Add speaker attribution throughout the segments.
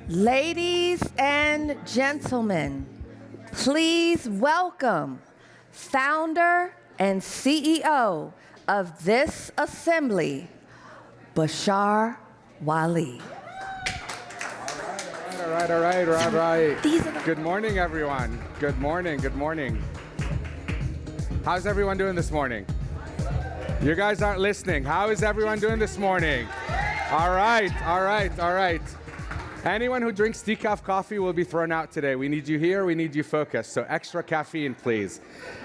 Speaker 1: Ladies and gentlemen, please welcome founder and CEO of this assembly, Bashar Wali.
Speaker 2: All right. Good morning, everyone. Good morning. How's everyone doing this morning? You guys aren't listening. How is everyone doing this morning? All right. Anyone who drinks decaf coffee will be thrown out today. We need you here, we need you focused. So extra caffeine, please.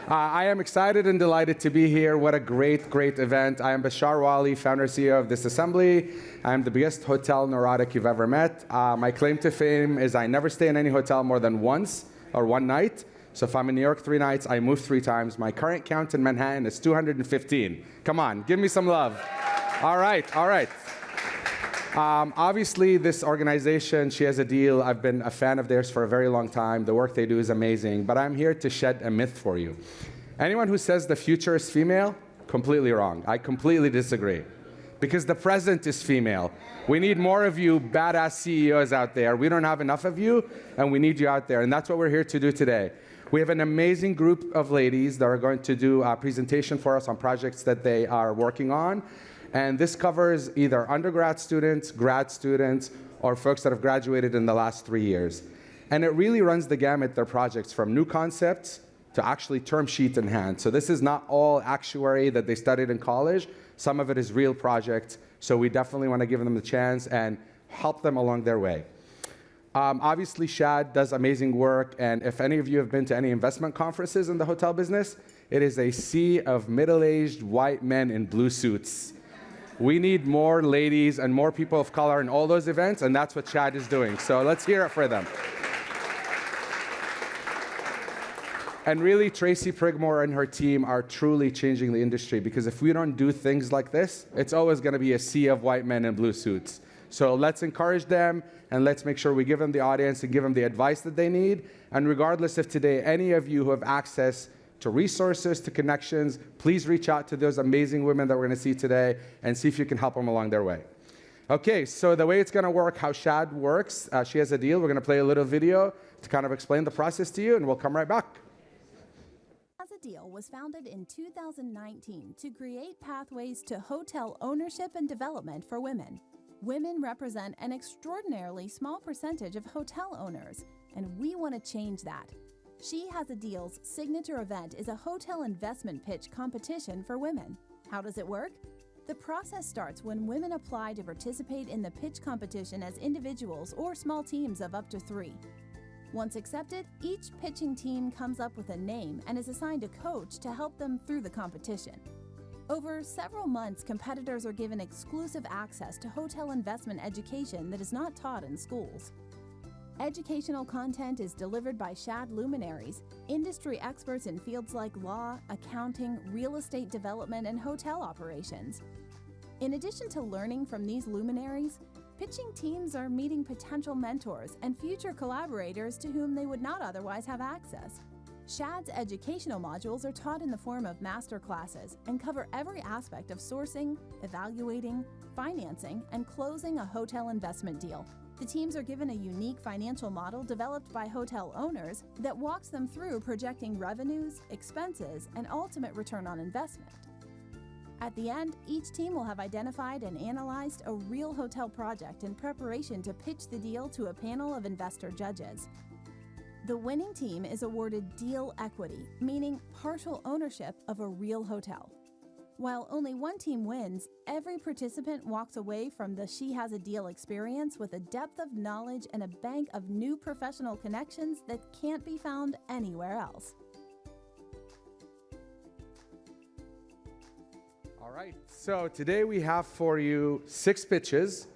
Speaker 2: I am excited and delighted to be here. What a great event. I am Bashar Wali, founder and CEO of this assembly. I am the biggest hotel neurotic you've ever met. My claim to fame is I never stay in any hotel more than once or one night. So if I'm in New York 3 nights, I move 3 times. My current count in Manhattan is 215. Come on, give me some love. All right. Obviously, this organization, She Has a Deal, I've been a fan of theirs for a very long time. The work they do is amazing, but I'm here to shed a myth for you. Anyone who says the future is female, completely wrong. I completely disagree. Because the present is female. We need more of you badass CEOs out there. We don't have enough of you, and we need you out there, and that's what we're here to do today. We have an amazing group of ladies that are going to do a presentation for us on projects that they are working on. And this covers either undergrad students, grad students, or folks that have graduated in the last 3 years. And it really runs the gamut, their projects, from new concepts to actually term sheet in hand. So this is not all actuary that they studied in college. Some of it is real projects. So we definitely want to give them the chance and help them along their way. Obviously, Shad does amazing work. And if any of you have been to any investment conferences in the hotel business, it is a sea of middle-aged white men in blue suits. We need more ladies and more people of color in all those events, and that's what Shad is doing. So let's hear it for them. And really, Tracy Prigmore and her team are truly changing the industry, because if we don't do things like this, it's always going to be a sea of white men in blue suits. So let's encourage them, and let's make sure we give them the audience and give them the advice that they need. And regardless if today any of you who have access to resources, to connections, please reach out to those amazing women that we're going to see today and see if you can help them along their way. Okay, so the way it's going to work, how Shad works, She Has a Deal. We're going to play a little video to kind of explain the process to you, and we'll come right back.
Speaker 3: Has a Deal was founded in 2019 to create pathways to hotel ownership and development for women. Women represent an extraordinarily small percentage of hotel owners, and we want to change that. She Has a Deal's signature event is a hotel investment pitch competition for women. How does it work? The process starts when women apply to participate in the pitch competition as individuals or small teams of up to 3. Once accepted, each pitching team comes up with a name and is assigned a coach to help them through the competition. Over several months, competitors are given exclusive access to hotel investment education that is not taught in schools. Educational content is delivered by Shad luminaries, industry experts in fields like law, accounting, real estate development, and hotel operations. In addition to learning from these luminaries, pitching teams are meeting potential mentors and future collaborators to whom they would not otherwise have access. Shad's educational modules are taught in the form of master classes and cover every aspect of sourcing, evaluating, financing, and closing a hotel investment deal. The teams are given a unique financial model developed by hotel owners that walks them through projecting revenues, expenses, and ultimate return on investment. At the end, each team will have identified and analyzed a real hotel project in preparation to pitch the deal to a panel of investor judges. The winning team is awarded deal equity, meaning partial ownership of a real hotel. While only one team wins, every participant walks away from the She Has a Deal experience with a depth of knowledge and a bank of new professional connections that can't be found anywhere else.
Speaker 2: All right, so today we have for you 6 pitches.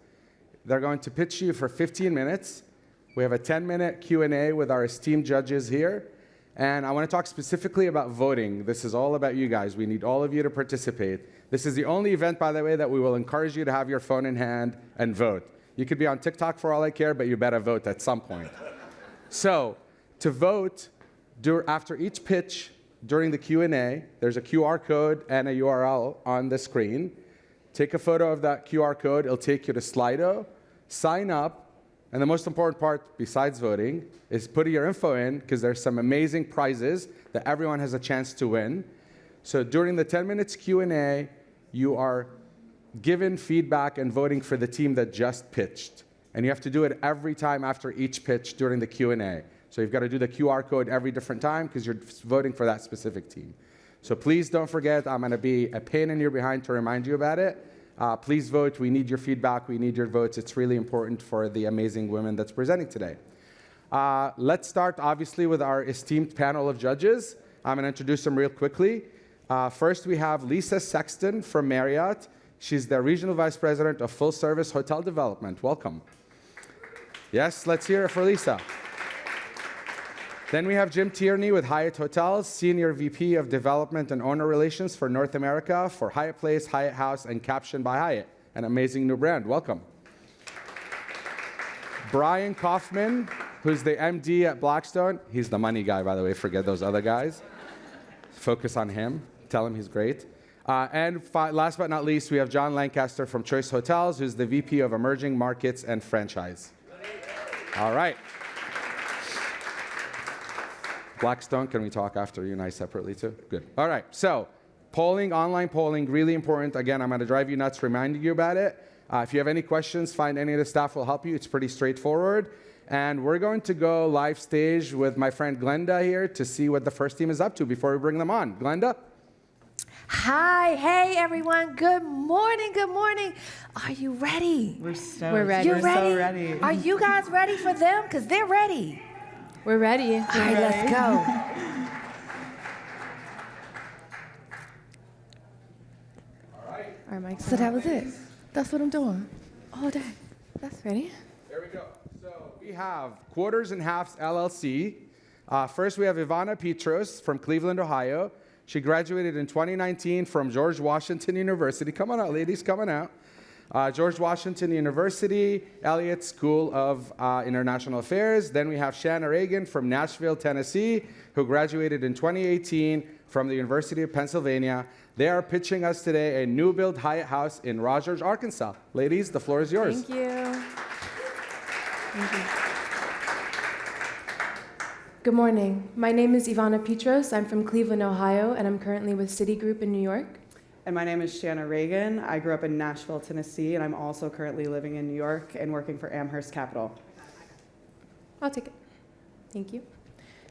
Speaker 2: They're going to pitch you for 15 minutes. We have a 10-minute Q&A with our esteemed judges here. And I want to talk specifically about voting. This is all about you guys. We need all of you to participate. This is the only event, by the way, that we will encourage you to have your phone in hand and vote. You could be on TikTok for all I care, but you better vote at some point. So to vote, after each pitch during the Q&A, there's a QR code and a URL on the screen. Take a photo of that QR code. It'll take you to Slido. Sign up. And the most important part, besides voting, is putting your info in, because there's some amazing prizes that everyone has a chance to win. So during the 10 minutes Q&A, you are given feedback and voting for the team that just pitched. And you have to do it every time after each pitch during the Q&A. So you've got to do the QR code every different time because you're voting for that specific team. So please don't forget, I'm going to be a pain in your behind to remind you about it. Please vote. We need your feedback. We need your votes. It's really important for the amazing women that's presenting today. Let's start, obviously, with our esteemed panel of judges. I'm going to introduce them real quickly. First, we have Lisa Sexton from Marriott. She's the Regional Vice President of Full Service Hotel Development. Welcome. Yes, let's hear it for Lisa. Then we have Jim Tierney with Hyatt Hotels, Senior VP of Development and Owner Relations for North America for Hyatt Place, Hyatt House, and Caption by Hyatt, an amazing new brand. Welcome. Brian Kaufman, who's the MD at Blackstone. He's the money guy, by the way. Forget those other guys. Focus on him. Tell him he's great. And last but not least, we have John Lancaster from Choice Hotels, who's the VP of Emerging Markets and Franchise. All right. Blackstone, can we talk after you and I separately too? Good. All right, so polling, online polling, really important. Again, I'm going to drive you nuts reminding you about it. If you have any questions, find any of the staff will help you. It's pretty straightforward. And we're going to go live stage with my friend Glenda here to see what the first team is up to before we bring them on. Glenda?
Speaker 1: Hi, hey everyone. Good morning, good morning. Are you ready?
Speaker 4: We're
Speaker 1: You
Speaker 4: ready. We're
Speaker 1: ready?
Speaker 4: so ready.
Speaker 1: Are you guys ready for them? Because they're ready.
Speaker 4: We're ready.
Speaker 1: All right, let's go.
Speaker 4: Our mics
Speaker 1: So
Speaker 4: are
Speaker 1: that
Speaker 4: on.
Speaker 1: was it. That's what I'm doing all day.
Speaker 4: That's ready.
Speaker 2: There we go. So we have Quarters and Halves LLC. First, we have Ivana Petros from Cleveland, Ohio. She graduated in 2019 from George Washington University. Come on out, ladies, come on out. George Washington University, Elliott School of International Affairs. Then we have Shanna Reagan from Nashville, Tennessee, who graduated in 2018 from the University of Pennsylvania. They are pitching us today a new build Hyatt House in Rogers, Arkansas. Ladies, the floor is yours.
Speaker 4: Thank you. Thank you. Good morning. My name is Ivana Petros. I'm from Cleveland, Ohio, and I'm currently with Citigroup in New York.
Speaker 5: And my name is Shanna Reagan. I grew up in Nashville, Tennessee, and I'm also currently living in New York and working for Amherst Capital.
Speaker 4: I'll take it. Thank you.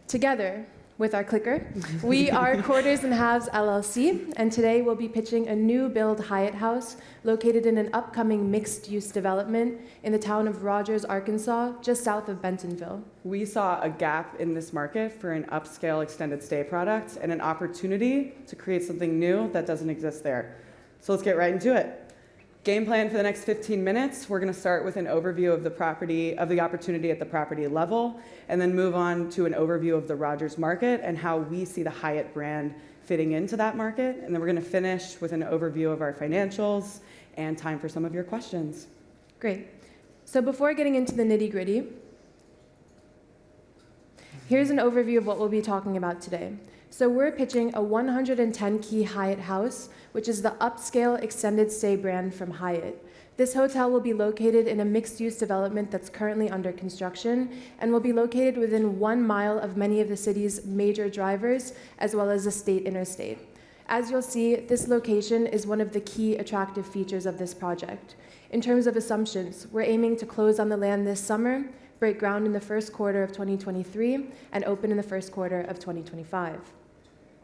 Speaker 4: Together, with our clicker, we are Quarters and Halves LLC, and today we'll be pitching a new build Hyatt House located in an upcoming mixed-use development in the town of Rogers, Arkansas, just south of Bentonville.
Speaker 5: We saw a gap in this market for an upscale extended stay product and an opportunity to create something new that doesn't exist there. So let's get right into it. Game plan for the next 15 minutes, we're going to start with an overview of the property, of the opportunity at the property level, and then move on to an overview of the Rogers market and how we see the Hyatt brand fitting into that market. And then we're going to finish with an overview of our financials and time for some of your questions.
Speaker 4: Great. So before getting into the nitty-gritty, here's an overview of what we'll be talking about today. So we're pitching a 110-key Hyatt House, which is the upscale extended stay brand from Hyatt. This hotel will be located in a mixed-use development that's currently under construction and will be located within 1 mile of many of the city's major drivers, as well as a state interstate. As you'll see, this location is one of the key attractive features of this project. In terms of assumptions, we're aiming to close on the land this summer, break ground in the first quarter of 2023, and open in the first quarter of 2025.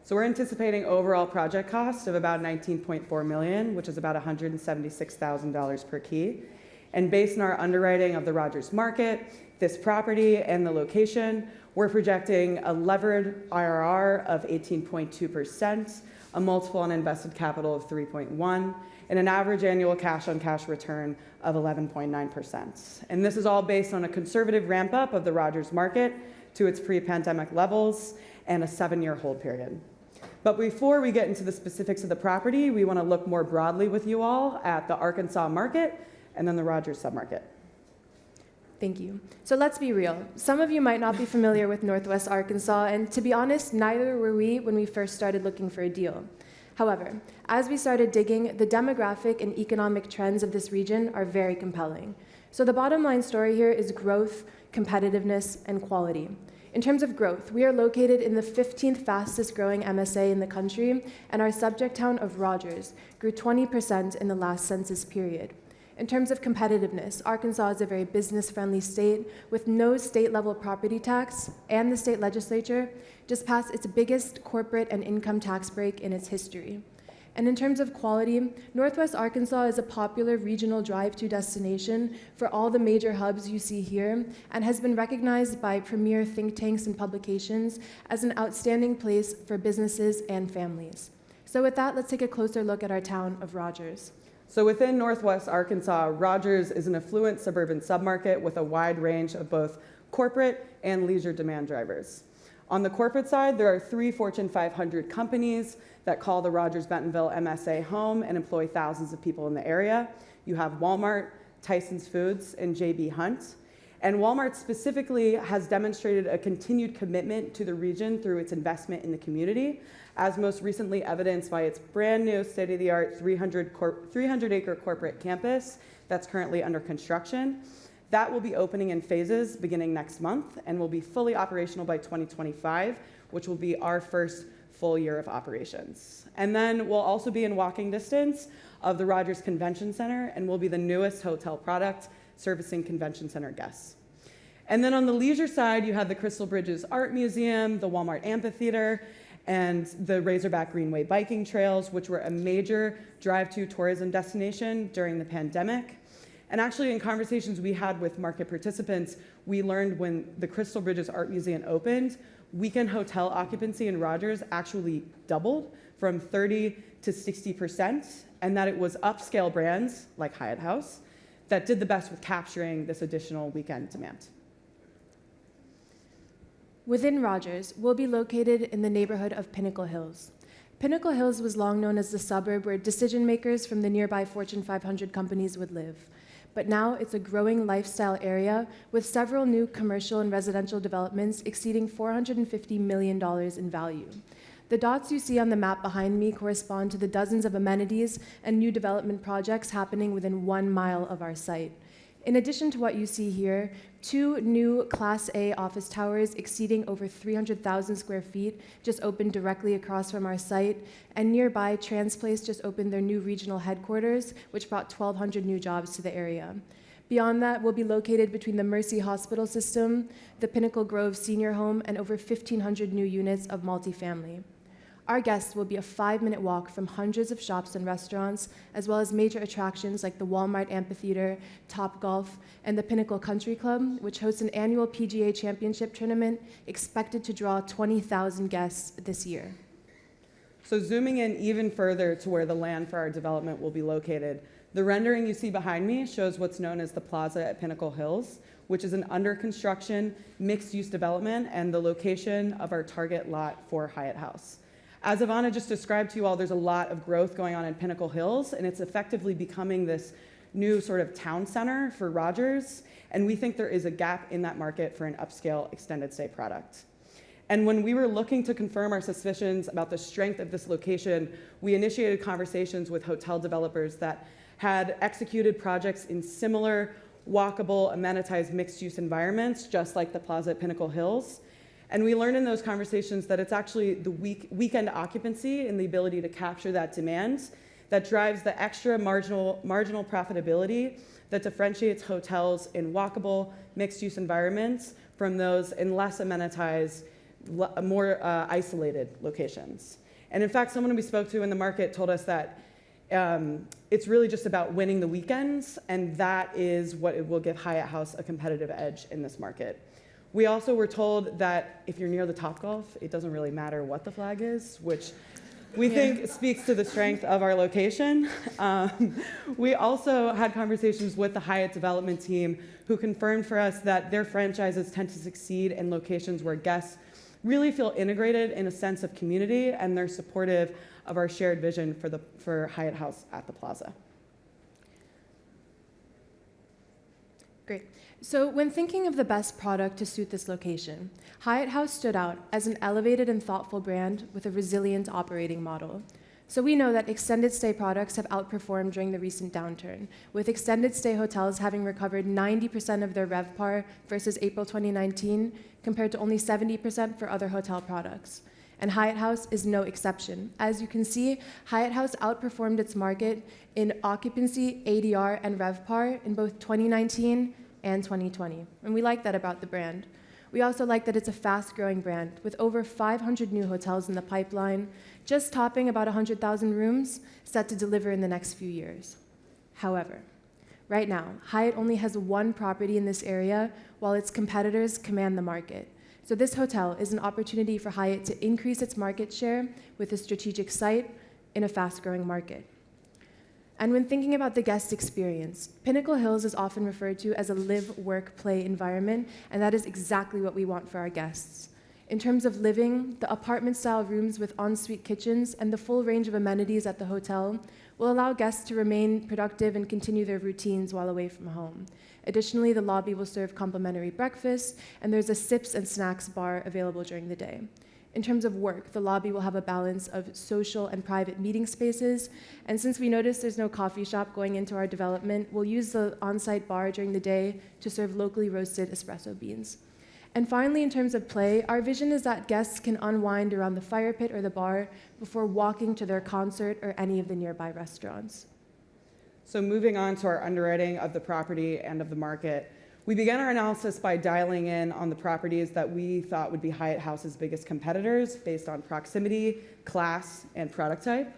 Speaker 5: So we're anticipating overall project cost of about $19.4 million, which is about $176,000 per key. And based on our underwriting of the Rogers market, this property, and the location, we're projecting a levered IRR of 18.2%, a multiple on invested capital of 3.1, and an average annual cash-on-cash return of 11.9%. And this is all based on a conservative ramp-up of the Rogers market to its pre-pandemic levels and a 7-year hold period. But before we get into the specifics of the property, we want to look more broadly with you all at the Arkansas market and then the Rogers submarket.
Speaker 4: Thank you. So let's be real. Some of you might not be familiar with Northwest Arkansas, and to be honest, neither were we when we first started looking for a deal. However, as we started digging, the demographic and economic trends of this region are very compelling. So the bottom line story here is growth, competitiveness, and quality. In terms of growth, we are located in the 15th fastest growing MSA in the country, and our subject town of Rogers grew 20% in the last census period. In terms of competitiveness, Arkansas is a very business-friendly state with no state-level property tax, and the state legislature just passed its biggest corporate and income tax break in its history. And in terms of quality, Northwest Arkansas is a popular regional drive-to destination for all the major hubs you see here, and has been recognized by premier think tanks and publications as an outstanding place for businesses and families. So with that, let's take a closer look at our town of Rogers.
Speaker 5: So within Northwest Arkansas, Rogers is an affluent suburban submarket with a wide range of both corporate and leisure demand drivers. On the corporate side, there are 3 Fortune 500 companies that call the Rogers-Bentonville MSA home and employ thousands of people in the area. You have Walmart, Tyson's Foods, and J.B. Hunt. And Walmart specifically has demonstrated a continued commitment to the region through its investment in the community, as most recently evidenced by its brand new state-of-the-art 300-acre corporate campus that's currently under construction. That will be opening in phases beginning next month and will be fully operational by 2025, which will be our first full year of operations. And then we'll also be in walking distance of the Rogers Convention Center and will be the newest hotel product servicing convention center guests. And then on the leisure side, you have the Crystal Bridges Art Museum, the Walmart Amphitheater, and the Razorback Greenway biking trails, which were a major drive-to tourism destination during the pandemic. And actually, in conversations we had with market participants, we learned when the Crystal Bridges Art Museum opened, weekend hotel occupancy in Rogers actually doubled from 30 to 60%, and that it was upscale brands like Hyatt House that did the best with capturing this additional weekend demand.
Speaker 4: Within Rogers, we'll be located in the neighborhood of Pinnacle Hills. Pinnacle Hills was long known as the suburb where decision makers from the nearby Fortune 500 companies would live. But now it's a growing lifestyle area with several new commercial and residential developments exceeding $450 million in value. The dots you see on the map behind me correspond to the dozens of amenities and new development projects happening within 1 mile of our site. In addition to what you see here, 2 new Class A office towers exceeding over 300,000 square feet just opened directly across from our site, and nearby, TransPlace just opened their new regional headquarters, which brought 1,200 new jobs to the area. Beyond that, we'll be located between the Mercy Hospital System, the Pinnacle Grove Senior Home, and over 1,500 new units of multifamily. Our guests will be a 5-minute walk from hundreds of shops and restaurants, as well as major attractions like the Walmart Amphitheater, Topgolf, and the Pinnacle Country Club, which hosts an annual PGA Championship tournament expected to draw 20,000 guests this year.
Speaker 5: So zooming in even further to where the land for our development will be located, the rendering you see behind me shows what's known as the Plaza at Pinnacle Hills, which is an under construction mixed-use development and the location of our target lot for Hyatt House. As Ivana just described to you all, there's a lot of growth going on in Pinnacle Hills, and it's effectively becoming this new sort of town center for Rogers, and we think there is a gap in that market for an upscale extended stay product. And when we were looking to confirm our suspicions about the strength of this location, we initiated conversations with hotel developers that had executed projects in similar walkable, amenitized mixed-use environments, just like the Plaza at Pinnacle Hills. And we learned in those conversations that it's actually the weekend occupancy and the ability to capture that demand that drives the extra marginal profitability that differentiates hotels in walkable, mixed-use environments from those in less amenitized, more isolated locations. And in fact, someone we spoke to in the market told us that it's really just about winning the weekends, and that is what it will give Hyatt House a competitive edge in this market. We also were told that if you're near the Topgolf, it doesn't really matter what the flag is, which we think speaks to the strength of our location. We also had conversations with the Hyatt development team who confirmed for us that their franchises tend to succeed in locations where guests really feel integrated in a sense of community, and they're supportive of our shared vision for Hyatt House at the Plaza.
Speaker 4: Great. So when thinking of the best product to suit this location, Hyatt House stood out as an elevated and thoughtful brand with a resilient operating model. So we know that extended stay products have outperformed during the recent downturn, with extended stay hotels having recovered 90% of their RevPAR versus April 2019, compared to only 70% for other hotel products. And Hyatt House is no exception. As you can see, Hyatt House outperformed its market in occupancy, ADR, and RevPAR in both 2019 and 2020. And we like that about the brand. We also like that it's a fast-growing brand, with over 500 new hotels in the pipeline, just topping about 100,000 rooms, set to deliver in the next few years. However, right now, Hyatt only has one property in this area, while its competitors command the market. So this hotel is an opportunity for Hyatt to increase its market share with a strategic site in a fast-growing market. And when thinking about the guest experience, Pinnacle Hills is often referred to as a live, work, play environment, and that is exactly what we want for our guests. In terms of living, the apartment-style rooms with ensuite kitchens and the full range of amenities at the hotel will allow guests to remain productive and continue their routines while away from home. Additionally, the lobby will serve complimentary breakfast, and there's a sips and snacks bar available during the day. In terms of work, the lobby will have a balance of social and private meeting spaces, and since we noticed there's no coffee shop going into our development, we'll use the on-site bar during the day to serve locally roasted espresso beans. And finally, in terms of play, our vision is that guests can unwind around the fire pit or the bar before walking to their concert or any of the nearby restaurants.
Speaker 5: So moving on to our underwriting of the property and of the market, we began our analysis by dialing in on the properties that we thought would be Hyatt House's biggest competitors based on proximity, class, and product type.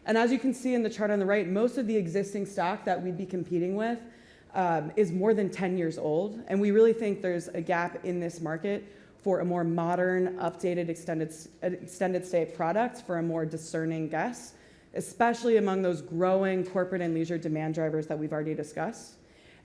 Speaker 5: And as you can see in the chart on the right, most of the existing stock that we'd be competing with is more than 10 years old. And we really think there's a gap in this market for a more modern, updated extended stay product for a more discerning guest, especially among those growing corporate and leisure demand drivers that we've already discussed.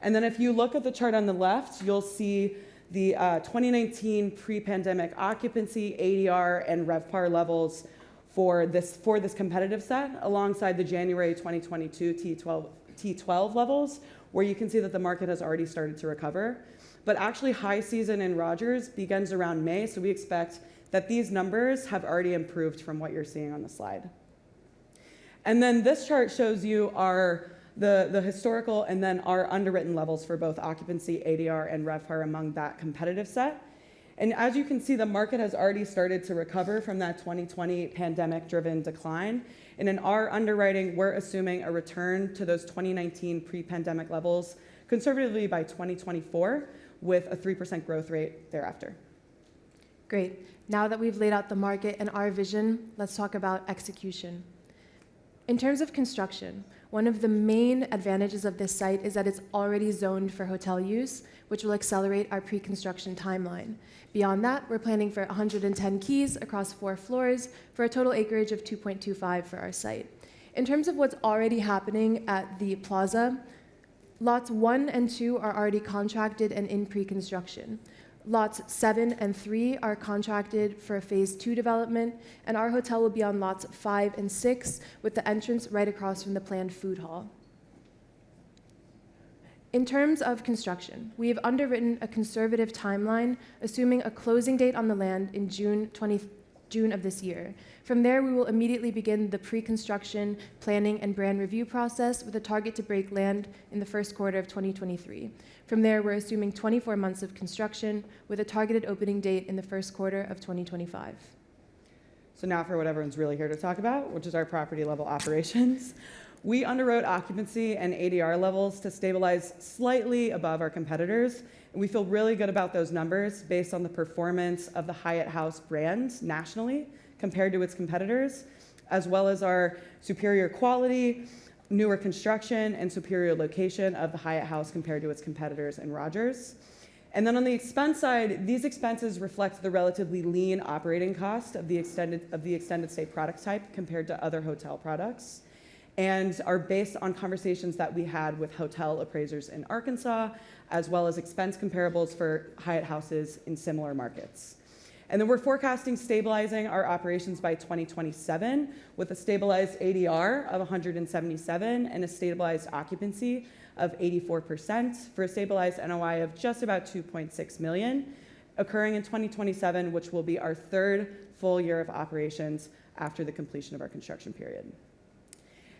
Speaker 5: And then if you look at the chart on the left, you'll see the 2019 pre-pandemic occupancy, ADR, and RevPAR levels for this competitive set, alongside the January 2022 T12 levels, where you can see that the market has already started to recover. But actually, high season in Rogers begins around May, so we expect that these numbers have already improved from what you're seeing on the slide. And then this chart shows you the historical and then our underwritten levels for both occupancy, ADR, and RevPAR among that competitive set. And as you can see, the market has already started to recover from that 2020 pandemic-driven decline. And in our underwriting, we're assuming a return to those 2019 pre-pandemic levels conservatively by 2024 with a 3% growth rate thereafter.
Speaker 4: Great. Now that we've laid out the market and our vision, let's talk about execution. In terms of construction, one of the main advantages of this site is that it's already zoned for hotel use, which will accelerate our pre-construction timeline. Beyond that, we're planning for 110 keys across 4 floors for a total acreage of 2.25 for our site. In terms of what's already happening at the plaza, lots 1 and 2 are already contracted and in pre-construction. Lots 7 and 3 are contracted for a phase 2 development, and our hotel will be on lots 5 and 6 with the entrance right across from the planned food hall. In terms of construction, we have underwritten a conservative timeline, assuming a closing date on the land in June of this year. From there, we will immediately begin the pre-construction, planning, and brand review process with a target to break land in the first quarter of 2023. From there, we're assuming 24 months of construction with a targeted opening date in the first quarter of 2025.
Speaker 5: So now for what everyone's really here to talk about, which is our property level operations. We underwrote occupancy and ADR levels to stabilize slightly above our competitors, and we feel really good about those numbers based on the performance of the Hyatt House brand nationally compared to its competitors, as well as our superior quality, newer construction, and superior location of the Hyatt House compared to its competitors in Rogers. And then on the expense side, these expenses reflect the relatively lean operating cost of the extended stay product type compared to other hotel products, and are based on conversations that we had with hotel appraisers in Arkansas, as well as expense comparables for Hyatt Houses in similar markets. And then we're forecasting stabilizing our operations by 2027 with a stabilized ADR of 177 and a stabilized occupancy of 84% for a stabilized NOI of just about 2.6 million, occurring in 2027, which will be our 3rd full year of operations after the completion of our construction period.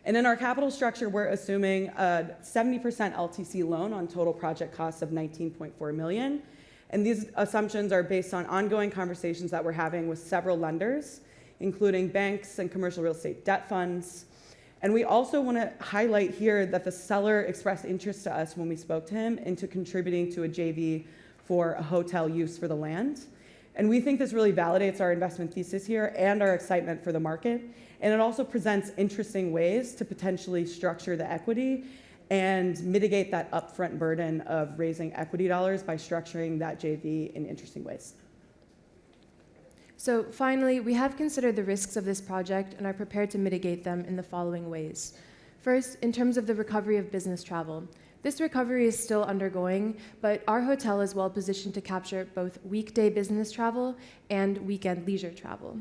Speaker 5: And in our capital structure, we're assuming a 70% LTC loan on total project costs of $19.4 million. And these assumptions are based on ongoing conversations that we're having with several lenders, including banks and commercial real estate debt funds. And we also want to highlight here that the seller expressed interest to us when we spoke to him into contributing to a JV for a hotel use for the land. And we think this really validates our investment thesis here and our excitement for the market. And it also presents interesting ways to potentially structure the equity and mitigate that upfront burden of raising equity dollars by structuring that JV in interesting ways.
Speaker 4: So finally, we have considered the risks of this project and are prepared to mitigate them in the following ways. First, in terms of the recovery of business travel. This recovery is still undergoing, but our hotel is well positioned to capture both weekday business travel and weekend leisure travel.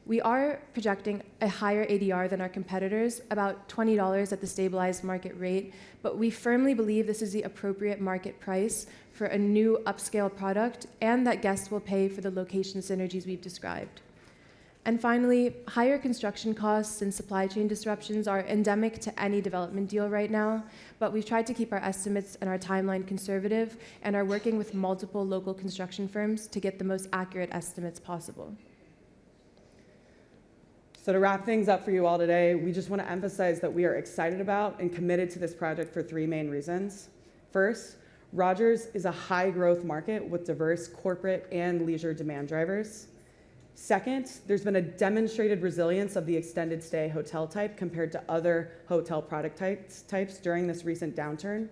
Speaker 4: We are projecting a higher ADR than our competitors, about $20 at the stabilized market rate, but we firmly believe this is the appropriate market price for a new upscale product and that guests will pay for the location synergies we've described. And finally, higher construction costs and supply chain disruptions are endemic to any development deal right now, but we've tried to keep our estimates and our timeline conservative and are working with multiple local construction firms to get the most accurate estimates possible.
Speaker 5: So to wrap things up for you all today, we just want to emphasize that we are excited about and committed to this project for three main reasons. First, Rogers is a high growth market with diverse corporate and leisure demand drivers. Second, there's been a demonstrated resilience of the extended stay hotel type compared to other hotel product types during this recent downturn.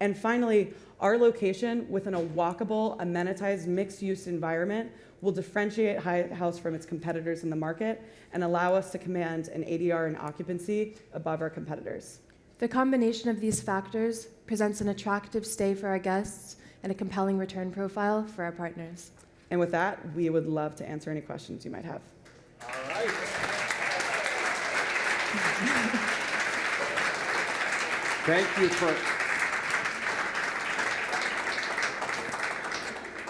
Speaker 5: And finally, our location within a walkable, amenitized, mixed-use environment will differentiate Hyatt House from its competitors in the market and allow us to command an ADR and occupancy above our competitors.
Speaker 4: The combination of these factors presents an attractive stay for our guests and a compelling return profile for our partners.
Speaker 5: And with that, we would love to answer any questions you might have.
Speaker 2: All right.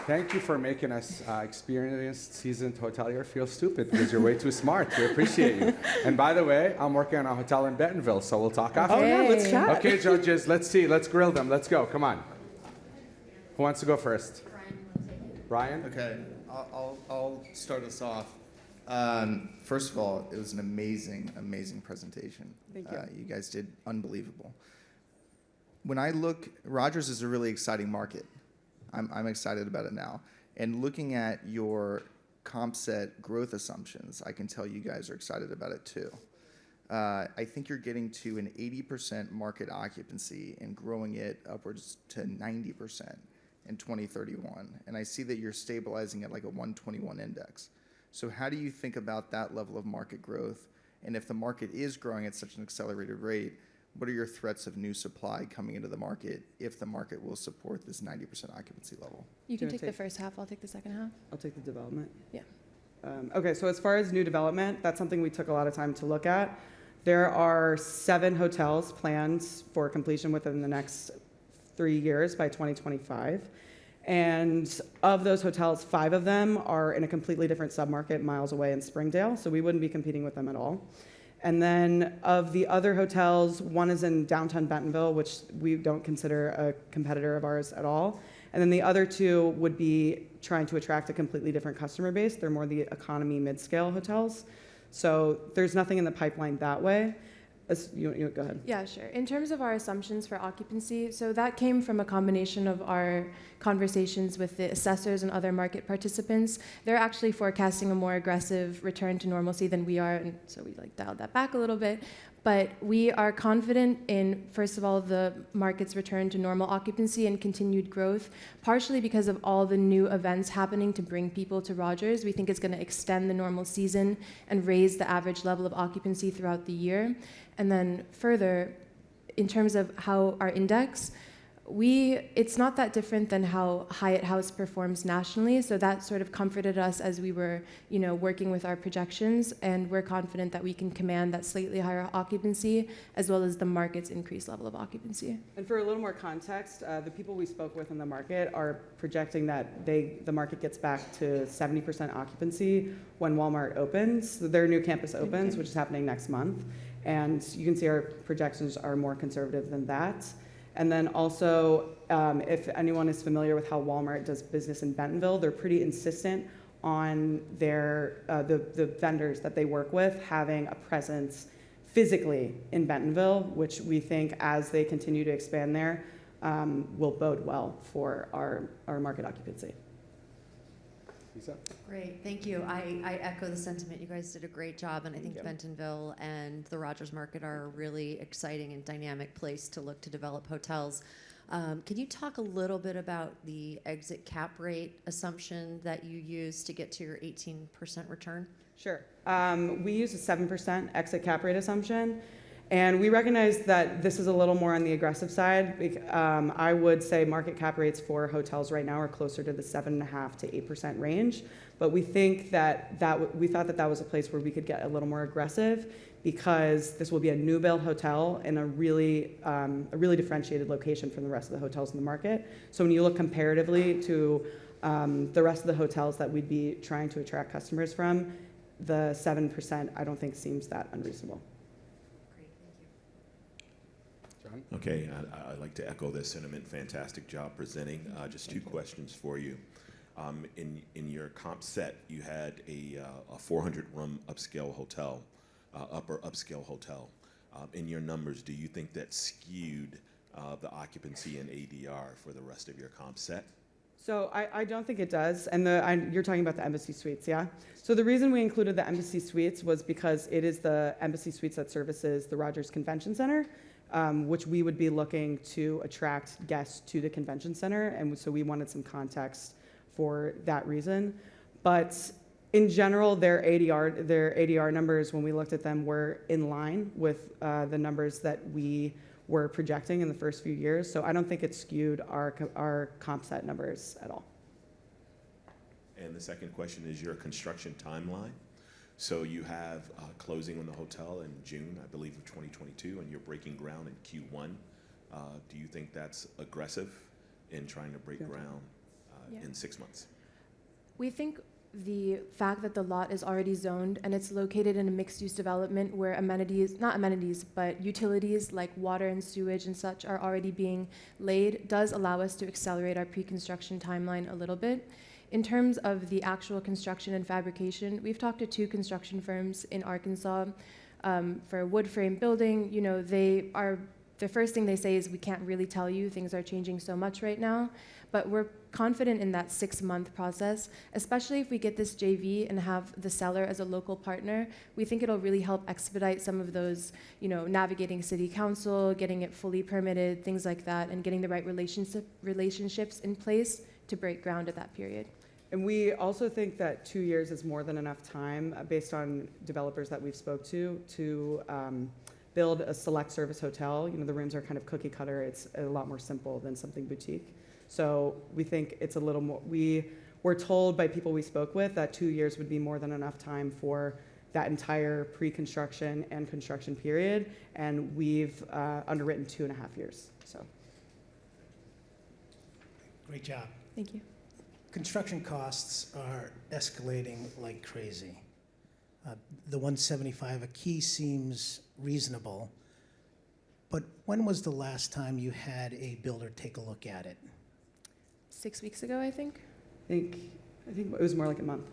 Speaker 2: Thank you for making us experienced, seasoned hotelier feel stupid because you're way too smart. We appreciate you. And by the way, I'm working on a hotel in Bentonville, so we'll talk after.
Speaker 5: Oh yeah, let's chat.
Speaker 2: Okay, judges, let's see. Let's grill them. Let's go. Come on. Who wants to go first? Ryan?
Speaker 6: Okay, I'll start us off. First of all, it was an amazing presentation.
Speaker 5: Thank you.
Speaker 6: You guys did unbelievable. When I look, Rogers is a really exciting market. I'm excited about it now. And looking at your comp set growth assumptions, I can tell you guys are excited about it too. I think you're getting to an 80% market occupancy and growing it upwards to 90% in 2031. And I see that you're stabilizing at like a 121 index. So how do you think about that level of market growth? And if the market is growing at such an accelerated rate, what are your threats of new supply coming into the market if the market will support this 90% occupancy level?
Speaker 4: You can
Speaker 5: Do you
Speaker 4: take the
Speaker 5: wanna
Speaker 4: first half, I'll take the second half.
Speaker 5: I'll take the development.
Speaker 4: Yeah.
Speaker 5: Okay, so as far as new development, that's something we took a lot of time to look at. There are 7 hotels planned for completion within the next 3 years by 2025. And of those hotels, 5 of them are in a completely different submarket miles away in Springdale, so we wouldn't be competing with them at all. And then of the other hotels, 1 is in downtown Bentonville, which we don't consider a competitor of ours at all. And then the other 2 would be trying to attract a completely different customer base. They're more the economy mid-scale hotels. So there's nothing in the pipeline that way. You go ahead.
Speaker 4: Yeah, sure. In terms of our assumptions for occupancy, so that came from a combination of our conversations with the assessors and other market participants. They're actually forecasting a more aggressive return to normalcy than we are, and so we dialed that back a little bit. But we are confident in, first of all, the market's return to normal occupancy and continued growth, partially because of all the new events happening to bring people to Rogers. We think it's going to extend the normal season and raise the average level of occupancy throughout the year. And then further, in terms of how our index, it's not that different than how Hyatt House performs nationally, so that sort of comforted us as we were, working with our projections, and we're confident that we can command that slightly higher occupancy as well as the market's increased level of occupancy.
Speaker 5: And for a little more context, the people we spoke with in the market are projecting that the market gets back to 70% occupancy when Walmart opens, their new campus opens, which is happening next month. And you can see our projections are more conservative than that. And then also, if anyone is familiar with how Walmart does business in Bentonville, they're pretty insistent on their the vendors that they work with having a presence physically in Bentonville, which we think, as they continue to expand there, will bode well for our market occupancy.
Speaker 2: Lisa?
Speaker 7: Great, thank you. I echo the sentiment. You guys did a great job, and I think
Speaker 5: you.
Speaker 7: Bentonville and the Rogers Market are a really exciting and dynamic place to look to develop hotels. Can you talk a little bit about the exit cap rate assumption that you use to get to your 18% return?
Speaker 5: Sure. We use a 7% exit cap rate assumption, and we recognize that this is a little more on the aggressive side. I would say market cap rates for hotels right now are closer to the 7.5% to 8% range, but we think we thought that was a place where we could get a little more aggressive, because this will be a new build hotel in a really differentiated location from the rest of the hotels in the market. So when you look comparatively to the rest of the hotels that we'd be trying to attract customers from, the 7% I don't think seems that unreasonable.
Speaker 7: Great, thank you.
Speaker 2: John?
Speaker 8: Okay, I'd like to echo this sentiment. Fantastic job presenting. Just two questions for you. In your comp set, you had a 400-room upscale hotel, upper upscale hotel. In your numbers, do you think that skewed the occupancy and ADR for the rest of your comp set?
Speaker 5: So I don't think it does. And you're talking about the Embassy Suites, yeah? So the reason we included the Embassy Suites was because it is the Embassy Suites that services the Rogers Convention Center, which we would be looking to attract guests to the convention center. And so we wanted some context for that reason. But in general, their ADR numbers, when we looked at them, were in line with the numbers that we were projecting in the first few years. So I don't think it skewed our comp set numbers at all.
Speaker 8: And the second question is your construction timeline. So you have closing on the hotel in June, I believe, of 2022, and you're breaking ground in Q1. Do you think that's aggressive in trying to break ground in 6 months?
Speaker 4: We think the fact that the lot is already zoned and it's located in a mixed-use development where utilities like water and sewage and such are already being laid does allow us to accelerate our pre-construction timeline a little bit. In terms of the actual construction and fabrication, we've talked to 2 construction firms in Arkansas for a wood frame building. The first thing they say is, we can't really tell you, things are changing so much right now, but we're confident in that 6-month process, especially if we get this JV and have the seller as a local partner. We think it'll really help expedite some of those, navigating city council, getting it fully permitted, things like that, and getting the right relationships in place to break ground at that period.
Speaker 5: And we also think that 2 years is more than enough time, based on developers that we've spoke to build a select service hotel. The rooms are kind of cookie cutter. It's a lot more simple than something boutique. So we think it's a little more, we were told by people we spoke with that 2 years would be more than enough time for that entire pre-construction and construction period. And we've underwritten 2.5 years, so.
Speaker 9: Great job.
Speaker 4: Thank you.
Speaker 9: Construction costs are escalating like crazy. The 175 a key seems reasonable, but when was the last time you had a builder take a look at it?
Speaker 4: 6 weeks ago, I think.
Speaker 5: I think it was more like a month.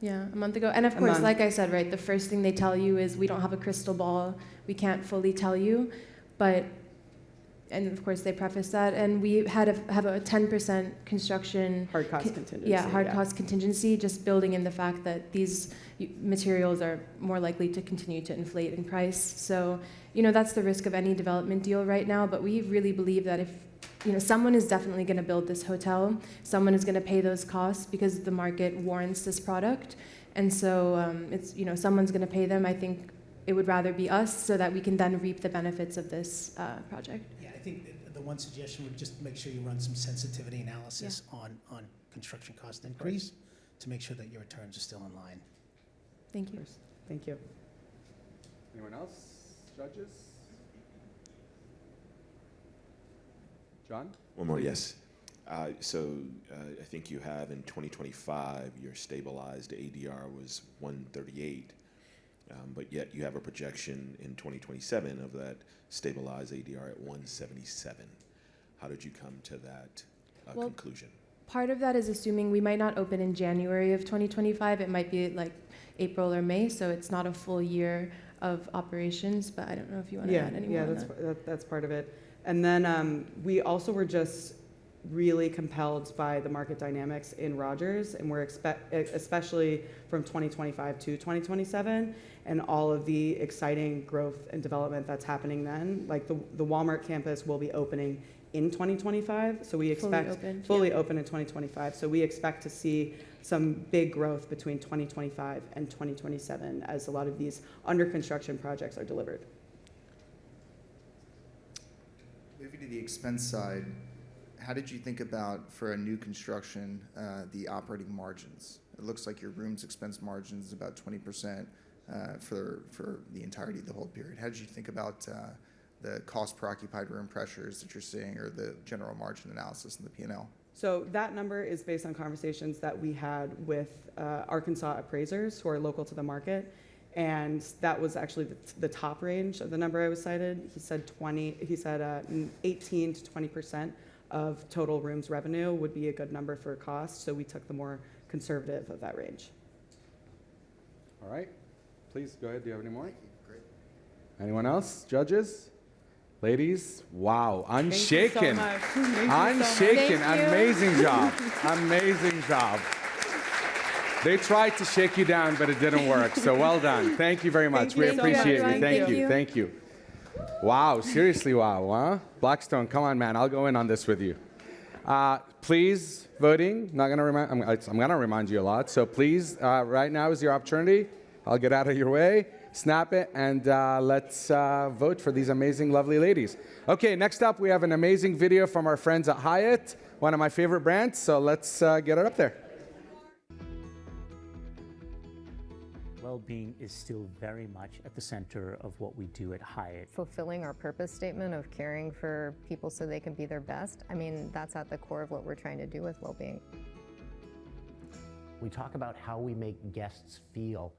Speaker 4: Yeah, a month ago. And of course, like I said, right, the first thing they tell you is, we don't have a crystal ball, we can't fully tell you, and of course they preface that, and we have a 10% construction
Speaker 5: Hard cost contingency.
Speaker 4: Yeah, cost contingency, just building in the fact that these materials are more likely to continue to inflate in price. So, that's the risk of any development deal right now, but we really believe that if someone is definitely going to build this hotel, someone is going to pay those costs because the market warrants this product, and so it's someone's going to pay them. I think it would rather be us so that we can then reap the benefits of this project.
Speaker 9: Yeah, I think the one suggestion would just make sure you run some sensitivity analysis on construction cost increase to make sure that your returns are still in line.
Speaker 4: Thank you.
Speaker 5: Thank you.
Speaker 2: Anyone else? Judges? John?
Speaker 8: One more, yes. So I think you have in 2025, your stabilized ADR was 138, but yet you have a projection in 2027 of that stabilized ADR at 177. How did you come to that conclusion?
Speaker 4: Part of that is assuming we might not open in January of 2025. It might be like April or May, so it's not a full year of operations, but I don't know if you want to add any more on that.
Speaker 5: That's part of it. And then we also were just really compelled by the market dynamics in Rogers, and we're especially from 2025 to 2027, and all of the exciting growth and development that's happening then. Like the Walmart campus will be opening in 2025, so we expect fully open in 2025. So we expect to see some big growth between 2025 and 2027 as a lot of these under construction projects are delivered.
Speaker 6: Moving to the expense side, how did you think about, for a new construction, the operating margins? It looks like your rooms expense margin is about 20% for the entirety of the whole period. How did you think about the cost per occupied room pressures that you're seeing, or the general margin analysis in the P&L?
Speaker 5: So that number is based on conversations that we had with Arkansas appraisers who are local to the market. And that was actually the top range of the number I was cited. He said 18 to 20% of total rooms revenue would be a good number for cost. So we took the more conservative of that range.
Speaker 2: All right. Please go ahead. Do you have any more?
Speaker 6: Great.
Speaker 2: Anyone else? Judges? Ladies? Wow. Unshaken.
Speaker 5: Thank you so much.
Speaker 2: Unshaken.
Speaker 4: Thank you.
Speaker 2: Amazing job. Amazing job. They tried to shake you down, but it didn't work. So well done. Thank you very much.
Speaker 5: Thank you
Speaker 2: We
Speaker 5: so
Speaker 2: appreciate
Speaker 5: much.
Speaker 2: you.
Speaker 4: Thank
Speaker 2: Thank you.
Speaker 4: you.
Speaker 2: Thank you. Wow. Seriously, wow. Huh? Blackstone, come on, man. I'll go in on this with you. Please, voting. I'm gonna remind you a lot. So please, right now is your opportunity. I'll get out of your way. Snap it, and let's vote for these amazing, lovely ladies. Okay, next up, we have an amazing video from our friends at Hyatt, one of my favorite brands. So let's get it up there.
Speaker 10: Well-being is still very much at the center of what we do at Hyatt.
Speaker 11: Fulfilling our purpose statement of caring for people so they can be their best. I mean, that's at the core of what we're trying to do with well-being.
Speaker 10: We talk about how we make guests feel.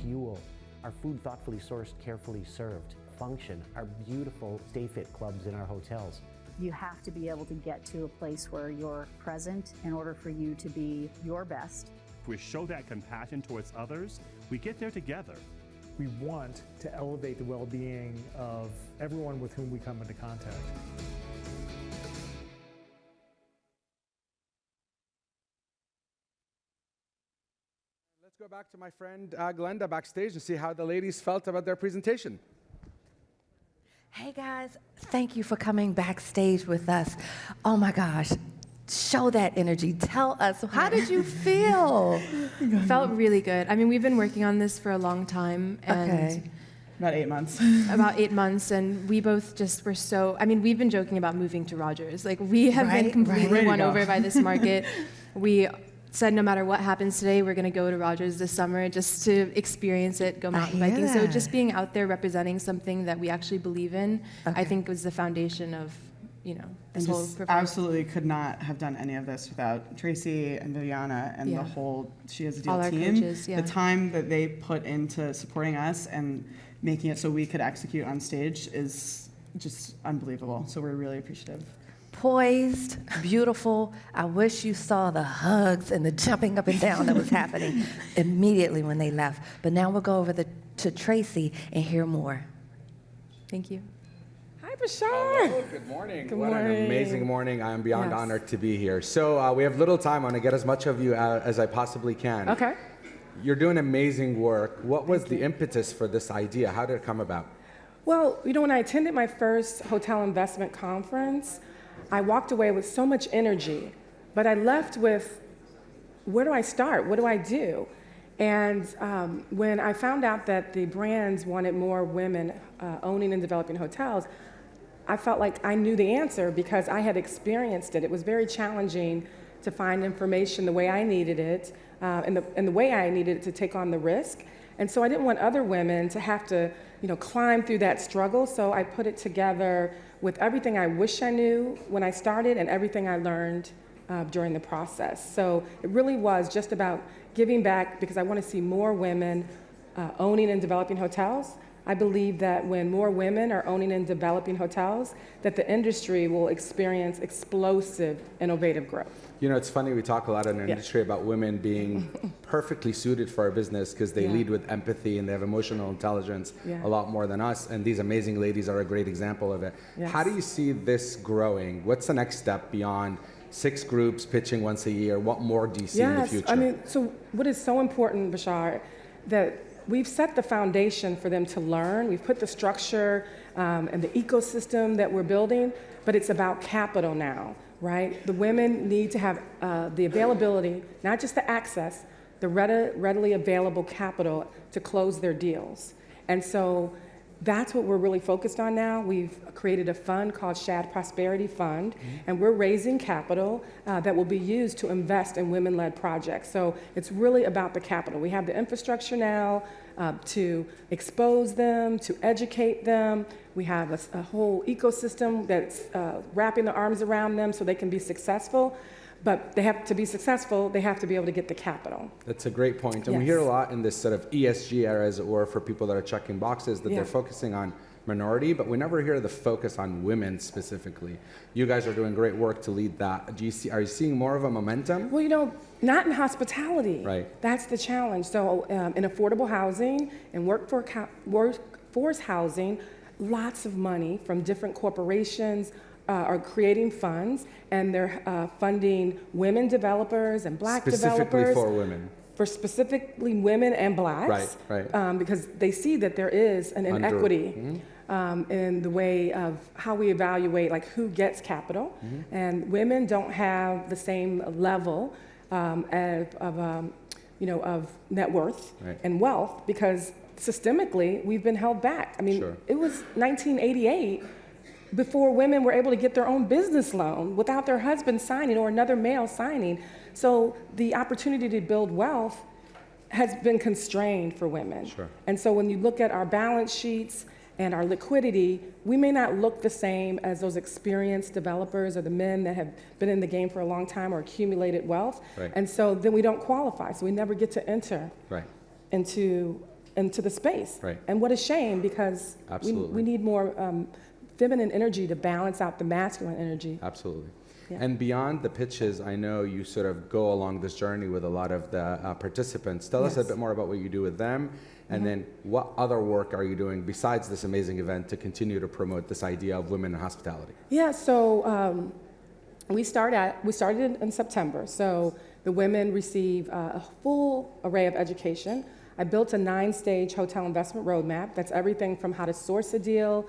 Speaker 10: Fuel, our food thoughtfully sourced, carefully served. Function, our beautiful Stay Fit clubs in our hotels.
Speaker 12: You have to be able to get to a place where you're present in order for you to be your best.
Speaker 13: If we show that compassion towards others, we get there together.
Speaker 14: We want to elevate the well-being of everyone with whom we come into contact.
Speaker 2: Let's go back to my friend Glenda backstage and see how the ladies felt about their presentation.
Speaker 1: Hey guys, thank you for coming backstage with us. Oh my gosh, show that energy. Tell us, how did you feel?
Speaker 4: Felt really good. I mean, we've been working on this for a long time, and
Speaker 5: About 8 months.
Speaker 4: about 8 months, and we both just were so, I mean, we've been joking about moving to Rogers. Like, we have been completely won over by this market. We said no matter what happens today, we're going to go to Rogers this summer just to experience it, go mountain biking. So just being out there representing something that we actually believe in, I think was the foundation of, you know, this whole performance.
Speaker 5: Absolutely could not have done any of this without Tracy and Viviana and the whole She Has a Deal
Speaker 4: All our
Speaker 5: team.
Speaker 4: coaches,
Speaker 5: The time that they put into supporting us and making it so we could execute on stage is just unbelievable. So we're really appreciative.
Speaker 1: Poised, beautiful. I wish you saw the hugs and the jumping up and down that was happening immediately when they left. But now we'll go over to Tracy and hear more.
Speaker 4: Thank you.
Speaker 5: Hi, Bashar.
Speaker 2: Hello, good morning. What an amazing morning. I am beyond honored to be here. So we have little time. I want to get as much of you as I possibly can.
Speaker 5: Okay.
Speaker 2: You're doing amazing work. What was the impetus for this idea? How did it come about?
Speaker 15: Well, you know, when I attended my first hotel investment conference, I walked away with so much energy, but I left with, where do I start? What do I do? And when I found out that the brands wanted more women owning and developing hotels, I felt like I knew the answer because I had experienced it. It was very challenging to find information the way I needed it, and the way I needed it to take on the risk. And so I didn't want other women to have to, climb through that struggle. So I put it together with everything I wish I knew when I started and everything I learned during the process. So it really was just about giving back because I want to see more women owning and developing hotels. I believe that when more women are owning and developing hotels, that the industry will experience explosive, innovative growth.
Speaker 2: It's funny, we talk a lot in our industry about women being perfectly suited for our business because they lead with empathy and they have emotional intelligence a lot more than us, and these amazing ladies are a great example of it.
Speaker 15: Yes.
Speaker 2: How do you see this growing? What's the next step beyond 6 groups pitching once a year? What more do you see in the future?
Speaker 15: So what is so important, Bashar, that we've set the foundation for them to learn. We've put the structure and the ecosystem that we're building, but it's about capital now, right? The women need to have the availability, not just the access, the readily available capital to close their deals. And so that's what we're really focused on now. We've created a fund called SHaD Prosperity Fund, and we're raising capital that will be used to invest in women-led projects. So it's really about the capital. We have the infrastructure now to expose them, to educate them. We have a whole ecosystem that's wrapping their arms around them so they can be successful. But they have to be successful, they have to be able to get the capital.
Speaker 2: That's a great point. And we hear a lot in this sort of ESG era, as it were, for people that are checking boxes, that they're focusing on minority, but we never hear the focus on women specifically. You guys are doing great work to lead that. Are you seeing more of a momentum?
Speaker 15: Well, not in hospitality.
Speaker 2: Right.
Speaker 15: That's the challenge. So in affordable housing and workforce housing, lots of money from different corporations are creating funds, and they're funding women developers and black developers.
Speaker 2: For women.
Speaker 15: For specifically women and blacks.
Speaker 2: Right.
Speaker 15: Because they see that there is an inequity in the way of how we evaluate like who gets capital. And women don't have the same level of net worth and wealth because systemically we've been held back. It was 1988 before women were able to get their own business loan without their husband signing or another male signing. So the opportunity to build wealth has been constrained for women.
Speaker 2: Sure.
Speaker 15: And so when you look at our balance sheets and our liquidity, we may not look the same as those experienced developers or the men that have been in the game for a long time or accumulated wealth.
Speaker 2: Right.
Speaker 15: And so then we don't qualify. So we never get to enter into the space.
Speaker 2: Right.
Speaker 15: And what a shame because we need more feminine energy to balance out the masculine energy.
Speaker 2: Absolutely.
Speaker 15: Yeah.
Speaker 2: And beyond the pitches, I know you sort of go along this journey with a lot of the participants. Tell us a bit more about what you do with them, and then what other work are you doing besides this amazing event to continue to promote this idea of women in hospitality?
Speaker 15: Yeah, so we started in September. So the women receive a full array of education. I built a 9-stage hotel investment roadmap. That's everything from how to source a deal,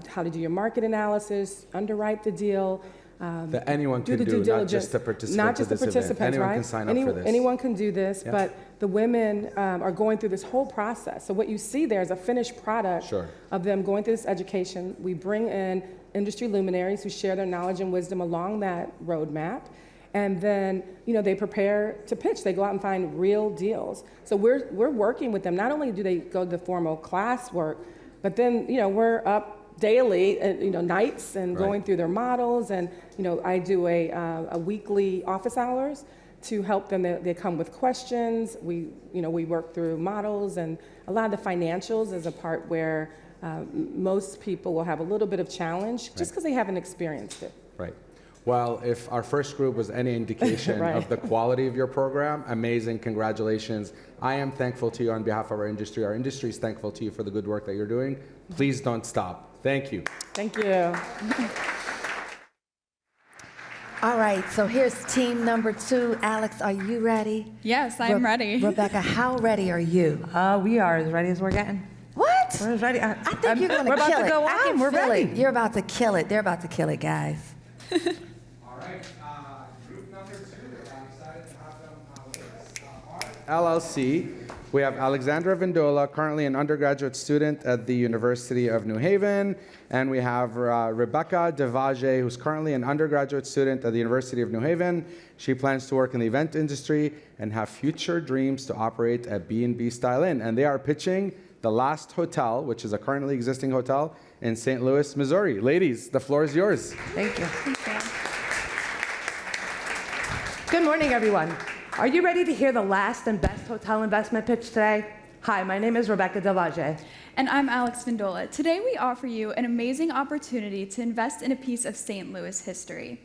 Speaker 15: how to do your market analysis, underwrite the deal.
Speaker 2: That anyone
Speaker 15: do
Speaker 2: can
Speaker 15: the
Speaker 2: do,
Speaker 15: due diligence.
Speaker 2: not just the participants.
Speaker 15: Not just the
Speaker 2: of this
Speaker 15: participants,
Speaker 2: event. Anyone
Speaker 15: right?
Speaker 2: can sign up for this.
Speaker 15: Anyone can do this, but the women are going through this whole process. So what you see there is a finished product of them going through this education. We bring in industry luminaries who share their knowledge and wisdom along that roadmap. And then, they prepare to pitch. They go out and find real deals. So we're working with them. Not only do they go to the formal class work, but then, we're up daily, nights and going through their models. And, I do a weekly office hours to help them. They come with questions. We work through models, and a lot of the financials is a part where most people will have a little bit of challenge just because they haven't experienced it.
Speaker 2: Right. Well, if our first group was any indication of the quality of your program, amazing, congratulations. I am thankful to you on behalf of our industry. Our industry is thankful to you for the good work that you're doing. Please don't stop. Thank you.
Speaker 15: Thank you.
Speaker 1: All right, so here's team number 2. Alex, are you ready?
Speaker 16: Yes, I'm ready.
Speaker 1: Rebecca, how ready are you?
Speaker 16: We are as ready as we're getting.
Speaker 1: What?
Speaker 16: We're as ready.
Speaker 1: I think you're going to kill it.
Speaker 16: We're about to go
Speaker 1: I can
Speaker 16: on. We're
Speaker 1: feel
Speaker 16: ready.
Speaker 1: it. You're about to kill it. They're about to kill it, guys.
Speaker 2: All right, group number 2. I'm excited to have them with us. Mark, LLC. We have Alexandra Vindola, currently an undergraduate student at the University of New Haven. And we have Rebecca DeVage, who's currently an undergraduate student at the University of New Haven. She plans to work in the event industry and have future dreams to operate a B&B style inn. And they are pitching the Last Hotel, which is a currently existing hotel in St. Louis, Missouri. Ladies, the floor is yours.
Speaker 1: Thank you.
Speaker 17: Good morning, everyone. Are you ready to hear the last and best hotel investment pitch today? Hi, my name is Rebecca DeVage.
Speaker 18: And I'm Alex Vindola. Today we offer you an amazing opportunity to invest in a piece of St. Louis history.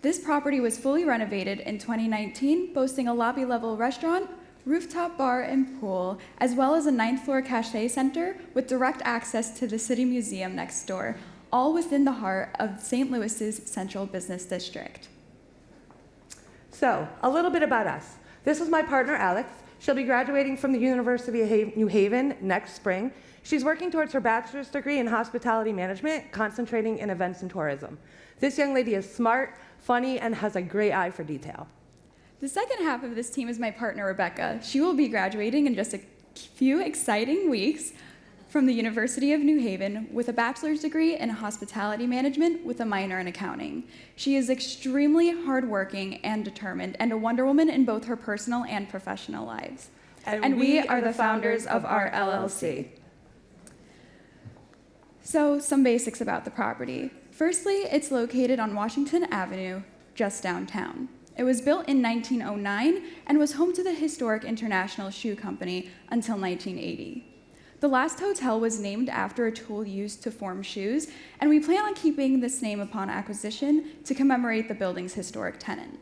Speaker 18: This property was fully renovated in 2019, boasting a lobby-level restaurant, rooftop bar and pool, as well as a 9th-floor cachet center with direct access to the City Museum next door, all within the heart of St. Louis's Central Business District.
Speaker 17: So, a little bit about us. This is my partner, Alex. She'll be graduating from the University of New Haven next spring. She's working towards her bachelor's degree in hospitality management, concentrating in events and tourism. This young lady is smart, funny, and has a great eye for detail.
Speaker 18: The second half of this team is my partner, Rebecca. She will be graduating in just a few exciting weeks from the University of New Haven with a bachelor's degree in hospitality management with a minor in accounting. She is extremely hardworking and determined, and a Wonder Woman in both her personal and professional lives. And we are the founders of our LLC. So, some basics about the property. Firstly, it's located on Washington Avenue, just downtown. It was built in 1909 and was home to the historic International Shoe Company until 1980. The Last Hotel was named after a tool used to form shoes, and we plan on keeping this name upon acquisition to commemorate the building's historic tenant.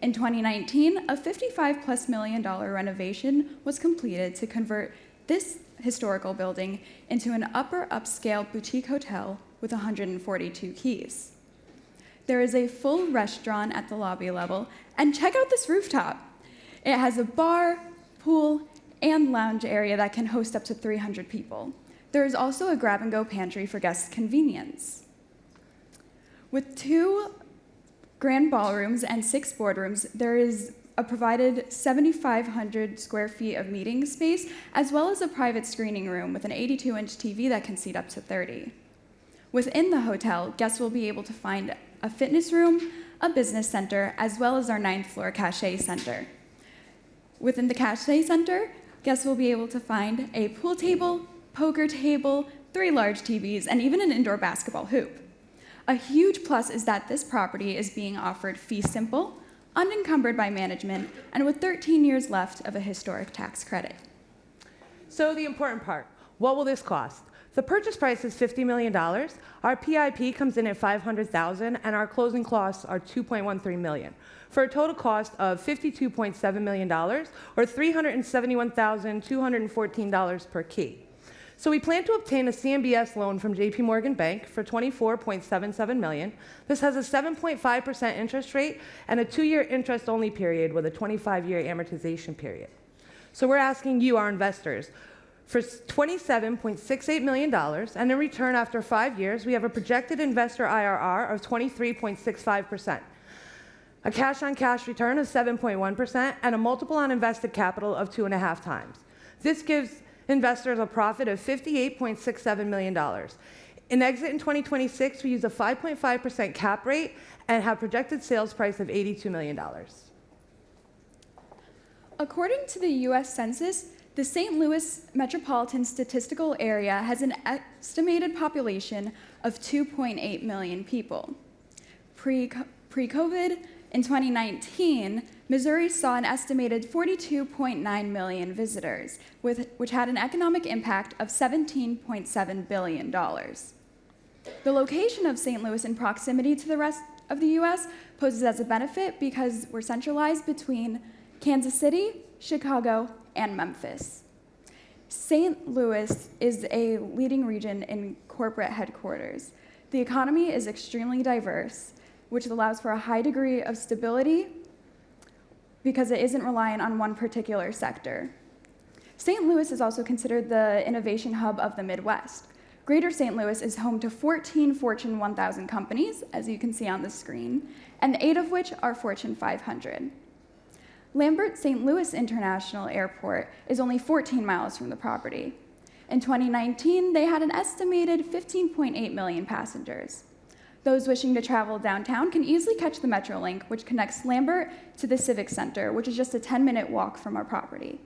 Speaker 18: In 2019, a $55+ million renovation was completed to convert this historical building into an upper upscale boutique hotel with 142 keys. There is a full restaurant at the lobby level, and check out this rooftop. It has a bar, pool, and lounge area that can host up to 300 people. There is also a grab-and-go pantry for guests' convenience. With 2 grand ballrooms and 6 boardrooms, there is a provided 7,500 square feet of meeting space, as well as a private screening room with an 82-inch TV that can seat up to 30. Within the hotel, guests will be able to find a fitness room, a business center, as well as our 9th-floor cachet center. Within the cachet center, guests will be able to find a pool table, poker table, 3 large TVs, and even an indoor basketball hoop. A huge plus is that this property is being offered fee simple, unencumbered by management, and with 13 years left of a historic tax credit.
Speaker 17: So the important part, what will this cost? The purchase price is $50 million. Our PIP comes in at $500,000, and our closing costs are $2.13 million, for a total cost of $52.7 million, or $371,214 per key. So we plan to obtain a CMBS loan from JP Morgan Bank for $24.77 million. This has a 7.5% interest rate and a 2-year interest-only period with a 25-year amortization period. So we're asking you, our investors, for $27.68 million, and in return, after 5 years, we have a projected investor IRR of 23.65%, a cash-on-cash return of 7.1%, and a multiple on invested capital of 2.5 times. This gives investors a profit of $58.67 million. In exit in 2026, we use a 5.5% cap rate and have projected sales price of $82 million.
Speaker 18: According to the U.S. Census, the St. Louis metropolitan statistical area has an estimated population of 2.8 million people. Pre-COVID, in 2019, Missouri saw an estimated 42.9 million visitors, which had an economic impact of $17.7 billion. The location of St. Louis in proximity to the rest of the U.S. poses as a benefit because we're centralized between Kansas City, Chicago, and Memphis. St. Louis is a leading region in corporate headquarters. The economy is extremely diverse, which allows for a high degree of stability because it isn't reliant on one particular sector. St. Louis is also considered the innovation hub of the Midwest. Greater St. Louis is home to 14 Fortune 1000 companies, as you can see on the screen, and 8 of which are Fortune 500. Lambert St. Louis International Airport is only 14 miles from the property. In 2019, they had an estimated 15.8 million passengers. Those wishing to travel downtown can easily catch the Metrolink, which connects Lambert to the Civic Center, which is just a 10-minute walk from our property.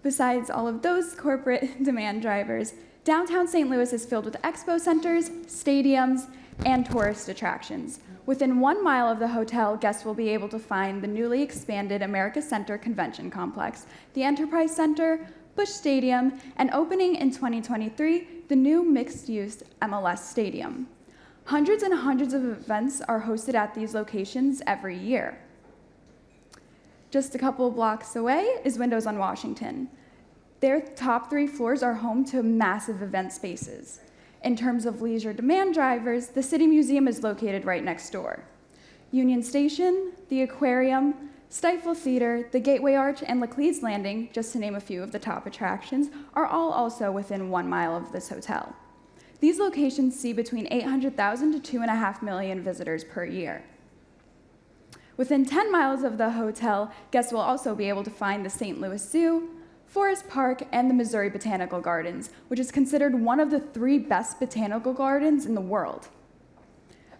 Speaker 18: Besides all of those corporate demand drivers, downtown St. Louis is filled with expo centers, stadiums, and tourist attractions. Within 1 mile of the hotel, guests will be able to find the newly expanded America Center Convention Complex, the Enterprise Center, Busch Stadium, and opening in 2023, the new mixed-use MLS Stadium. Hundreds and hundreds of events are hosted at these locations every year. Just a couple of blocks away is Windows on Washington. Their top 3 floors are home to massive event spaces. In terms of leisure demand drivers, the City Museum is located right next door. Union Station, the Aquarium, Stifel Theater, the Gateway Arch, and Laclede's Landing, just to name a few of the top attractions, are all also within 1 mile of this hotel. These locations see between 800,000 to 2.5 million visitors per year. Within 10 miles of the hotel, guests will also be able to find the St. Louis Zoo, Forest Park, and the Missouri Botanical Gardens, which is considered one of the 3 best botanical gardens in the world.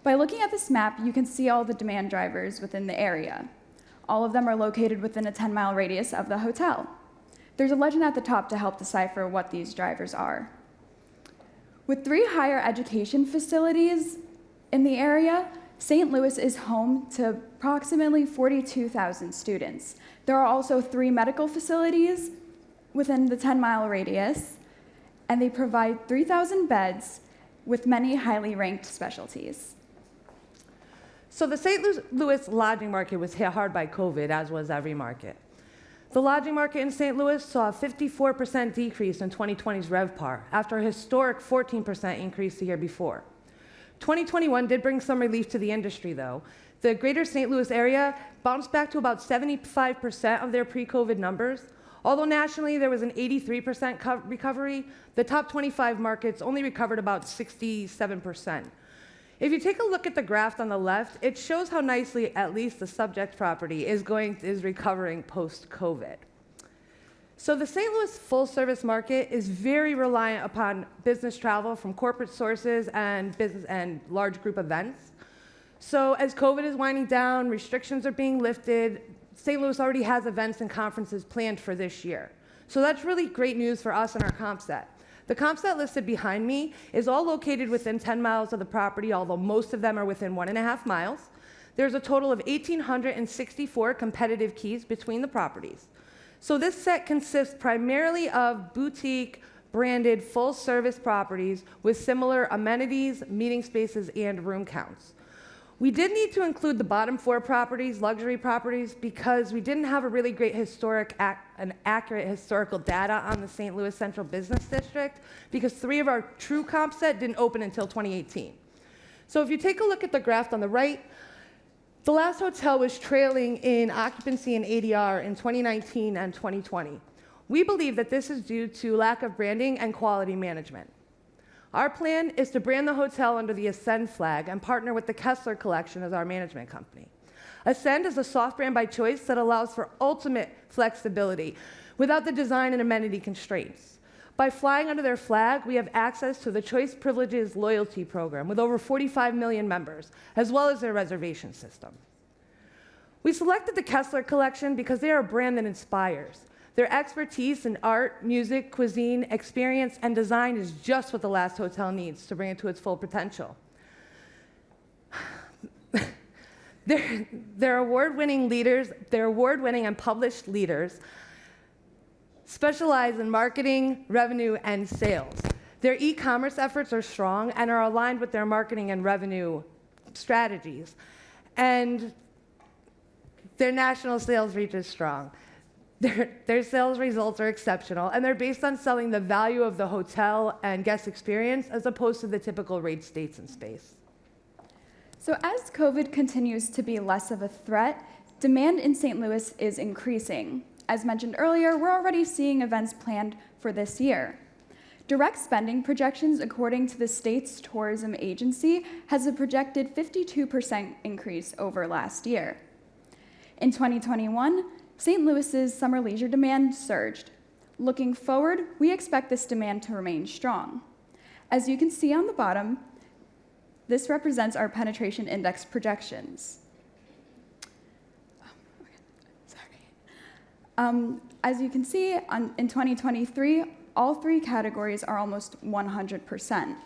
Speaker 18: By looking at this map, you can see all the demand drivers within the area. All of them are located within a 10-mile radius of the hotel. There's a legend at the top to help decipher what these drivers are. With 3 higher education facilities in the area, St. Louis is home to approximately 42,000 students. There are also 3 medical facilities within the 10-mile radius, and they provide 3,000 beds with many highly ranked specialties.
Speaker 17: So the St. Louis lodging market was hit hard by COVID, as was every market. The lodging market in St. Louis saw a 54% decrease in 2020's RevPAR, after a historic 14% increase the year before. 2021 did bring some relief to the industry, though. The greater St. Louis area bounced back to about 75% of their pre-COVID numbers. Although nationally there was an 83% recovery, the top 25 markets only recovered about 67%. If you take a look at the graph on the left, it shows how nicely at least the subject property is recovering post-COVID. So the St. Louis full-service market is very reliant upon business travel from corporate sources and business and large group events. So as COVID is winding down, restrictions are being lifted, St. Louis already has events and conferences planned for this year. So that's really great news for us and our comp set. The comp set listed behind me is all located within 10 miles of the property, although most of them are within 1.5 miles. There's a total of 1,864 competitive keys between the properties. So this set consists primarily of boutique, branded, full-service properties with similar amenities, meeting spaces, and room counts. We did need to include the bottom 4 properties, luxury properties, because we didn't have a really great accurate historical data on the St. Louis Central Business District, because 3 of our true comp set didn't open until 2018. So if you take a look at the graph on the right, the last hotel was trailing in occupancy and ADR in 2019 and 2020. We believe that this is due to lack of branding and quality management. Our plan is to brand the hotel under the Ascend flag and partner with the Kessler Collection as our management company. Ascend is a soft brand by choice that allows for ultimate flexibility without the design and amenity constraints. By flying under their flag, we have access to the Choice Privileges loyalty program with over 45 million members, as well as their reservation system. We selected the Kessler Collection because they are a brand that inspires. Their expertise in art, music, cuisine, experience, and design is just what the last hotel needs to bring it to its full potential. Their award-winning and published leaders specialize in marketing, revenue, and sales. Their e-commerce efforts are strong and are aligned with their marketing and revenue strategies. And their national sales reach is strong. Their sales results are exceptional, and they're based on selling the value of the hotel and guest experience as opposed to the typical rate states and space.
Speaker 18: So as COVID continues to be less of a threat, demand in St. Louis is increasing. As mentioned earlier, we're already seeing events planned for this year. Direct spending projections, according to the state's tourism agency, has a projected 52% increase over last year. In 2021, St. Louis's summer leisure demand surged. Looking forward, we expect this demand to remain strong. As you can see on the bottom, this represents our penetration index projections. As you can see, in 2023, all three categories are almost 100%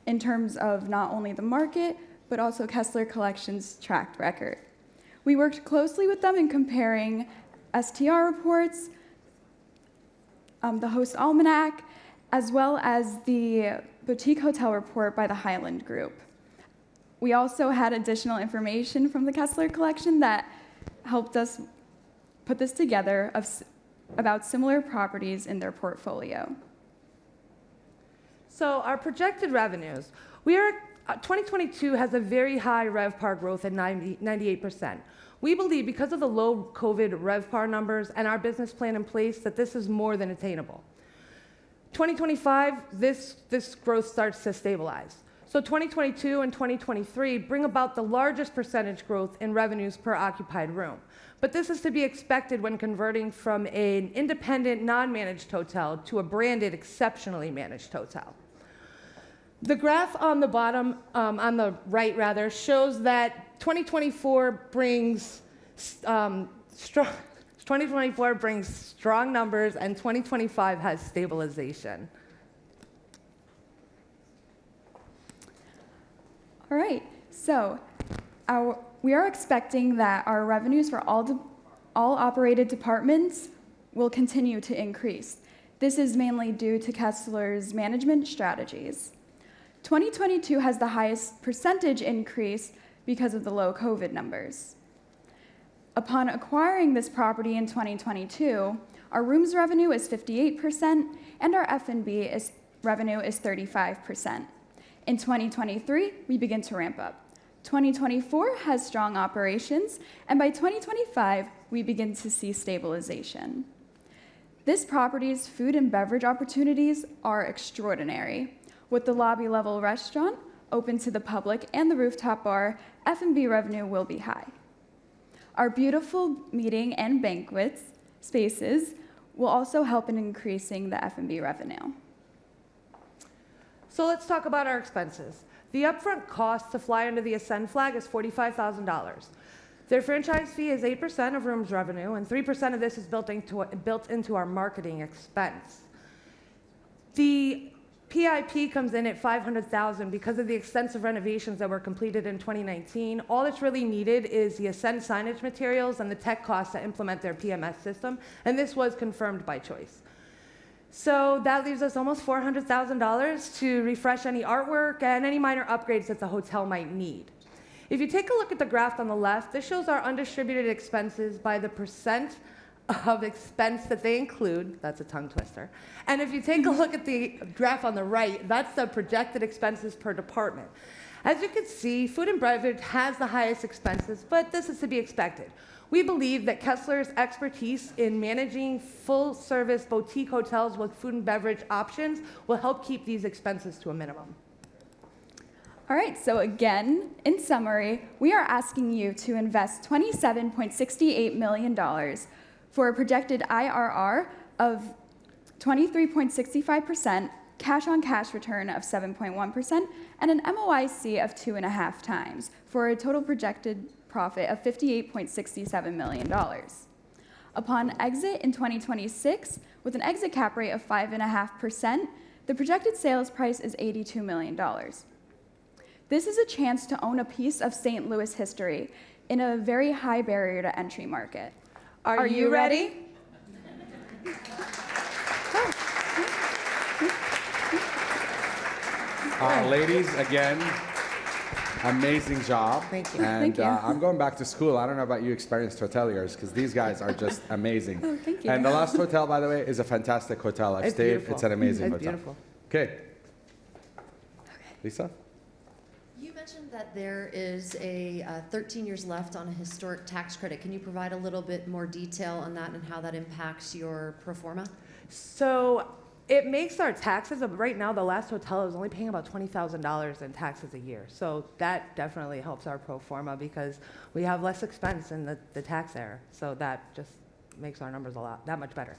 Speaker 18: in terms of not only the market, but also Kessler Collection's track record. We worked closely with them in comparing STR reports, the Host Almanac, as well as the Boutique Hotel Report by the Highland Group. We also had additional information from the Kessler Collection that helped us put this together about similar properties in their portfolio.
Speaker 17: So our projected revenues, 2022 has a very high RevPAR growth at 98%. We believe because of the low COVID RevPAR numbers and our business plan in place that this is more than attainable. 2025, this growth starts to stabilize. So 2022 and 2023 bring about the largest percentage growth in revenues per occupied room. But this is to be expected when converting from an independent, non-managed hotel to a branded, exceptionally managed hotel. The graph on the bottom, on the right rather, shows that 2024 brings strong numbers and 2025 has stabilization.
Speaker 18: All right, so we are expecting that our revenues for all operated departments will continue to increase. This is mainly due to Kessler's management strategies. 2022 has the highest percentage increase because of the low COVID numbers. Upon acquiring this property in 2022, our rooms revenue is 58% and our F&B revenue is 35%. In 2023, we begin to ramp up. 2024 has strong operations, and by 2025, we begin to see stabilization. This property's food and beverage opportunities are extraordinary. With the lobby level restaurant open to the public and the rooftop bar, F&B revenue will be high. Our beautiful meeting and banquet spaces will also help in increasing the F&B revenue.
Speaker 17: So let's talk about our expenses. The upfront cost to fly under the Ascend flag is $45,000. Their franchise fee is 8% of rooms revenue, and 3% of this is built into our marketing expense. The PIP comes in at $500,000 because of the extensive renovations that were completed in 2019. All that's really needed is the Ascend signage materials and the tech costs to implement their PMS system, and this was confirmed by Choice. So that leaves us almost $400,000 to refresh any artwork and any minor upgrades that the hotel might need. If you take a look at the graph on the left, this shows our undistributed expenses by the percent of expense that they include. That's a tongue twister. And if you take a look at the graph on the right, that's the projected expenses per department. As you can see, food and beverage has the highest expenses, but this is to be expected. We believe that Kessler's expertise in managing full-service boutique hotels with food and beverage options will help keep these expenses to a minimum.
Speaker 18: All right, so again, in summary, we are asking you to invest $27.68 million for a projected IRR of 23.65%, cash-on-cash return of 7.1%, and an MOIC of 2.5 times for a total projected profit of $58.67 million. Upon exit in 2026, with an exit cap rate of 5.5%, the projected sales price is $82 million. This is a chance to own a piece of St. Louis history in a very high barrier to entry market. Are you ready?
Speaker 2: Ladies, again, amazing job.
Speaker 18: Thank you.
Speaker 2: And
Speaker 18: Thank you.
Speaker 2: I'm going back to school. I don't know about you experienced hoteliers, because these guys are just amazing.
Speaker 18: Oh, thank you.
Speaker 2: And the last hotel, by the way, is a fantastic hotel. I've
Speaker 17: It's
Speaker 2: stayed.
Speaker 17: beautiful.
Speaker 2: It's an amazing
Speaker 17: It's
Speaker 2: hotel.
Speaker 17: beautiful.
Speaker 2: Okay. Lisa?
Speaker 7: You mentioned that there is a 13 years left on a historic tax credit. Can you provide a little bit more detail on that and how that impacts your pro forma?
Speaker 17: So It makes our taxes, right now, the last hotel is only paying about $20,000 in taxes a year. So that definitely helps our pro forma because we have less expense in the tax error. So that just makes our numbers that much better.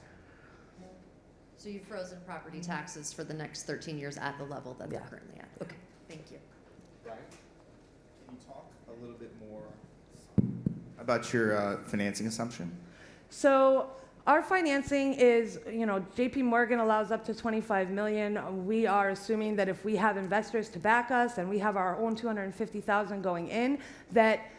Speaker 7: So you've frozen property taxes for the next 13 years at the level that they're currently at. Okay, thank you.
Speaker 6: Brian, can you talk a little bit more about your financing assumption?
Speaker 17: So our financing is, JP Morgan allows up to $25 million. We are assuming that if we have investors to back us and we have our own $250,000 going in, that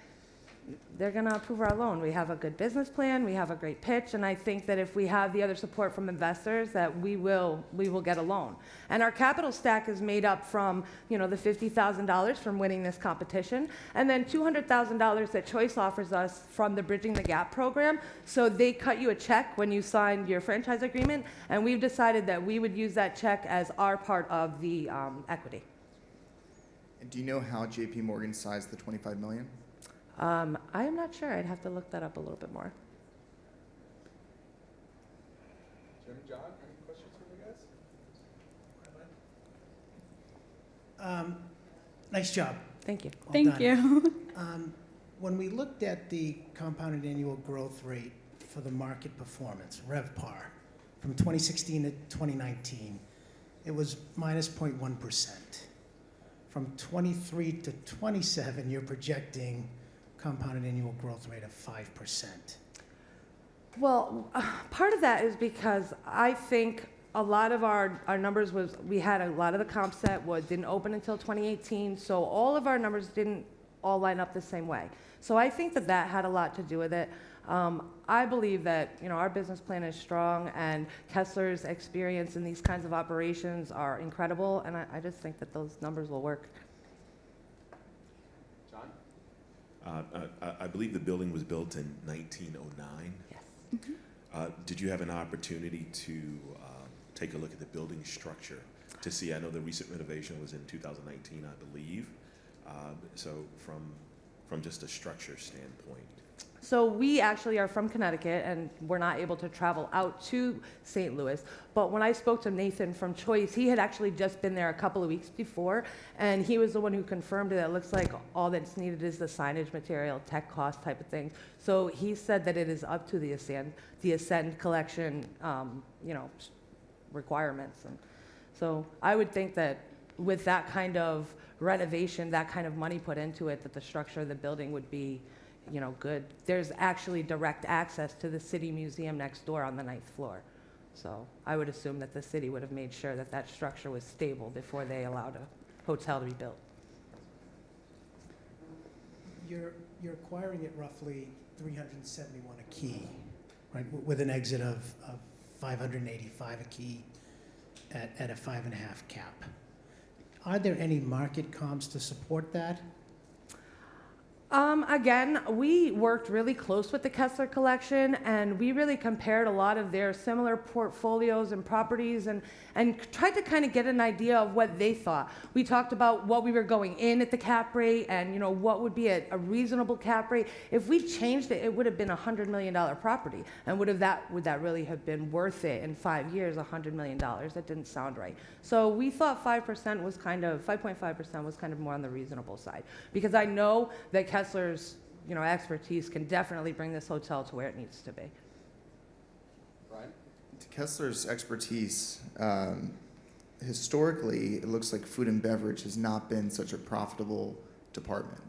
Speaker 17: they're going to approve our loan. We have a good business plan, we have a great pitch, and I think that if we have the other support from investors, that we will get a loan. And our capital stack is made up from, the $50,000 from winning this competition, and then $200,000 that Choice offers us from the Bridging the Gap program. So they cut you a check when you sign your franchise agreement, and we've decided that we would use that check as our part of the equity.
Speaker 6: And do you know how JP Morgan sized the $25 million?
Speaker 17: I am not sure. I'd have to look that up a little bit more.
Speaker 2: Jim, John, any questions from you guys?
Speaker 9: Nice job.
Speaker 17: Thank you.
Speaker 9: Well
Speaker 18: Thank
Speaker 9: done.
Speaker 18: you.
Speaker 9: When we looked at the compounded annual growth rate for the market performance, RevPAR, from 2016 to 2019, it was minus 0.1%. From 23 to 27, you're projecting compounded annual growth rate of 5%.
Speaker 17: Well, part of that is because I think a lot of our numbers we had a lot of the comp set didn't open until 2018, so all of our numbers didn't all line up the same way. So I think that had a lot to do with it. I believe that our business plan is strong, and Kessler's experience in these kinds of operations are incredible, and I just think that those numbers will work.
Speaker 8: I believe the building was built in 1909.
Speaker 17: Yes.
Speaker 8: Did you have an opportunity to take a look at the building structure to see? I know the recent renovation was in 2019, I believe. So from just a structure standpoint.
Speaker 17: So we actually are from Connecticut, and we're not able to travel out to St. Louis. But when I spoke to Nathan from Choice, he had actually just been there a couple of weeks before, and he was the one who confirmed it. It looks like all that's needed is the signage material, tech cost type of thing. So he said that it is up to the Ascend collection, requirements. And so I would think that with that kind of renovation, that kind of money put into it, that the structure of the building would be good. There's actually direct access to the city museum next door on the 9th floor. So I would assume that the city would have made sure that that structure was stable before they allowed a hotel to be built.
Speaker 9: You're acquiring it roughly $371 a key, right? With an exit of $585 a key at a 5.5 cap. Are there any market comps to support that?
Speaker 17: Again, we worked really close with the Kessler Collection, and we really compared a lot of their similar portfolios and properties and tried to kind of get an idea of what they thought. We talked about what we were going in at the cap rate and what would be a reasonable cap rate. If we changed it, it would have been a $100 million property. And would that really have been worth it in 5 years, $100 million? That didn't sound right. So we thought 5.5% was kind of more on the reasonable side. Because I know that Kessler's expertise can definitely bring this hotel to where it needs to be.
Speaker 2: Brian?
Speaker 6: To Kessler's expertise, historically, it looks like food and beverage has not been such a profitable department.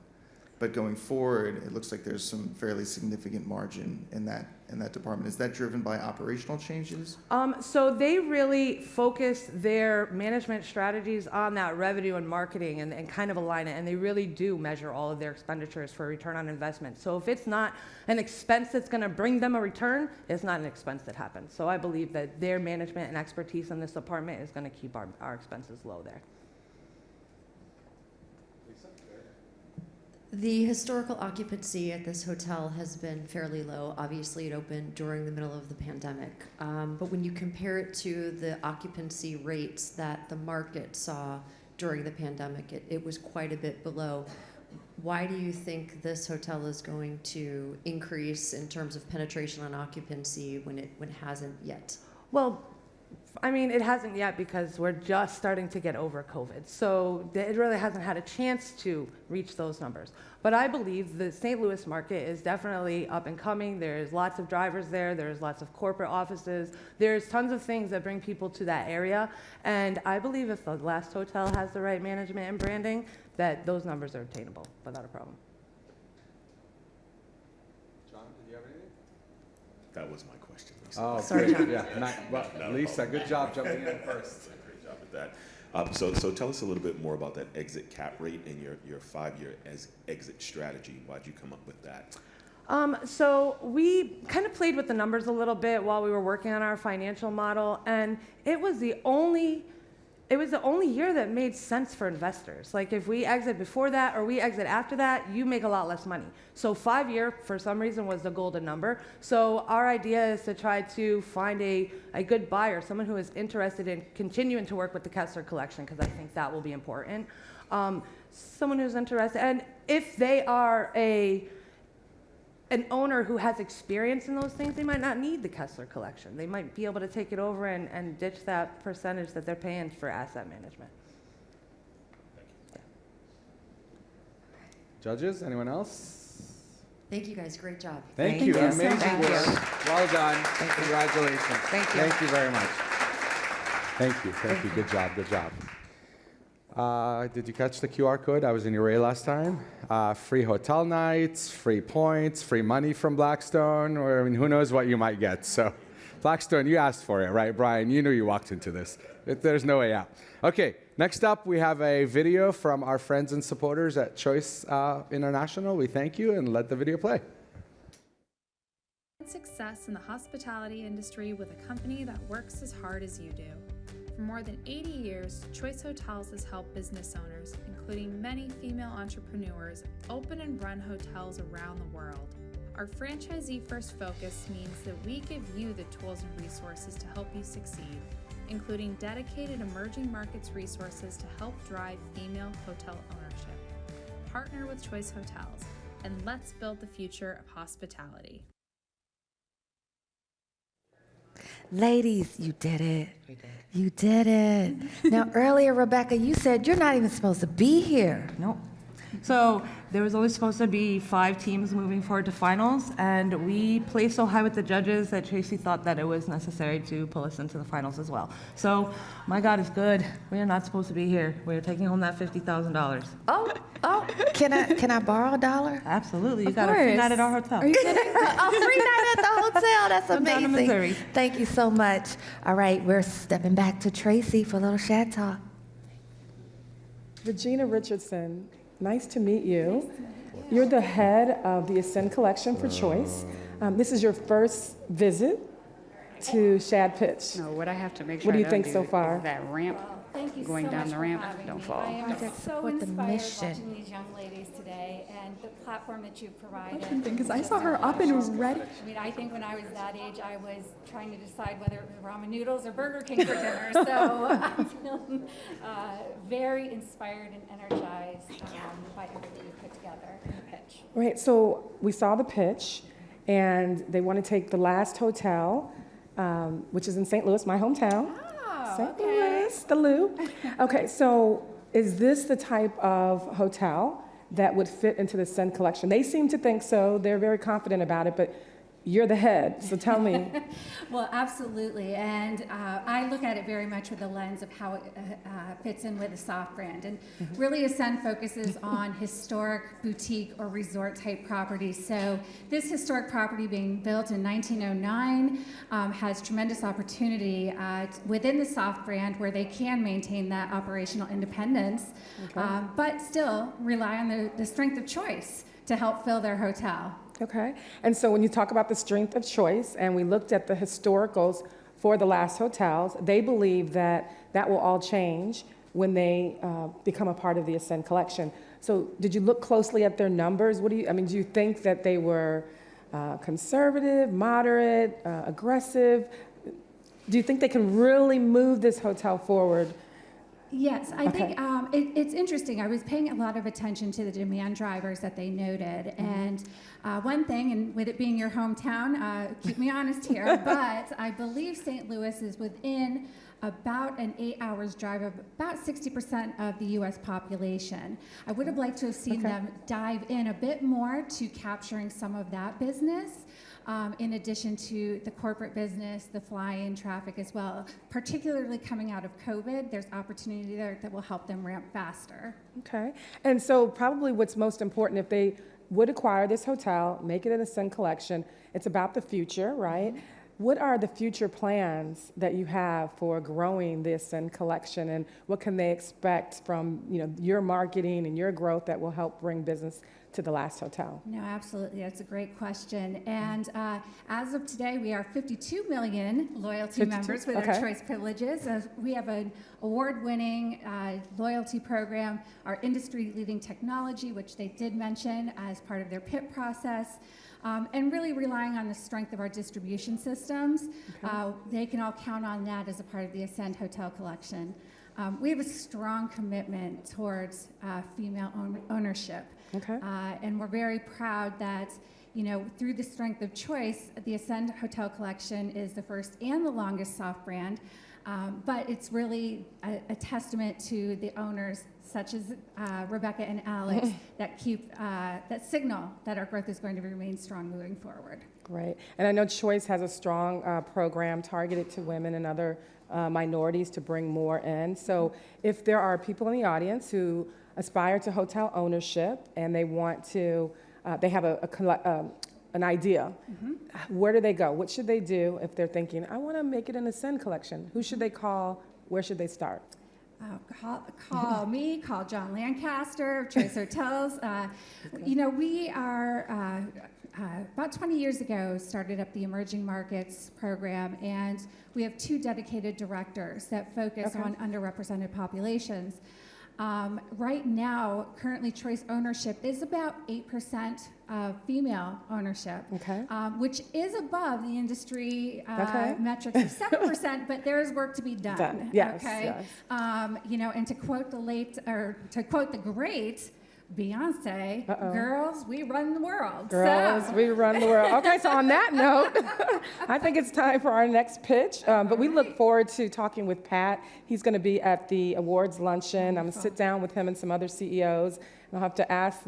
Speaker 6: But going forward, it looks like there's some fairly significant margin in that department. Is that driven by operational changes?
Speaker 17: So they really focus their management strategies on that revenue and marketing and kind of align it. And they really do measure all of their expenditures for return on investment. So if it's not an expense that's going to bring them a return, it's not an expense that happens. So I believe that their management and expertise in this department is going to keep our expenses low there.
Speaker 7: The historical occupancy at this hotel has been fairly low. Obviously, it opened during the middle of the pandemic. But when you compare it to the occupancy rates that the market saw during the pandemic, it was quite a bit below. Why do you think this hotel is going to increase in terms of penetration on occupancy when it hasn't yet?
Speaker 17: Well, I mean, it hasn't yet because we're just starting to get over COVID. So it really hasn't had a chance to reach those numbers. But I believe the St. Louis market is definitely up and coming. There's lots of drivers there. There's lots of corporate offices. There's tons of things that bring people to that area. And I believe if the last hotel has the right management and branding, that those numbers are attainable without a problem.
Speaker 2: John, did you have anything?
Speaker 8: That was my question, Lisa.
Speaker 2: Oh,
Speaker 17: Sorry,
Speaker 2: great.
Speaker 17: John.
Speaker 2: Yeah. Well, Lisa, good job jumping in first.
Speaker 8: Great job at that. So tell us a little bit more about that exit cap rate and your 5-year exit strategy. Why'd you come up with that?
Speaker 17: So we kind of played with the numbers a little bit while we were working on our financial model, and it was the only year that made sense for investors. Like if we exit before that or we exit after that, you make a lot less money. So 5-year, for some reason, was the golden number. So our idea is to try to find a good buyer, someone who is interested in continuing to work with the Kessler Collection, because I think that will be important. Someone who's interested, and if they are an owner who has experience in those things, they might not need the Kessler Collection. They might be able to take it over and ditch that percentage that they're paying for asset management.
Speaker 2: Judges, anyone else?
Speaker 7: Thank you guys, great job.
Speaker 2: Thank you. Amazing work. Well done. Congratulations.
Speaker 17: Thank you.
Speaker 2: Thank you very much. Thank you. Thank you. Good job. Good job. Did you catch the QR code? I was in UA last time. Free hotel nights, free points, free money from Blackstone, or I mean, who knows what you might get. So, Blackstone, you asked for it, right, Brian? You knew you walked into this. There's no way out. Okay, next up, we have a video from our friends and supporters at Choice International. We thank you, and let the video play.
Speaker 19: Success in the hospitality industry with a company that works as hard as you do. For more than 80 years, Choice Hotels has helped business owners, including many female entrepreneurs, open and run hotels around the world. Our franchisee-first focus means that we give you the tools and resources to help you succeed, including dedicated emerging markets resources to help drive female hotel ownership. Partner with Choice Hotels, and let's build the future of hospitality.
Speaker 1: Ladies, you did it. You did it. Now, earlier, Rebecca, you said you're not even supposed to be here.
Speaker 17: Nope. So there was only supposed to be 5 teams moving forward to finals, and we placed so high with the judges that Tracy thought that it was necessary to pull us into the finals as well. So my God is good. We are not supposed to be here. We are taking home that $50,000.
Speaker 1: Oh, can I borrow $1?
Speaker 17: Absolutely. You got a free night at our hotel.
Speaker 1: Are you kidding? A free night at the hotel. That's
Speaker 17: Come down to
Speaker 1: amazing.
Speaker 17: Missouri.
Speaker 1: Thank you so much. All right, we're stepping back to Tracy for a little Shad Talk.
Speaker 15: Regina Richardson, nice to meet you. You're the head of the Ascend Collection for Choice. This is your first visit to SHaDPitch.
Speaker 20: No, what I have to make sure
Speaker 15: What do you
Speaker 20: I
Speaker 15: think
Speaker 20: don't
Speaker 15: so
Speaker 20: do
Speaker 15: far?
Speaker 20: is that ramp,
Speaker 21: Thank you
Speaker 20: going
Speaker 21: so
Speaker 20: down
Speaker 21: much
Speaker 20: the
Speaker 21: for
Speaker 20: ramp,
Speaker 21: having
Speaker 20: don't
Speaker 21: me.
Speaker 20: fall.
Speaker 21: I am just so
Speaker 1: With the
Speaker 21: inspired
Speaker 1: mission.
Speaker 21: watching these young ladies today and the platform that you've provided.
Speaker 18: Because I saw her up and ready.
Speaker 21: I mean, I think when I was that age, I was trying to decide whether it was ramen noodles or Burger King for dinner. So I'm feeling very inspired and energized by everything you put together in the pitch.
Speaker 15: Right, so we saw the pitch, and they want to take the last hotel, which is in St. Louis, my hometown. St. Louis, the Loop. Okay, so is this the type of hotel that would fit into the Ascend Collection? They seem to think so. They're very confident about it, but you're the head, so tell me.
Speaker 21: Well, absolutely, and I look at it very much with the lens of how it fits in with a soft brand. And really, Ascend focuses on historic boutique or resort type properties. So this historic property being built in 1909 has tremendous opportunity within the soft brand where they can maintain that operational independence, but still rely on the strength of Choice to help fill their hotel.
Speaker 15: Okay, and so when you talk about the strength of Choice, and we looked at the historicals for the last hotels, they believe that that will all change when they become a part of the Ascend Collection. So did you look closely at their numbers? Do you think that they were conservative, moderate, aggressive? Do you think they can really move this hotel forward
Speaker 21: Yes, I think it's interesting. I was paying a lot of attention to the demand drivers that they noted. And one thing, and with it being your hometown, keep me honest here, but I believe St. Louis is within about an 8 hours drive of about 60% of the US population. I would have liked to have seen them dive in a bit more to capturing some of that business. In addition to the corporate business, the fly-in traffic as well. Particularly coming out of COVID, there's opportunity there that will help them ramp faster.
Speaker 15: Okay, and so probably what's most important, if they would acquire this hotel, make it an Ascend Collection, it's about the future, right? What are the future plans that you have for growing the Ascend Collection, and what can they expect from your marketing and your growth that will help bring business to the last hotel?
Speaker 21: No, absolutely. That's a great question. And as of today, we are 52 million loyalty members with our choice privileges. We have an award-winning loyalty program, our industry-leading technology, which they did mention as part of their PIP process. And really relying on the strength of our distribution systems. They can all count on that as a part of the Ascend Hotel Collection. We have a strong commitment towards female ownership. And we're very proud that, through the strength of choice, the Ascend Hotel Collection is the first and the longest soft brand. But it's really a testament to the owners, such as Rebecca and Alex, that signal that our growth is going to remain strong moving forward.
Speaker 15: Great. And I know Choice has a strong program targeted to women and other minorities to bring more in. So if there are people in the audience who aspire to hotel ownership and they want to, they have an idea, where do they go? What should they do if they're thinking, I want to make it an Ascend Collection? Who should they call? Where should they start?
Speaker 21: Call me, call John Lancaster of Choice Hotels. We are, about 20 years ago, started up the Emerging Markets program, and we have 2 dedicated directors that focus on underrepresented populations. Right now, currently Choice ownership is about 8% of female ownership, which is above the industry metrics of 7%, but there is work to be done.
Speaker 15: Yes,
Speaker 21: and to quote the great Beyonce, girls, we run the world.
Speaker 15: Girls, we run the world. Okay, so on that note, I think it's time for our next pitch. But we look forward to talking with Pat. He's going to be at the awards luncheon. I'm going to sit down with him and some other CEOs, and I'll have to ask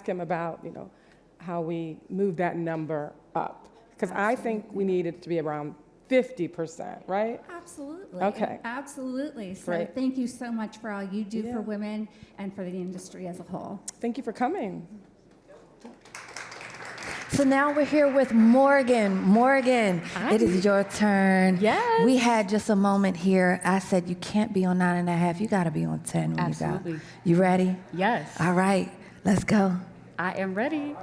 Speaker 15: him about, how we move that number up. Because I think we need it to be around 50%, right?
Speaker 21: Absolutely.
Speaker 15: Okay.
Speaker 21: Absolutely. So
Speaker 15: Great.
Speaker 21: Thank you so much for all you do for women and for the industry as a whole.
Speaker 15: Thank you for coming.
Speaker 1: So now we're here with Morgan. Morgan, it is your turn.
Speaker 16: Yes.
Speaker 1: We had just a moment here. I said you can't be on 9.5. You got to be on 10 when
Speaker 16: Absolutely.
Speaker 1: you go. You ready?
Speaker 16: Yes.
Speaker 1: All right. Let's go.
Speaker 16: I am ready.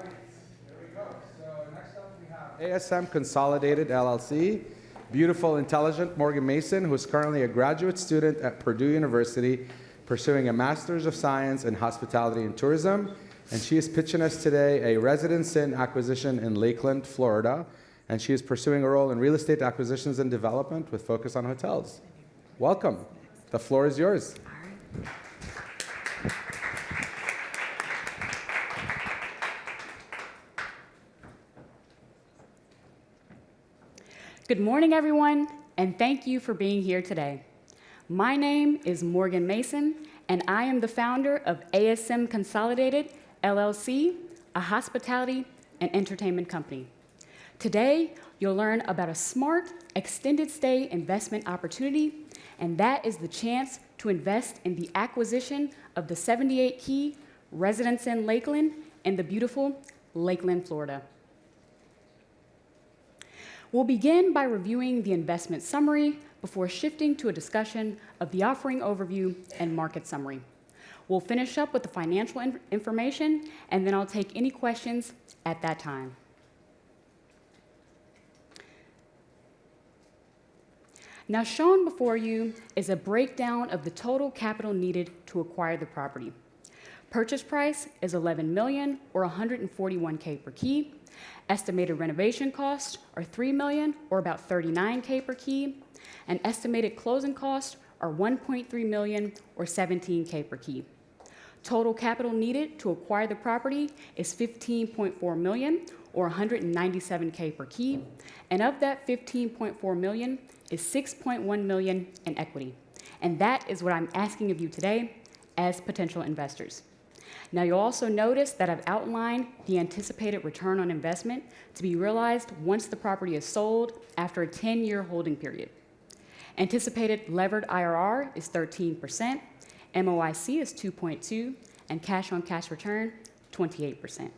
Speaker 2: ASM Consolidated LLC, beautiful, intelligent Morgan Mason, who is currently a graduate student at Purdue University, pursuing a Master's of Science in Hospitality and Tourism. And she is pitching us today a residence in acquisition in Lakeland, Florida. And she is pursuing a role in real estate acquisitions and development with focus on hotels. Welcome. The floor is yours.
Speaker 16: All right. Good morning, everyone, and thank you for being here today. My name is Morgan Mason, and I am the founder of ASM Consolidated LLC, a hospitality and entertainment company. Today, you'll learn about a smart, extended stay investment opportunity, and that is the chance to invest in the acquisition of the 78-key Residence Inn Lakeland in the beautiful Lakeland, Florida. We'll begin by reviewing the investment summary before shifting to a discussion of the offering overview and market summary. We'll finish up with the financial information, and then I'll take any questions at that time. Now, shown before you is a breakdown of the total capital needed to acquire the property. Purchase price is $11 million or $141K per key. Estimated renovation costs are $3 million or about $39K per key. And estimated closing costs are $1.3 million or $17K per key. Total capital needed to acquire the property is $15.4 million or $197K per key, and of that $15.4 million is $6.1 million in equity. And that is what I'm asking of you today as potential investors. Now, you'll also notice that I've outlined the anticipated return on investment to be realized once the property is sold after a 10-year holding period. Anticipated levered IRR is 13%, MOIC is 2.2, and cash-on-cash return, 28%.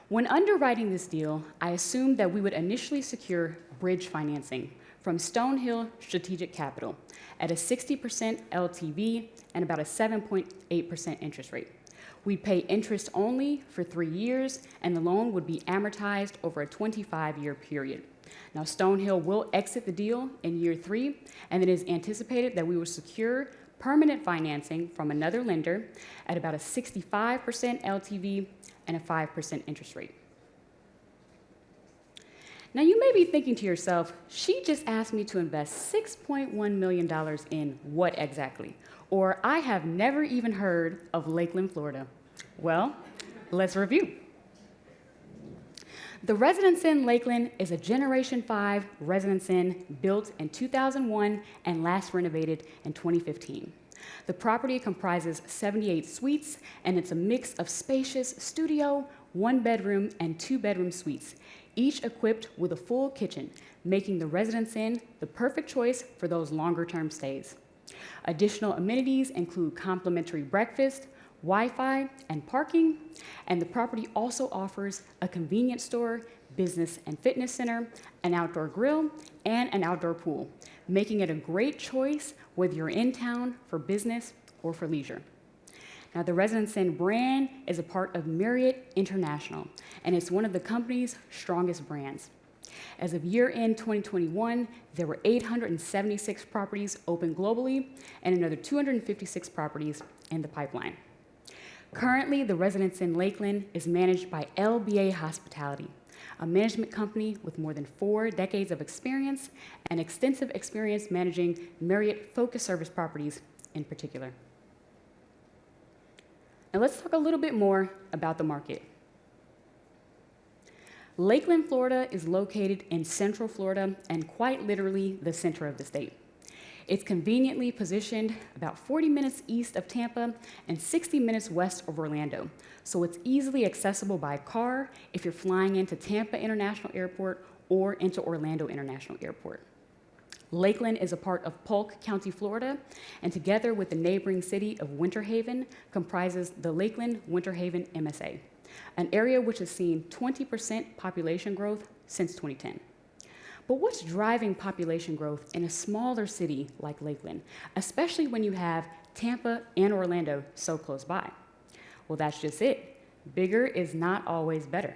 Speaker 16: When underwriting this deal, I assumed that we would initially secure bridge financing from Stonehill Strategic Capital at a 60% LTV and about a 7.8% interest rate. We'd pay interest only for 3 years, and the loan would be amortized over a 25-year period. Now, Stonehill will exit the deal in year 3, and it is anticipated that we will secure permanent financing from another lender at about a 65% LTV and a 5% interest rate. Now, you may be thinking to yourself, she just asked me to invest $6.1 million in what exactly? Or I have never even heard of Lakeland, Florida. Well, let's review. The Residence Inn Lakeland is a Generation 5 Residence Inn built in 2001 and last renovated in 2015. The property comprises 78 suites, and it's a mix of spacious studio, 1-bedroom, and 2-bedroom suites, each equipped with a full kitchen, making the Residence Inn the perfect choice for those longer-term stays. Additional amenities include complimentary breakfast, Wi-Fi, and parking, and the property also offers a convenience store, business and fitness center, an outdoor grill, and an outdoor pool, making it a great choice whether you're in town for business or for leisure. Now, the Residence Inn brand is a part of Marriott International, and it's one of the company's strongest brands. As of year-end 2021, there were 876 properties open globally and another 256 properties in the pipeline. Currently, the Residence Inn Lakeland is managed by LBA Hospitality, a management company with more than 4 decades of experience and extensive experience managing Marriott focused service properties in particular. Now let's talk a little bit more about the market. Lakeland, Florida is located in Central Florida and quite literally the center of the state. It's conveniently positioned about 40 minutes east of Tampa and 60 minutes west of Orlando, so it's easily accessible by car if you're flying into Tampa International Airport or into Orlando International Airport. Lakeland is a part of Polk County, Florida, and together with the neighboring city of Winter Haven, comprises the Lakeland-Winter Haven MSA, an area which has seen 20% population growth since 2010. But what's driving population growth in a smaller city like Lakeland, especially when you have Tampa and Orlando so close by? Well, that's just it. Bigger is not always better.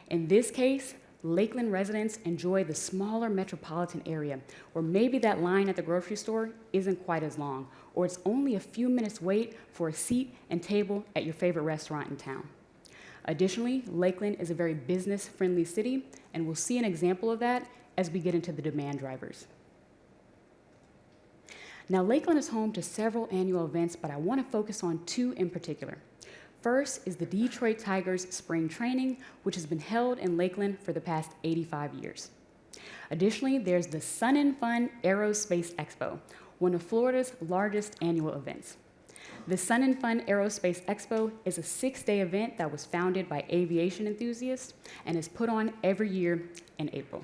Speaker 16: In this case, Lakeland residents enjoy the smaller metropolitan area where maybe that line at the grocery store isn't quite as long, or it's only a few minutes wait for a seat and table at your favorite restaurant in town. Additionally, Lakeland is a very business-friendly city, and we'll see an example of that as we get into the demand drivers. Now, Lakeland is home to several annual events, but I want to focus on 2 in particular. First is the Detroit Tigers Spring Training, which has been held in Lakeland for the past 85 years. Additionally, there's the Sun and Fun Aerospace Expo, one of Florida's largest annual events. The Sun and Fun Aerospace Expo is a 6-day event that was founded by aviation enthusiasts and is put on every year in April.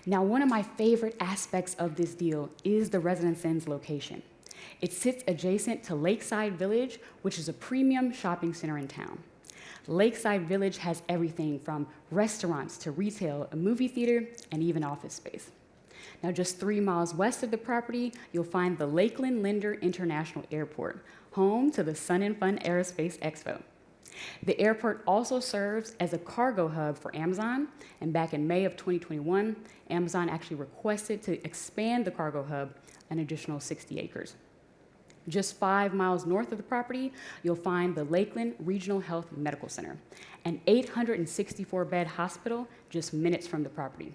Speaker 16: Now, one of my favorite aspects of this deal is the Residence Inn's location. It sits adjacent to Lakeside Village, which is a premium shopping center in town. Lakeside Village has everything from restaurants to retail, a movie theater, and even office space. Now, just 3 miles west of the property, you'll find the Lakeland Linder International Airport, home to the Sun and Fun Aerospace Expo. The airport also serves as a cargo hub for Amazon, and back in May of 2021, Amazon actually requested to expand the cargo hub an additional 60 acres. Just 5 miles north of the property, you'll find the Lakeland Regional Health Medical Center, an 864-bed hospital just minutes from the property.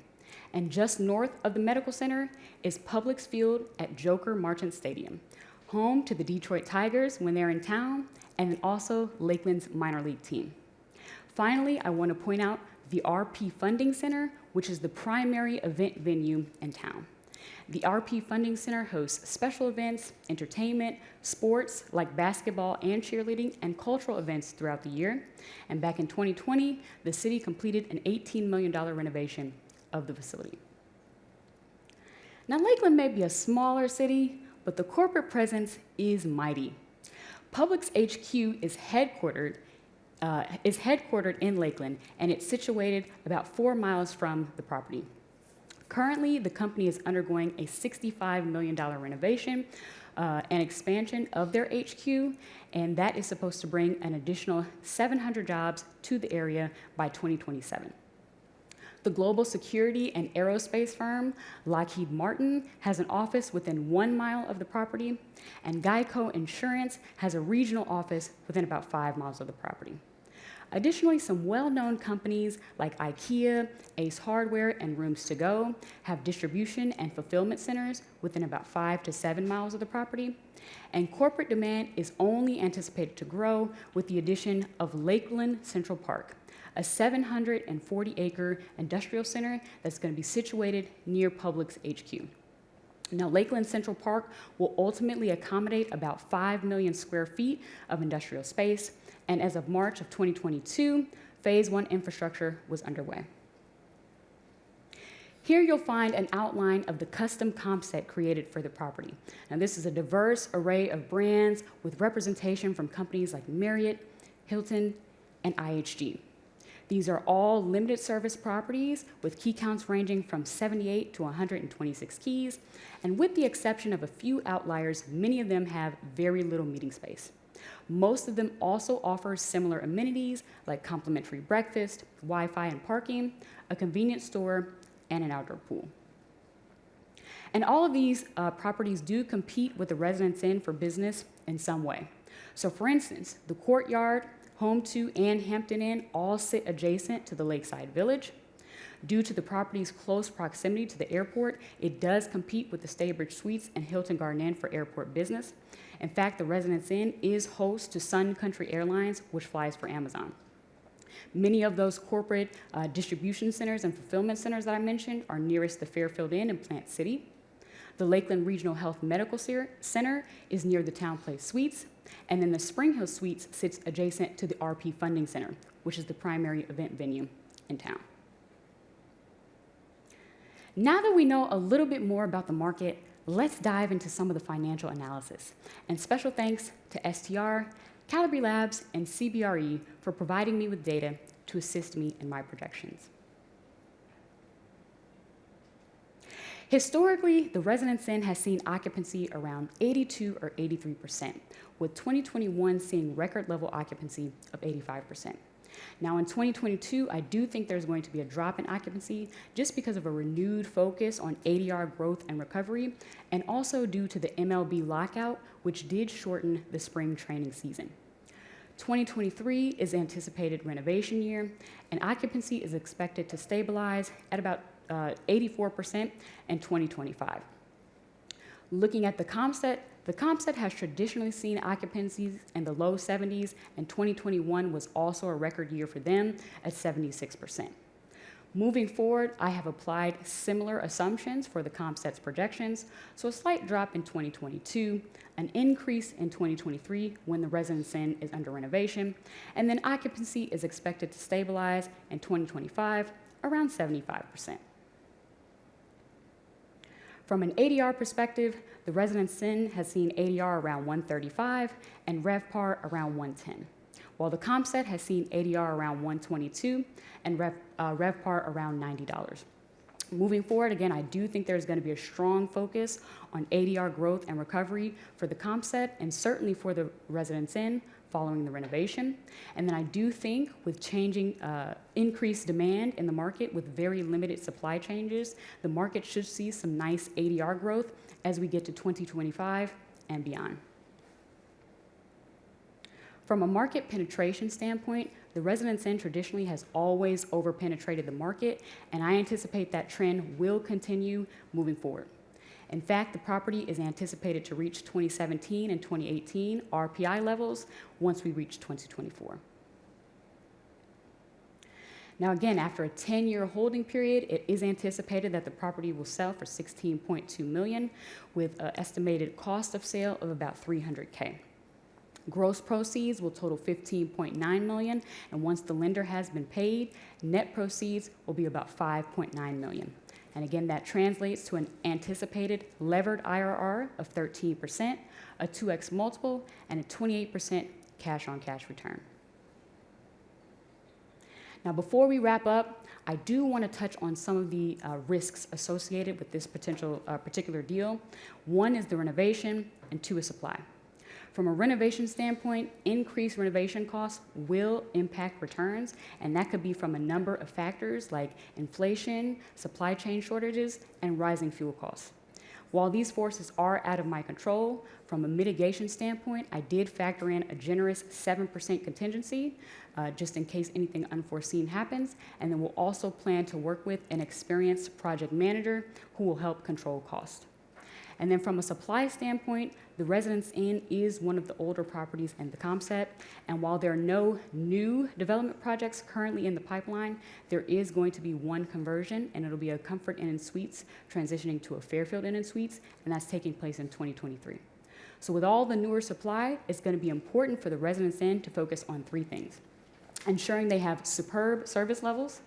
Speaker 16: And just north of the medical center is Publix Field at Joker Marchant Stadium, home to the Detroit Tigers when they're in town, and then also Lakeland's minor league team. Finally, I want to point out the RP Funding Center, which is the primary event venue in town. The RP Funding Center hosts special events, entertainment, sports like basketball and cheerleading, and cultural events throughout the year. And back in 2020, the city completed an $18 million renovation of the facility. Now, Lakeland may be a smaller city, but the corporate presence is mighty. Publix HQ is headquartered in Lakeland, and it's situated about 4 miles from the property. Currently, the company is undergoing a $65 million renovation and expansion of their HQ, and that is supposed to bring an additional 700 jobs to the area by 2027. The global security and aerospace firm Lockheed Martin has an office within 1 mile of the property, and Geico Insurance has a regional office within about 5 miles of the property. Additionally, some well-known companies like IKEA, Ace Hardware, and Rooms To Go have distribution and fulfillment centers within about 5 to 7 miles of the property. And corporate demand is only anticipated to grow with the addition of Lakeland Central Park, a 740-acre industrial center that's going to be situated near Publix HQ. Now, Lakeland Central Park will ultimately accommodate about 5 million square feet of industrial space, and as of March of 2022, Phase 1 infrastructure was underway. Here you'll find an outline of the custom comp set created for the property. Now, this is a diverse array of brands with representation from companies like Marriott, Hilton, and IHG. These are all limited service properties with key counts ranging from 78 to 126 keys, and with the exception of a few outliers, many of them have very little meeting space. Most of them also offer similar amenities like complimentary breakfast, Wi-Fi and parking, a convenience store, and an outdoor pool. And all of these properties do compete with the Residence Inn for business in some way. So for instance, the Courtyard, Home 2, and Hampton Inn all sit adjacent to the Lakeside Village. Due to the property's close proximity to the airport, it does compete with the Staybridge Suites and Hilton Garden Inn for airport business. In fact, the Residence Inn is host to Sun Country Airlines, which flies for Amazon. Many of those corporate distribution centers and fulfillment centers that I mentioned are nearest the Fairfield Inn in Plant City. The Lakeland Regional Health Medical Center is near the Town Place Suites, and then the Spring Hill Suites sits adjacent to the RP Funding Center, which is the primary event venue in town. Now that we know a little bit more about the market, let's dive into some of the financial analysis. And special thanks to STR, Calibre Labs, and CBRE for providing me with data to assist me in my projections. Historically, the Residence Inn has seen occupancy around 82 or 83%, with 2021 seeing record level occupancy of 85%. Now in 2022, I do think there's going to be a drop in occupancy just because of a renewed focus on ADR growth and recovery, and also due to the MLB lockout, which did shorten the spring training season. 2023 is anticipated renovation year, and occupancy is expected to stabilize at about 84% in 2025. Looking at the comp set has traditionally seen occupancies in the low 70s, and 2021 was also a record year for them at 76%. Moving forward, I have applied similar assumptions for the comp set's projections, so a slight drop in 2022, an increase in 2023 when the Residence Inn is under renovation, and then occupancy is expected to stabilize in 2025 around 75%. From an ADR perspective, the Residence Inn has seen ADR around 135 and RevPAR around 110, while the comp set has seen ADR around 122 and RevPAR around $90. Moving forward, again, I do think there's going to be a strong focus on ADR growth and recovery for the comp set, and certainly for the Residence Inn following the renovation. And then I do think with changing increased demand in the market with very limited supply changes, the market should see some nice ADR growth as we get to 2025 and beyond. From a market penetration standpoint, the Residence Inn traditionally has always over-penetrated the market, and I anticipate that trend will continue moving forward. In fact, the property is anticipated to reach 2017 and 2018 RPI levels once we reach 2024. Now again, after a 10-year holding period, it is anticipated that the property will sell for $16.2 million with an estimated cost of sale of about $300K. Gross proceeds will total $15.9 million, and once the lender has been paid, net proceeds will be about $5.9 million. And again, that translates to an anticipated levered IRR of 13%, a 2x multiple, and a 28% cash-on-cash return. Now, before we wrap up, I do want to touch on some of the risks associated with this particular deal. One is the renovation, and two is supply. From a renovation standpoint, increased renovation costs will impact returns, and that could be from a number of factors like inflation, supply chain shortages, and rising fuel costs. While these forces are out of my control, from a mitigation standpoint, I did factor in a generous 7% contingency, just in case anything unforeseen happens, and then we'll also plan to work with an experienced project manager who will help control cost. And then from a supply standpoint, the Residence Inn is one of the older properties in the comp set, and while there are no new development projects currently in the pipeline, there is going to be one conversion, and it'll be a Comfort Inn & Suites transitioning to a Fairfield Inn & Suites, and that's taking place in 2023. So with all the newer supply, it's going to be important for the Residence Inn to focus on three things: ensuring they have superb service levels,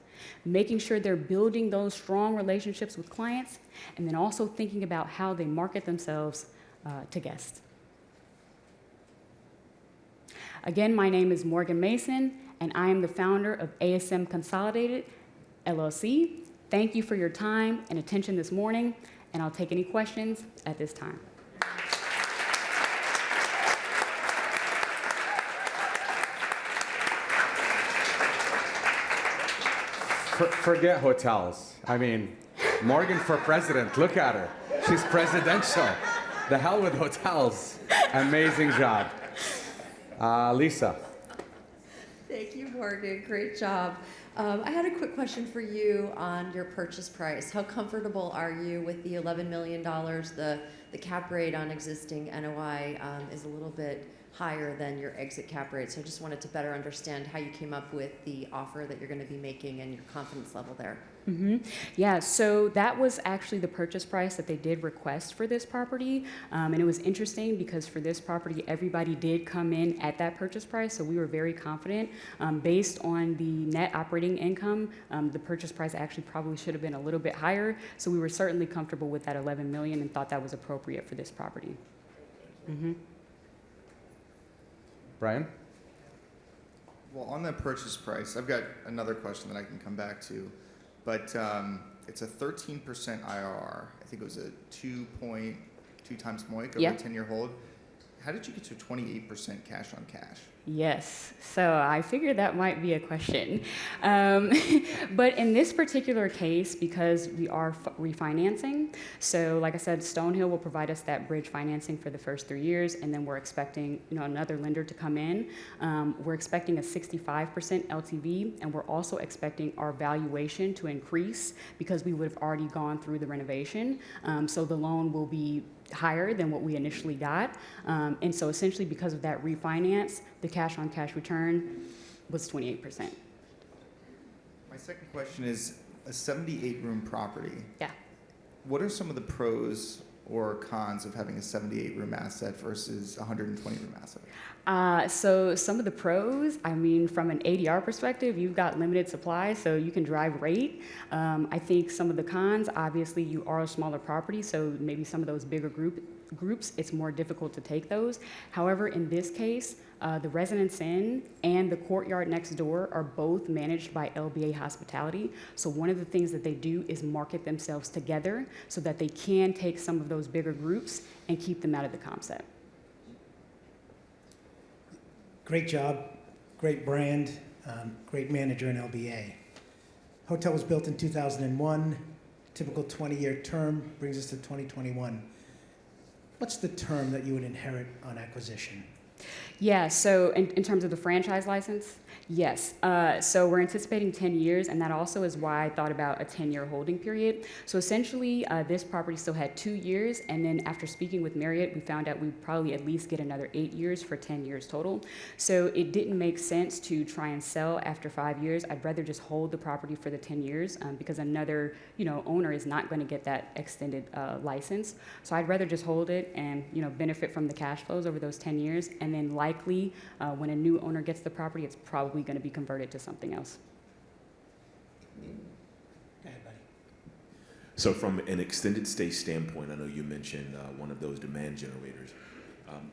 Speaker 16: making sure they're building those strong relationships with clients, and then also thinking about how they market themselves to guests. Again, my name is Morgan Mason, and I am the founder of ASM Consolidated, LLC. Thank you for your time and attention this morning, and I'll take any questions at this time.
Speaker 2: Forget hotels. I mean, Morgan for president. Look at her. She's presidential. The hell with hotels. Amazing job. Lisa.
Speaker 7: Thank you, Morgan. Great job. I had a quick question for you on your purchase price. How comfortable are you with the $11 million? The cap rate on existing NOI is a little bit higher than your exit cap rate. So I just wanted to better understand how you came up with the offer that you're going to be making and your confidence level there.
Speaker 16: Mm-hmm. Yeah, so that was actually the purchase price that they did request for this property. And it was interesting because for this property, everybody did come in at that purchase price. So we were very confident. Based on the net operating income, the purchase price actually probably should have been a little bit higher. So we were certainly comfortable with that $11 million and thought that was appropriate for this property. Mm-hmm.
Speaker 2: Brian?
Speaker 6: Well, on the purchase price, I've got another question that I can come back to, but it's a 13% IRR. I think it was a 2.2 times MOIC over a 10-year hold. How did you get to 28% cash on cash?
Speaker 16: Yes, so I figured that might be a question. But in this particular case, because we are refinancing, so like I said, Stonehill will provide us that bridge financing for the first 3 years, and then we're expecting another lender to come in. We're expecting a 65% LTV, and we're also expecting our valuation to increase because we would have already gone through the renovation. So the loan will be higher than what we initially got. And so essentially because of that refinance, the cash on cash return was 28%.
Speaker 6: My second question is a 78-room property.
Speaker 16: Yeah.
Speaker 6: What are some of the pros or cons of having a 78-room asset versus a 120-room asset?
Speaker 16: So some of the pros, I mean, from an ADR perspective, you've got limited supply, so you can drive rate. I think some of the cons, obviously, you are a smaller property, so maybe some of those bigger groups, it's more difficult to take those. However, in this case, the Residence Inn and the courtyard next door are both managed by LBA Hospitality. So one of the things that they do is market themselves together so that they can take some of those bigger groups and keep them out of the comp set.
Speaker 9: Great job, great brand, great manager in LBA. Hotel was built in 2001, typical 20-year term, brings us to 2021. What's the term that you would inherit on acquisition?
Speaker 16: Yeah, so in terms of the franchise license, yes. So we're anticipating 10 years, and that also is why I thought about a 10-year holding period. So essentially, this property still had 2 years, and then after speaking with Marriott, we found out we'd probably at least get another 8 years for 10 years total. So it didn't make sense to try and sell after 5 years. I'd rather just hold the property for the 10 years because another, owner is not going to get that extended license. So I'd rather just hold it and, benefit from the cash flows over those 10 years, and then likely when a new owner gets the property, it's probably going to be converted to something else.
Speaker 9: Go ahead, buddy.
Speaker 8: So from an extended stay standpoint, I know you mentioned one of those demand generators.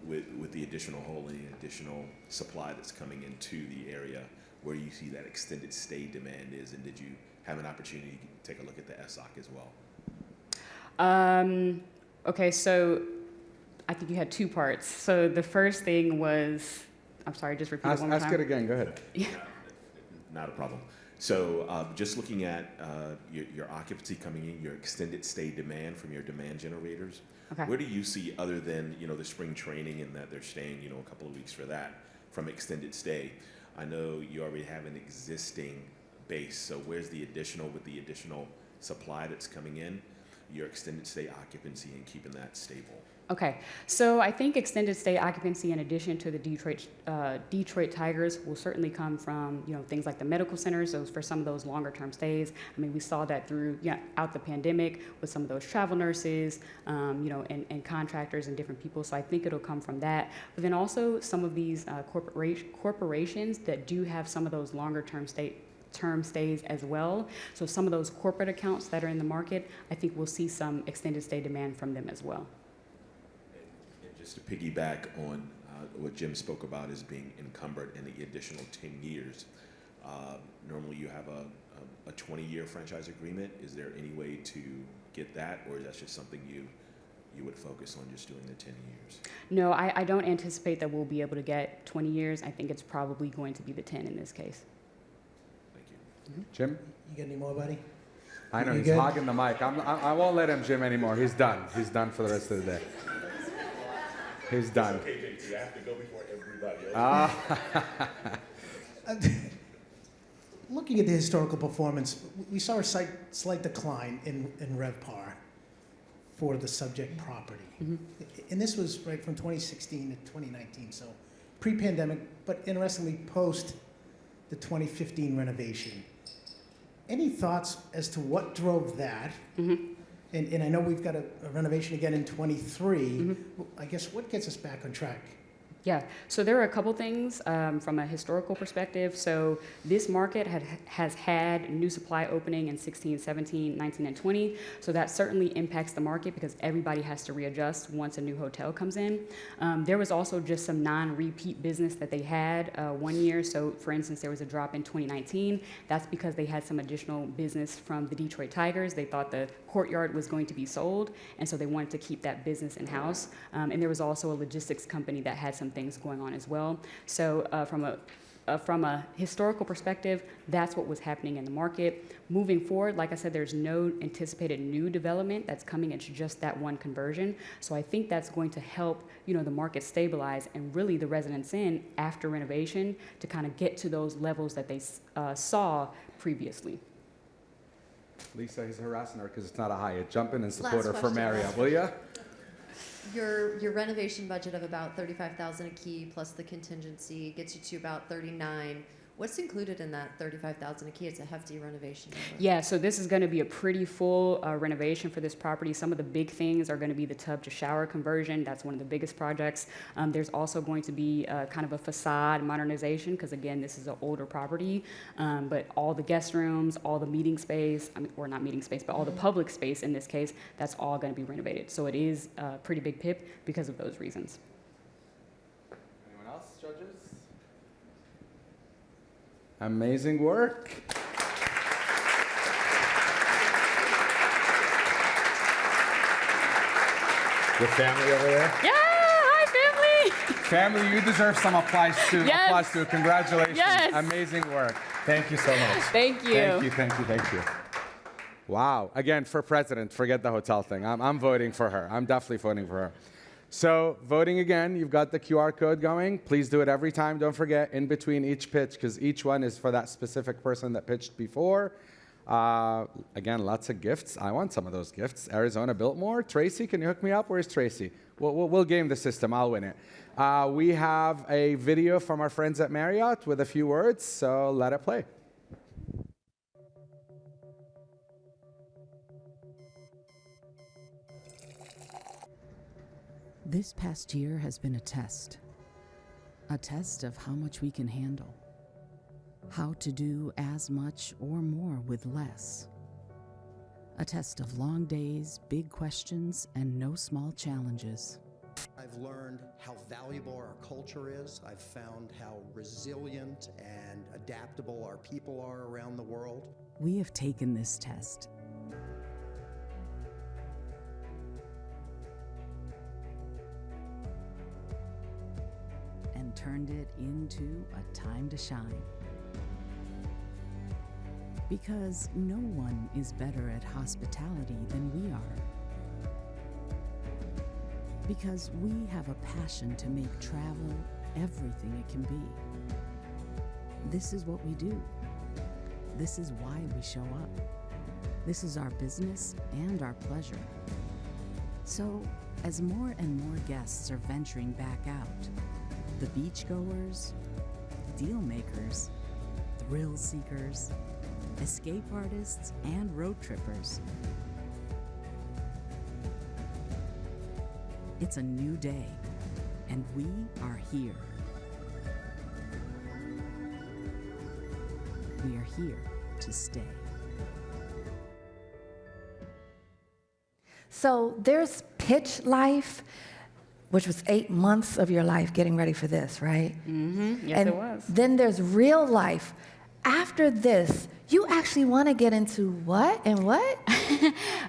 Speaker 8: With the additional holding, additional supply that's coming into the area, where do you see that extended stay demand is, and did you have an opportunity to take a look at the SHOC as well?
Speaker 16: Okay, so I think you had two parts. So the first thing was, I'm sorry, just repeat it one more time.
Speaker 2: Ask it again, go ahead.
Speaker 16: Yeah.
Speaker 8: Not a problem. So just looking at your occupancy coming in, your extended stay demand from your demand generators,
Speaker 16: Okay.
Speaker 8: where do you see, other than the spring training and that they're staying a couple of weeks for that, from extended stay? I know you already have an existing base, so where's the additional, with the additional supply that's coming in, your extended stay occupancy and keeping that stable?
Speaker 16: Okay, so I think extended stay occupancy, in addition to the Detroit Tigers, will certainly come from things like the medical centers. So for some of those longer term stays, I mean, we saw that throughout the pandemic with some of those travel nurses, and contractors and different people. So I think it'll come from that. But then also some of these corporations that do have some of those longer term stays as well. So some of those corporate accounts that are in the market, I think we'll see some extended stay demand from them as well.
Speaker 8: Just to piggyback on what Jim spoke about as being encumbered in the additional 10 years, normally you have a 20-year franchise agreement. Is there any way to get that, or is that just something you would focus on just doing the 10 years?
Speaker 16: No, I don't anticipate that we'll be able to get 20 years. I think it's probably going to be the 10 in this case.
Speaker 8: Thank you.
Speaker 2: Jim?
Speaker 9: You got any more, buddy?
Speaker 2: I know,
Speaker 9: You
Speaker 2: he's
Speaker 9: good?
Speaker 2: hogging the mic. I won't let him, Jim, anymore. He's done. He's done for the rest of the day. He's done.
Speaker 8: Okay, JT, I have to go before everybody else.
Speaker 9: Looking at the historical performance, we saw a slight decline in RevPAR for the subject property.
Speaker 16: Mm-hmm.
Speaker 9: And this was right from 2016 to 2019, so pre-pandemic, but interestingly post the 2015 renovation. Any thoughts as to what drove that?
Speaker 16: Mm-hmm.
Speaker 9: And I know we've got a renovation again in 23. I guess what gets us back on track?
Speaker 16: Yeah, so there are a couple things from a historical perspective. So this market has had new supply opening in 16, 17, 19, and 20. So that certainly impacts the market because everybody has to readjust once a new hotel comes in. There was also just some non-repeat business that they had one year. So for instance, there was a drop in 2019. That's because they had some additional business from the Detroit Tigers. They thought the courtyard was going to be sold, and so they wanted to keep that business in-house. And there was also a logistics company that had some things going on as well. So from a historical perspective, that's what was happening in the market. Moving forward, like I said, there's no anticipated new development that's coming. It's just that one conversion. So I think that's going to help, the market stabilize and really the residents in after renovation to kind of get to those levels that they saw previously.
Speaker 2: Lisa, he's harassing her because it's not a Hyatt. Jump in and support
Speaker 7: Last
Speaker 2: her for
Speaker 7: question.
Speaker 2: Marriott, will ya?
Speaker 7: Your renovation budget of about $35,000 a key plus the contingency gets you to about $39,000. What's included in that $35,000 a key? It's a hefty renovation number.
Speaker 16: Yeah, so this is going to be a pretty full renovation for this property. Some of the big things are going to be the tub to shower conversion. That's one of the biggest projects. There's also going to be kind of a facade modernization because, again, this is an older property. But all the guest rooms, all the meeting space, or not meeting space, but all the public space in this case, that's all going to be renovated. So it is a pretty big PIP because of those reasons.
Speaker 2: Anyone else, judges? Amazing work. Your family over there?
Speaker 16: Yeah, hi, family.
Speaker 2: Family, you deserve some applause too.
Speaker 16: Yes.
Speaker 2: Applause too. Congratulations.
Speaker 16: Yes.
Speaker 2: Amazing work. Thank you so much.
Speaker 16: Thank you.
Speaker 2: Thank you, thank you, thank you. Wow. Again, for president, forget the hotel thing. I'm voting for her. I'm definitely voting for her. So voting again, you've got the QR code going. Please do it every time. Don't forget in between each pitch, because each one is for that specific person that pitched before. Again, lots of gifts. I want some of those gifts. Arizona Biltmore. Tracy, can you hook me up? Where's Tracy? We'll game the system. I'll win it. We have a video from our friends at Marriott with a few words, so let it play.
Speaker 20: This past year has been a test of how much we can handle, how to do as much or more with less, a test of long days, big questions, and no small challenges.
Speaker 22: I've learned how valuable our culture is. I've found how resilient and adaptable our people are around the world.
Speaker 20: We have taken this test. And turned it into a time to shine. Because no one is better at hospitality than we are. Because we have a passion to make travel everything it can be. This is what we do. This is why we show up. This is our business and our pleasure. So, as more and more guests are venturing back out, the beachgoers, deal makers, thrill seekers, escape artists, and road trippers. It's a new day, and we are here. We are here to stay.
Speaker 1: So there's pitch life, which was 8 months of your life getting ready for this, right?
Speaker 16: Mm-hmm. Yes,
Speaker 1: and
Speaker 16: it was.
Speaker 1: Then there's real life. After this, you actually want to get into what and what?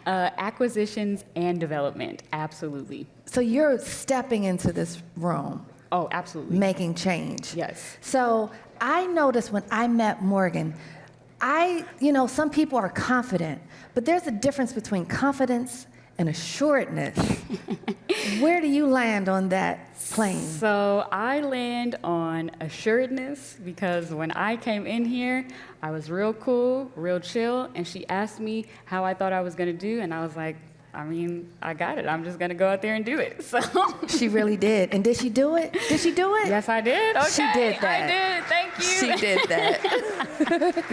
Speaker 16: Acquisitions and development, absolutely.
Speaker 1: So you're stepping into this room.
Speaker 16: Oh, absolutely.
Speaker 1: Making change.
Speaker 16: Yes.
Speaker 1: So I noticed when I met Morgan, some people are confident, but there's a difference between confidence and assuredness. Where do you land on that plane?
Speaker 16: So I land on assuredness because when I came in here, I was real cool, real chill, and she asked me how I thought I was gonna do, and I was like, I got it. I'm just gonna go out there and do it. So
Speaker 1: she really did. And did she do it? Did she do it?
Speaker 16: Yes, I did. Okay,
Speaker 1: she did that.
Speaker 16: I did. Thank you.
Speaker 1: She did that.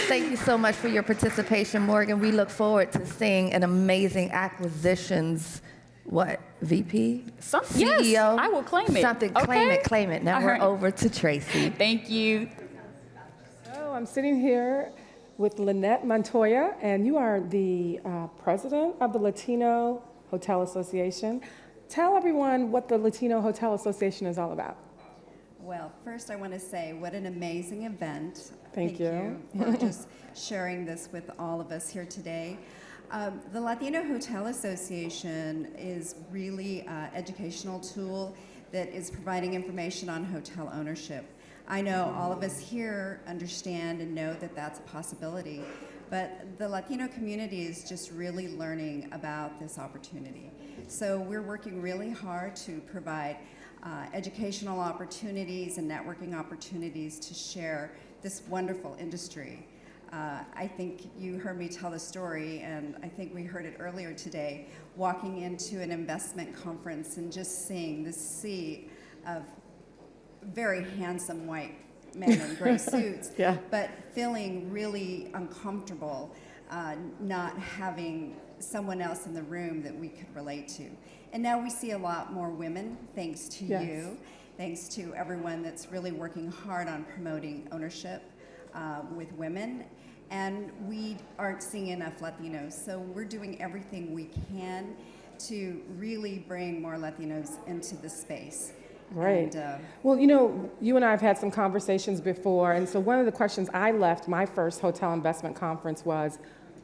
Speaker 1: Thank you so much for your participation, Morgan. We look forward to seeing an amazing acquisitions. What, VP? CEO?
Speaker 16: Yes, I will claim it.
Speaker 1: Something,
Speaker 16: okay?
Speaker 1: claim it. Now
Speaker 16: All
Speaker 1: we're
Speaker 16: right.
Speaker 1: over to Tracy.
Speaker 16: Thank you.
Speaker 15: So I'm sitting here with Lynette Montoya, and you are the president of the Latino Hotel Association. Tell everyone what the Latino Hotel Association is all about.
Speaker 23: Well, first I want to say what an amazing event.
Speaker 15: Thank you.
Speaker 23: For just sharing this with all of us here today. The Latino Hotel Association is really an educational tool that is providing information on hotel ownership. I know all of us here understand and know that that's a possibility, but the Latino community is just really learning about this opportunity. So we're working really hard to provide educational opportunities and networking opportunities to share this wonderful industry. I think you heard me tell the story, and I think we heard it earlier today, walking into an investment conference and just seeing this sea of very handsome white men in gray suits,
Speaker 15: yeah.
Speaker 23: but feeling really uncomfortable, not having someone else in the room that we could relate to. And now we see a lot more women, thanks to
Speaker 15: Yes.
Speaker 23: you, thanks to everyone that's really working hard on promoting ownership with women. And we aren't seeing enough Latinos, so we're doing everything we can to really bring more Latinos into the space.
Speaker 15: Right.
Speaker 23: And,
Speaker 15: well, you and I have had some conversations before, and so one of the questions I left my first hotel investment conference was,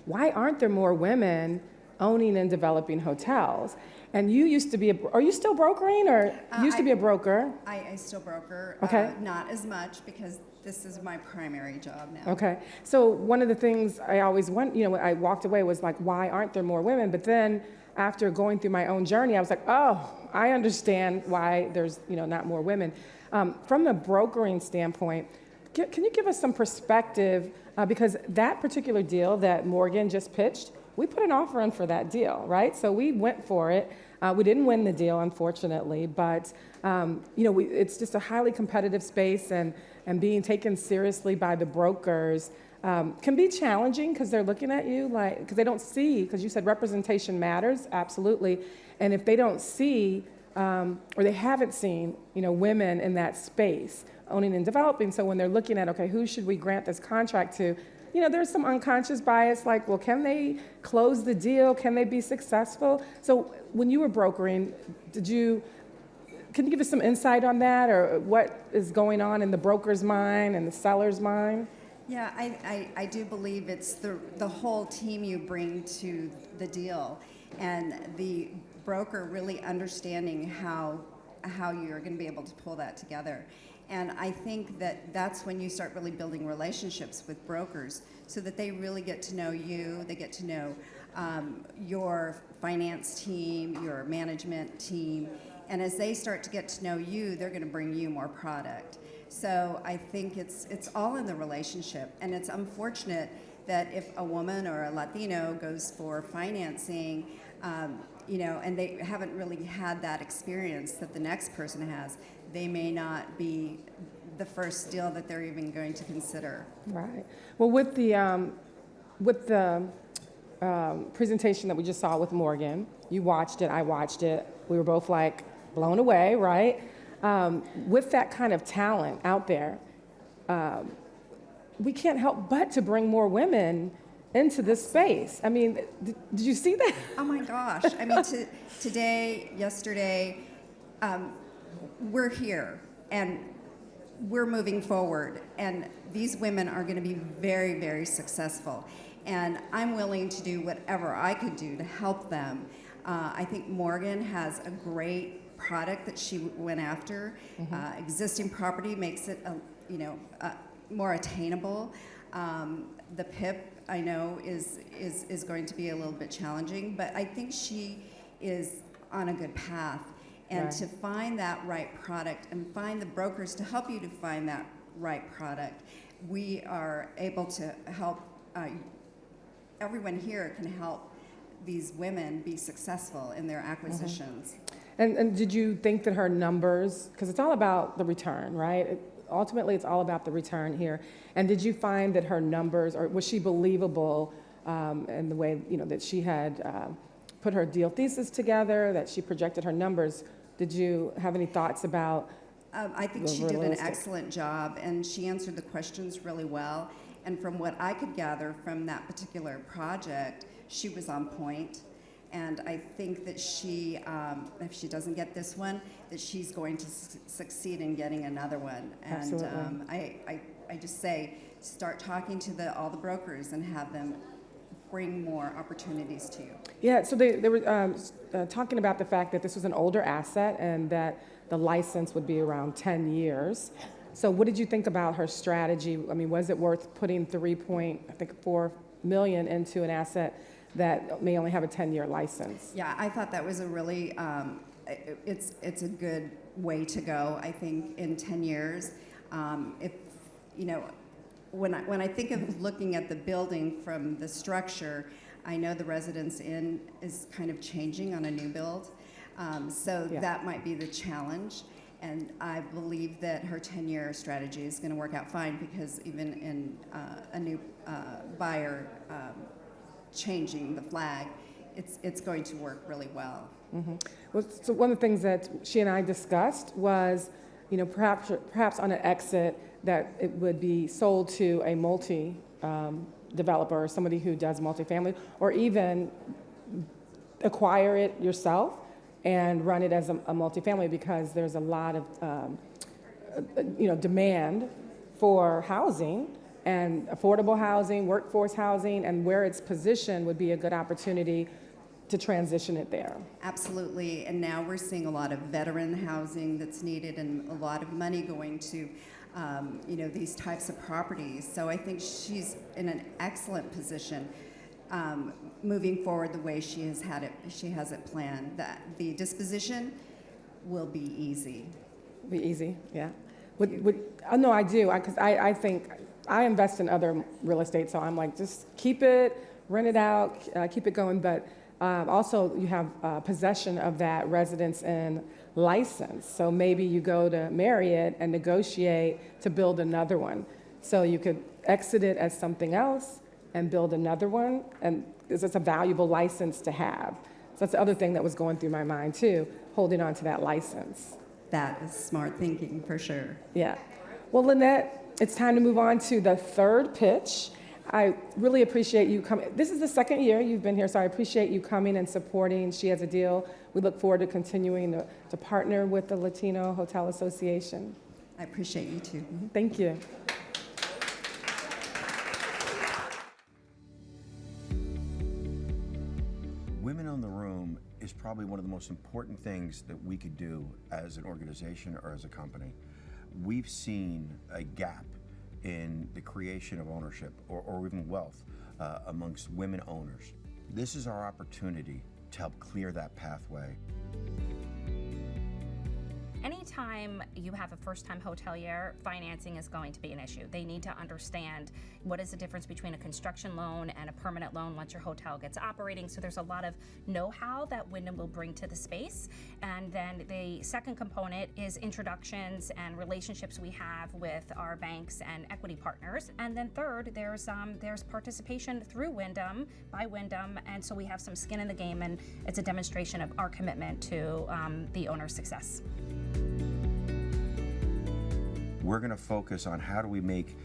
Speaker 15: why aren't there more women owning and developing hotels? And you used to be are you still brokering, or used to be a broker?
Speaker 23: I still broker,
Speaker 15: Okay.
Speaker 23: Not as much because this is my primary job now.
Speaker 15: Okay. So one of the things I always when I walked away was like, why aren't there more women? But then after going through my own journey, I was like, oh, I understand why there's not more women. From a brokering standpoint, can you give us some perspective? Because that particular deal that Morgan just pitched, we put an offer in for that deal, right? So we went for it. We didn't win the deal, unfortunately, but it's just a highly competitive space, and being taken seriously by the brokers can be challenging because they're looking at you because they don't see, because you said representation matters, absolutely, and if they don't see or they haven't seen, women in that space, owning and developing, so when they're looking at, okay, who should we grant this contract to, there's some unconscious bias, like, well, can they close the deal? Can they be successful? So when you were brokering, can you give us some insight on that, or what is going on in the broker's mind and the seller's mind?
Speaker 23: Yeah, I do believe it's the whole team you bring to the deal, and the broker really understanding how you're going to be able to pull that together. And I think that's when you start really building relationships with brokers, so that they really get to know you, they get to know your finance team, your management team, and as they start to get to know you, they're going to bring you more product. So I think it's all in the relationship, and it's unfortunate that if a woman or a Latino goes for financing, and they haven't really had that experience that the next person has, they may not be the first deal that they're even going to consider.
Speaker 15: Right. Well, with the presentation that we just saw with Morgan, you watched it, I watched it. We were both like blown away, right? With that kind of talent out there, we can't help but to bring more women into this space. I mean, did you see that?
Speaker 23: Oh my gosh. I mean, today, yesterday, we're here and we're moving forward, and these women are going to be very, very successful. And I'm willing to do whatever I could do to help them. I think Morgan has a great product that she went after. Mm-hmm. Existing property makes it, more attainable. The PIP, I know, is going to be a little bit challenging, but I think she is on a good path. And to find that right product and find the brokers to help you to find that right product, we are able to help, everyone here can help these women be successful in their acquisitions.
Speaker 15: Mm-hmm. And did you think that her numbers, because it's all about the return, right? Ultimately, it's all about the return here. And did you find that her numbers, or was she believable in the way that she had put her deal thesis together, that she projected her numbers? Did you have any thoughts about?
Speaker 23: I think she did an excellent job, and she answered the questions really well. And from what I could gather from that particular project, she was on point. And I think that she, if she doesn't get this one, that she's going to succeed in getting another one. And
Speaker 15: Absolutely.
Speaker 23: I just say, start talking to all the brokers and have them bring more opportunities to you.
Speaker 15: Yeah, so they were talking about the fact that this was an older asset and that the license would be around 10 years. So what did you think about her strategy? I mean, was it worth putting $3.4 million into an asset that may only have a 10-year license?
Speaker 23: Yeah, I thought that was a really, it's a good way to go. I think in 10 years, when I think of looking at the building from the structure, I know the Residence Inn is kind of changing on a new build, so that might be the challenge. And I believe that her 10-year strategy is going to work out fine, because even in a new buyer changing the flag, it's going to work really well.
Speaker 15: Mm-hmm. Well, so one of the things that she and I discussed was, perhaps on an exit, that it would be sold to a developer, or somebody who does multifamily, or even acquire it yourself and run it as a multifamily, because there's a lot of demand for housing, and affordable housing, workforce housing, and where it's positioned would be a good opportunity to transition it there.
Speaker 23: Absolutely, and now we're seeing a lot of veteran housing that's needed, and a lot of money going to these types of properties. So I think she's in an excellent position moving forward the way she has it planned. That the disposition will be easy.
Speaker 15: Be easy, yeah. No, I do, because I think I invest in other real estate, so I'm like, just keep it, rent it out, keep it going. But also, you have possession of that residence and license. So maybe you go to Marriott and negotiate to build another one. So you could exit it as something else and build another one, and it's a valuable license to have. So that's the other thing that was going through my mind too, holding on to that license.
Speaker 23: That is smart thinking, for sure.
Speaker 15: Yeah. Well, Lynette, it's time to move on to the third pitch. I really appreciate you coming. This is the second year you've been here, so I appreciate you coming and supporting She Has a Deal. We look forward to continuing to partner with the Latino Hotel Association.
Speaker 23: I appreciate you too.
Speaker 15: Thank you.
Speaker 3: Women in the Room is probably one of the most important things that we could do as an organization or as a company. We've seen a gap in the creation of ownership or even wealth amongst women owners. This is our opportunity to help clear that pathway.
Speaker 10: Anytime you have a first-time hotelier, financing is going to be an issue. They need to understand what is the difference between a construction loan and a permanent loan once your hotel gets operating. So there's a lot of know-how that Wyndham will bring to the space. And then the second component is introductions and relationships we have with our banks and equity partners. And then third, there's participation through Wyndham, by Wyndham, and so we have some skin in the game, and it's a demonstration of our commitment to the owner's success.
Speaker 3: We're going to focus on how do we make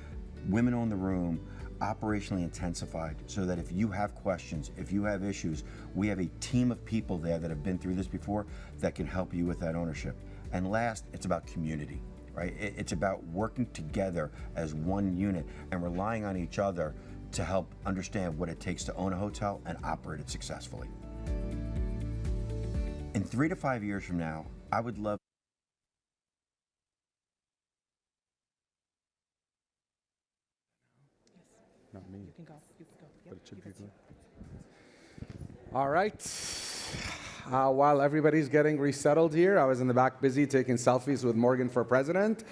Speaker 3: Women Own the Room operationally intensified so that if you have questions, if you have issues, we have a team of people there that have been through this before that can help you with that ownership. And last, it's about community, right? It's about working together as one unit and relying on each other to help understand what it takes to own a hotel and operate it successfully. In 3 to 5 years from now, I would love
Speaker 2: Not me.
Speaker 15: You can go. You can go.
Speaker 2: But it should be good. All right. While everybody's getting resettled here, I was in the back busy taking selfies with Morgan for president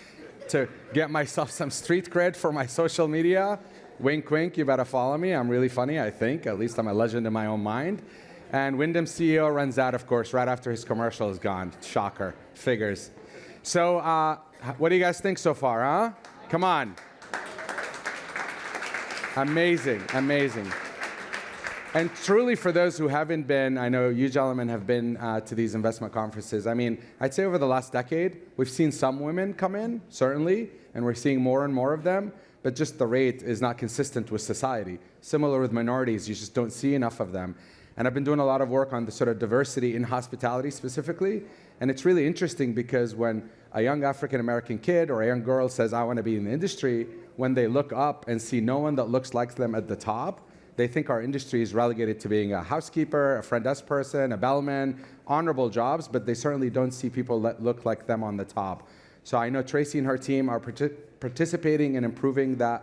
Speaker 2: to get myself some street cred for my social media. Wink, wink, you better follow me. I'm really funny, I think. At least I'm a legend in my own mind. And Wyndham CEO runs out, of course, right after his commercial is gone. Shocker. Figures. So what do you guys think so far, huh? Come on. Amazing, amazing. And truly, for those who haven't been, I know you gentlemen have been to these investment conferences. I mean, I'd say over the last decade, we've seen some women come in, certainly, and we're seeing more and more of them, but just the rate is not consistent with society. Similar with minorities, you just don't see enough of them. And I've been doing a lot of work on the sort of diversity in hospitality specifically, and it's really interesting because when a young African-American kid or a young girl says, I want to be in the industry, when they look up and see no one that looks like them at the top, they think our industry is relegated to being a housekeeper, a front desk person, a bellman, honorable jobs, but they certainly don't see people that look like them on the top. So I know Tracy and her team are participating in improving that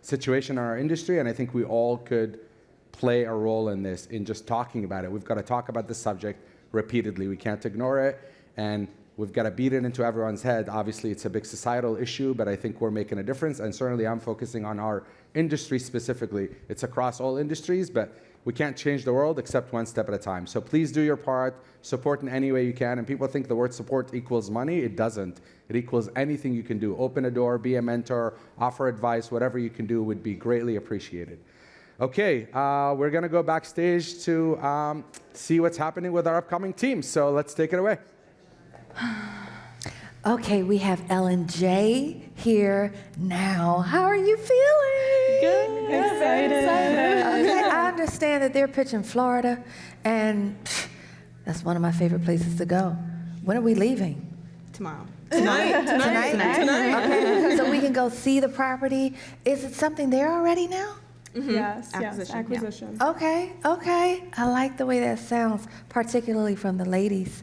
Speaker 2: situation in our industry, and I think we all could play a role in this, in just talking about it. We've got to talk about this subject repeatedly. We can't ignore it, and we've got to beat it into everyone's head. Obviously, it's a big societal issue, but I think we're making a difference, and certainly I'm focusing on our industry specifically. It's across all industries, but we can't change the world except one step at a time. So please do your part, support in any way you can, and people think the word support equals money. It doesn't. It equals anything you can do. Open a door, be a mentor, offer advice, whatever you can do would be greatly appreciated. Okay, we're gonna go backstage to see what's happening with our upcoming team. So let's take it away.
Speaker 1: Okay, we have Ellen J here now. How are you feeling?
Speaker 4: Good. Excited.
Speaker 1: Okay, I understand that they're pitching Florida, and that's one of my favorite places to go. When are we leaving?
Speaker 11: Tomorrow.
Speaker 1: Tonight?
Speaker 11: Tonight.
Speaker 1: Okay, so we can go see the property. Is it something there already now?
Speaker 11: Mm-hmm.
Speaker 4: Yes, acquisition.
Speaker 11: Yeah.
Speaker 1: Okay. I like the way that sounds, particularly from the ladies.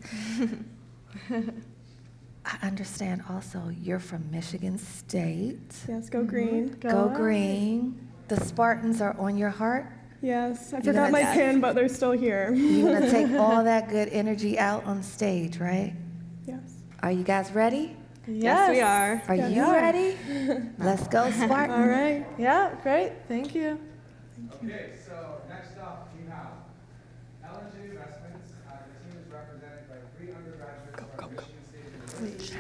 Speaker 1: I understand also you're from Michigan State.
Speaker 4: Yes, go green.
Speaker 1: Go green. The Spartans are on your heart?
Speaker 4: Yes, I
Speaker 1: You're
Speaker 4: forgot
Speaker 1: gonna
Speaker 4: my
Speaker 1: take-
Speaker 4: pen, but they're still here.
Speaker 1: You're gonna take all that good energy out on stage, right?
Speaker 4: Yes.
Speaker 1: Are you guys ready?
Speaker 11: Yes, we are.
Speaker 1: Are
Speaker 11: Yes,
Speaker 1: you
Speaker 11: we are.
Speaker 1: ready? Let's go, Spartan.
Speaker 11: All right. Yeah, great. Thank you.
Speaker 2: Okay, so next up we have LNG Investments. The team is represented by 3 undergraduates from Michigan State University.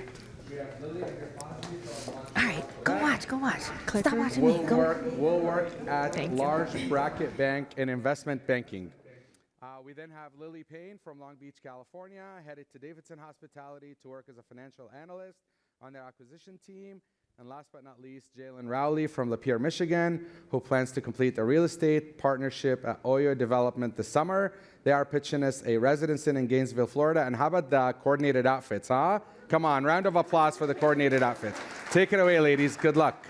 Speaker 2: We have Lily and Gervasi from
Speaker 1: All right, go watch. Stop watching me.
Speaker 2: We'll work at large bracket bank and investment banking. We then have Lily Payne from Long Beach, California, headed to Davidson Hospitality to work as a financial analyst on their acquisition team. And last but not least, Jalen Rowley from Lapeer, Michigan, who plans to complete a real estate partnership at Oyo Development this summer. They are pitching us a residence in Gainesville, Florida. And how about the coordinated outfits, huh? Come on, round of applause for the coordinated outfits. Take it away, ladies. Good luck.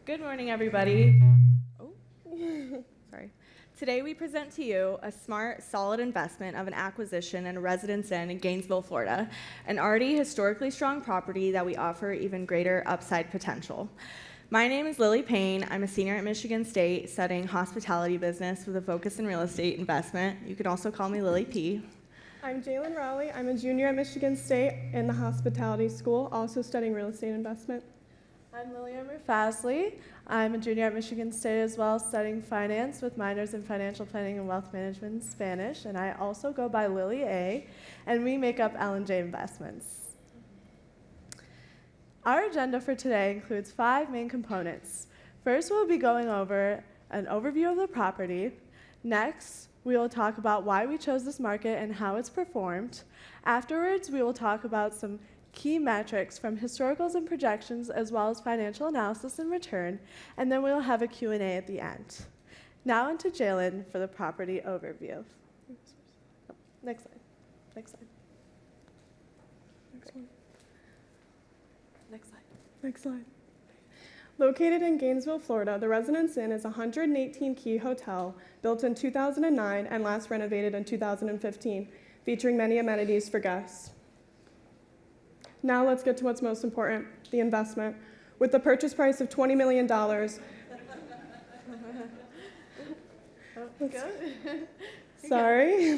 Speaker 12: Good morning, everybody. Oh, sorry. Today we present to you a smart, solid investment of an acquisition and a residence in Gainesville, Florida, an already historically strong property that we offer even greater upside potential. My name is Lily Payne. I'm a senior at Michigan State studying hospitality business with a focus in real estate investment. You could also call me Lily P.
Speaker 4: I'm Jalen Rowley. I'm a junior at Michigan State in the hospitality school, also studying real estate investment.
Speaker 13: I'm Lillian Fasley. I'm a junior at Michigan State as well, studying finance with minors in financial planning and wealth management in Spanish. And I also go by Lily A, and we make up L&J Investments. Our agenda for today includes 5 main components. First, we'll be going over an overview of the property. Next, we will talk about why we chose this market and how it's performed. Afterwards, we will talk about some key metrics from historicals and projections, as well as financial analysis and return, and then we'll have a Q&A at the end. Now into Jalen for the property overview. Next slide. Next slide.
Speaker 4: Next one.
Speaker 13: Next slide.
Speaker 4: Next slide. Located in Gainesville, Florida, the Residence Inn is a 118-key hotel built in 2009 and last renovated in 2015, featuring many amenities for guests. Now let's get to what's most important, the investment. With the purchase price of $20 million,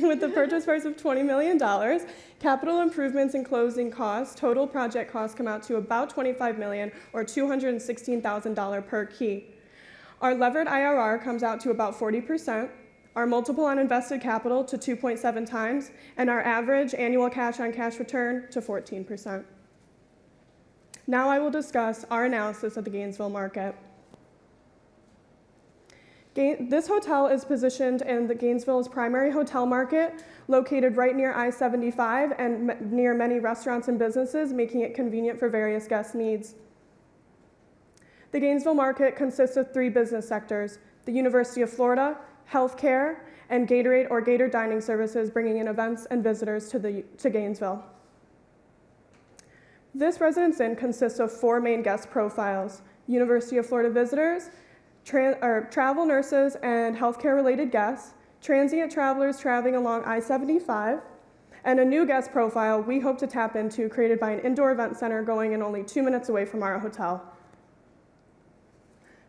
Speaker 4: with the purchase price of $20 million, capital improvements and closing costs, total project costs come out to about $25 million or $216,000 per key. Our levered IRR comes out to about 40%, our multiple on invested capital to 2.7 times, and our average annual cash-on-cash return to 14%. Now I will discuss our analysis of the Gainesville market. This hotel is positioned in the Gainesville's primary hotel market, located right near I-75 and near many restaurants and businesses, making it convenient for various guest needs. The Gainesville market consists of 3 business sectors: the University of Florida, healthcare, and Gatorade or Gator Dining Services, bringing in events and visitors to Gainesville. This Residence Inn consists of 4 main guest profiles: University of Florida visitors, travel nurses and healthcare-related guests, transient travelers traveling along I-75, and a new guest profile we hope to tap into, created by an indoor event center going in only 2 minutes away from our hotel.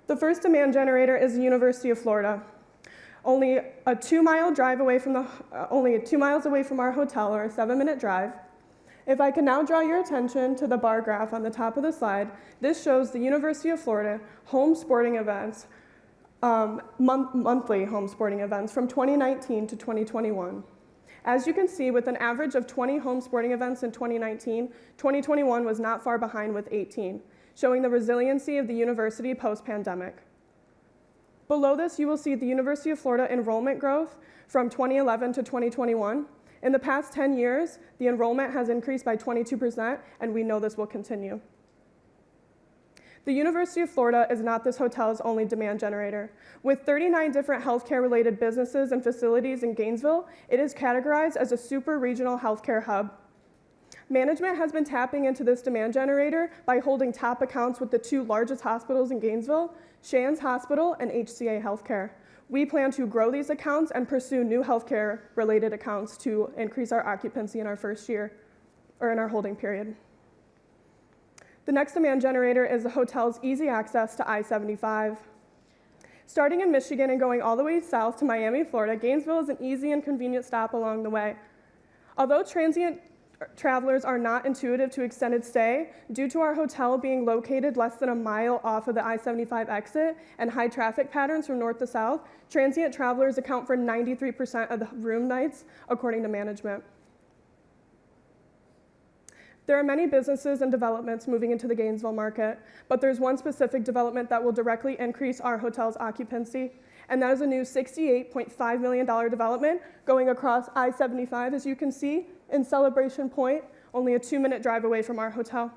Speaker 4: The first demand generator is the University of Florida. Only a 2-mile drive away from only 2 miles away from our hotel, or a 7-minute drive. If I can now draw your attention to the bar graph on the top of the slide, this shows the University of Florida home sporting events, monthly home sporting events from 2019 to 2021. As you can see, with an average of 20 home sporting events in 2019, 2021 was not far behind with 18, showing the resiliency of the university post-pandemic. Below this, you will see the University of Florida enrollment growth from 2011 to 2021. In the past 10 years, the enrollment has increased by 22%, and we know this will continue. The University of Florida is not this hotel's only demand generator. With 39 different healthcare-related businesses and facilities in Gainesville, it is categorized as a super regional healthcare hub. Management has been tapping into this demand generator by holding top accounts with the 2 largest hospitals in Gainesville, Shands Hospital and HCA Healthcare. We plan to grow these accounts and pursue new healthcare-related accounts to increase our occupancy in our first year, or in our holding period. The next demand generator is the hotel's easy access to I-75.
Speaker 5: Starting in Michigan and going all the way south to Miami, Florida, Gainesville is an easy and convenient stop along the way. Although transient travelers are not intuitive to extended stay, due to our hotel being located less than a mile off of the I-75 exit and high traffic patterns from north to south, transient travelers account for 93% of the room nights, according to management. There are many businesses and developments moving into the Gainesville market, but there's one specific development that will directly increase our hotel's occupancy, and that is a new $68.5 million development going across I-75, as you can see, in Celebration Point, only a 2-minute drive away from our hotel.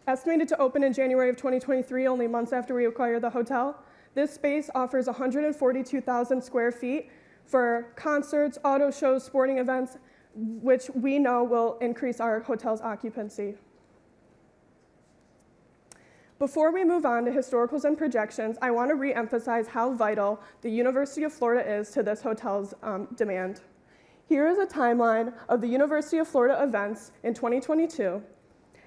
Speaker 5: Estimated to open in January of 2023, only months after we acquired the hotel, this space offers 142,000 square feet for concerts, auto shows, sporting events, which we know will increase our hotel's occupancy. Before we move on to historicals and projections, I want to re-emphasize how vital the University of Florida is to this hotel's demand. Here is a timeline of the University of Florida events in 2022.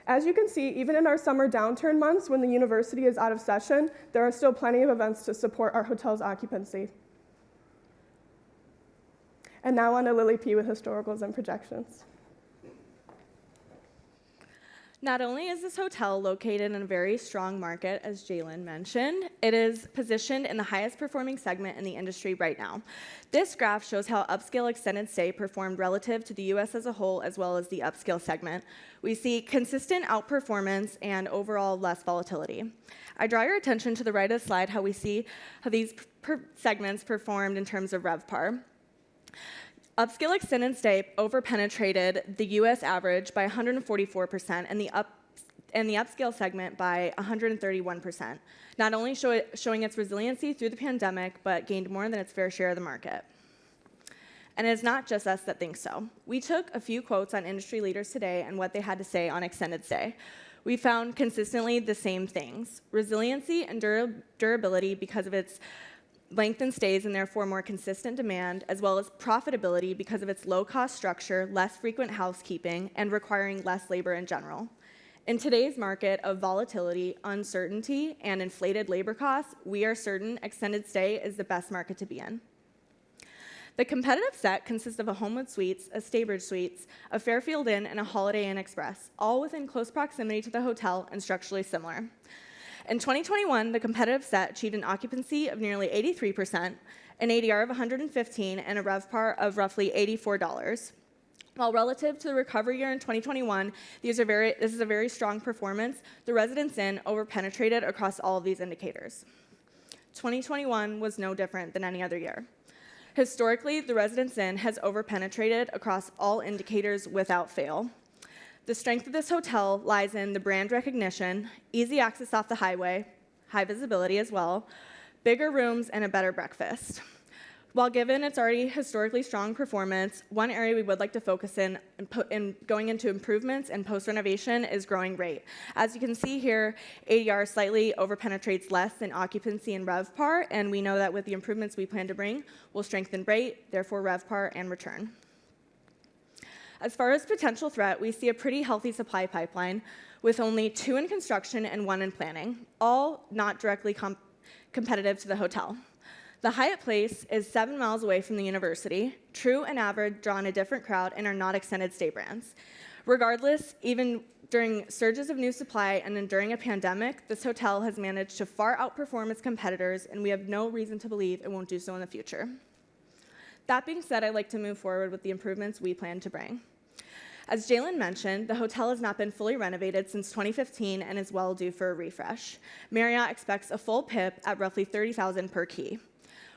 Speaker 5: As you can see, even in our summer downturn months when the university is out of session, there are still plenty of events to support our hotel's occupancy. And now on to Lily P. with historicals and projections.
Speaker 12: Not only is this hotel located in a very strong market, as Jalen mentioned, it is positioned in the highest performing segment in the industry right now. This graph shows how upscale extended stay performed relative to the US as a whole, as well as the upscale segment. We see consistent outperformance and overall less volatility. I draw your attention to the right of the slide how we see how these segments performed in terms of RevPAR. Upscale extended stay overpenetrated the US average by 144% and the upscale segment by 131%, not only showing its resiliency through the pandemic, but gained more than its fair share of the market. And it's not just us that think so. We took a few quotes on industry leaders today and what they had to say on extended stay. We found consistently the same things: resiliency and durability because of its lengthened stays and therefore more consistent demand, as well as profitability because of its low-cost structure, less frequent housekeeping, and requiring less labor in general. In today's market of volatility, uncertainty, and inflated labor costs, we are certain extended stay is the best market to be in. The competitive set consists of a Homewood Suites, a Staybridge Suites, a Fairfield Inn, and a Holiday Inn Express, all within close proximity to the hotel and structurally similar. In 2021, the competitive set achieved an occupancy of nearly 83%, an ADR of 115, and a RevPAR of roughly $84. While relative to the recovery year in 2021, this is a very strong performance, the Residence Inn overpenetrated across all of these indicators. 2021 was no different than any other year. Historically, the Residence Inn has overpenetrated across all indicators without fail. The strength of this hotel lies in the brand recognition, easy access off the highway, high visibility as well, bigger rooms, and a better breakfast. While given its already historically strong performance, one area we would like to focus in going into improvements and post-renovation is growing rate. As you can see here, ADR slightly overpenetrates less than occupancy and RevPAR, and we know that with the improvements we plan to bring, we'll strengthen rate, therefore RevPAR and return. As far as potential threat, we see a pretty healthy supply pipeline with only 2 in construction and 1 in planning, all not directly competitive to the hotel. The Hyatt Place is 7 miles away from the university. True and Average draw in a different crowd and are not extended stay brands. Regardless, even during surges of new supply and then during a pandemic, this hotel has managed to far outperform its competitors, and we have no reason to believe it won't do so in the future. That being said, I'd like to move forward with the improvements we plan to bring. As Jalen mentioned, the hotel has not been fully renovated since 2015 and is well due for a refresh. Marriott expects a full PIP at roughly $30,000 per key.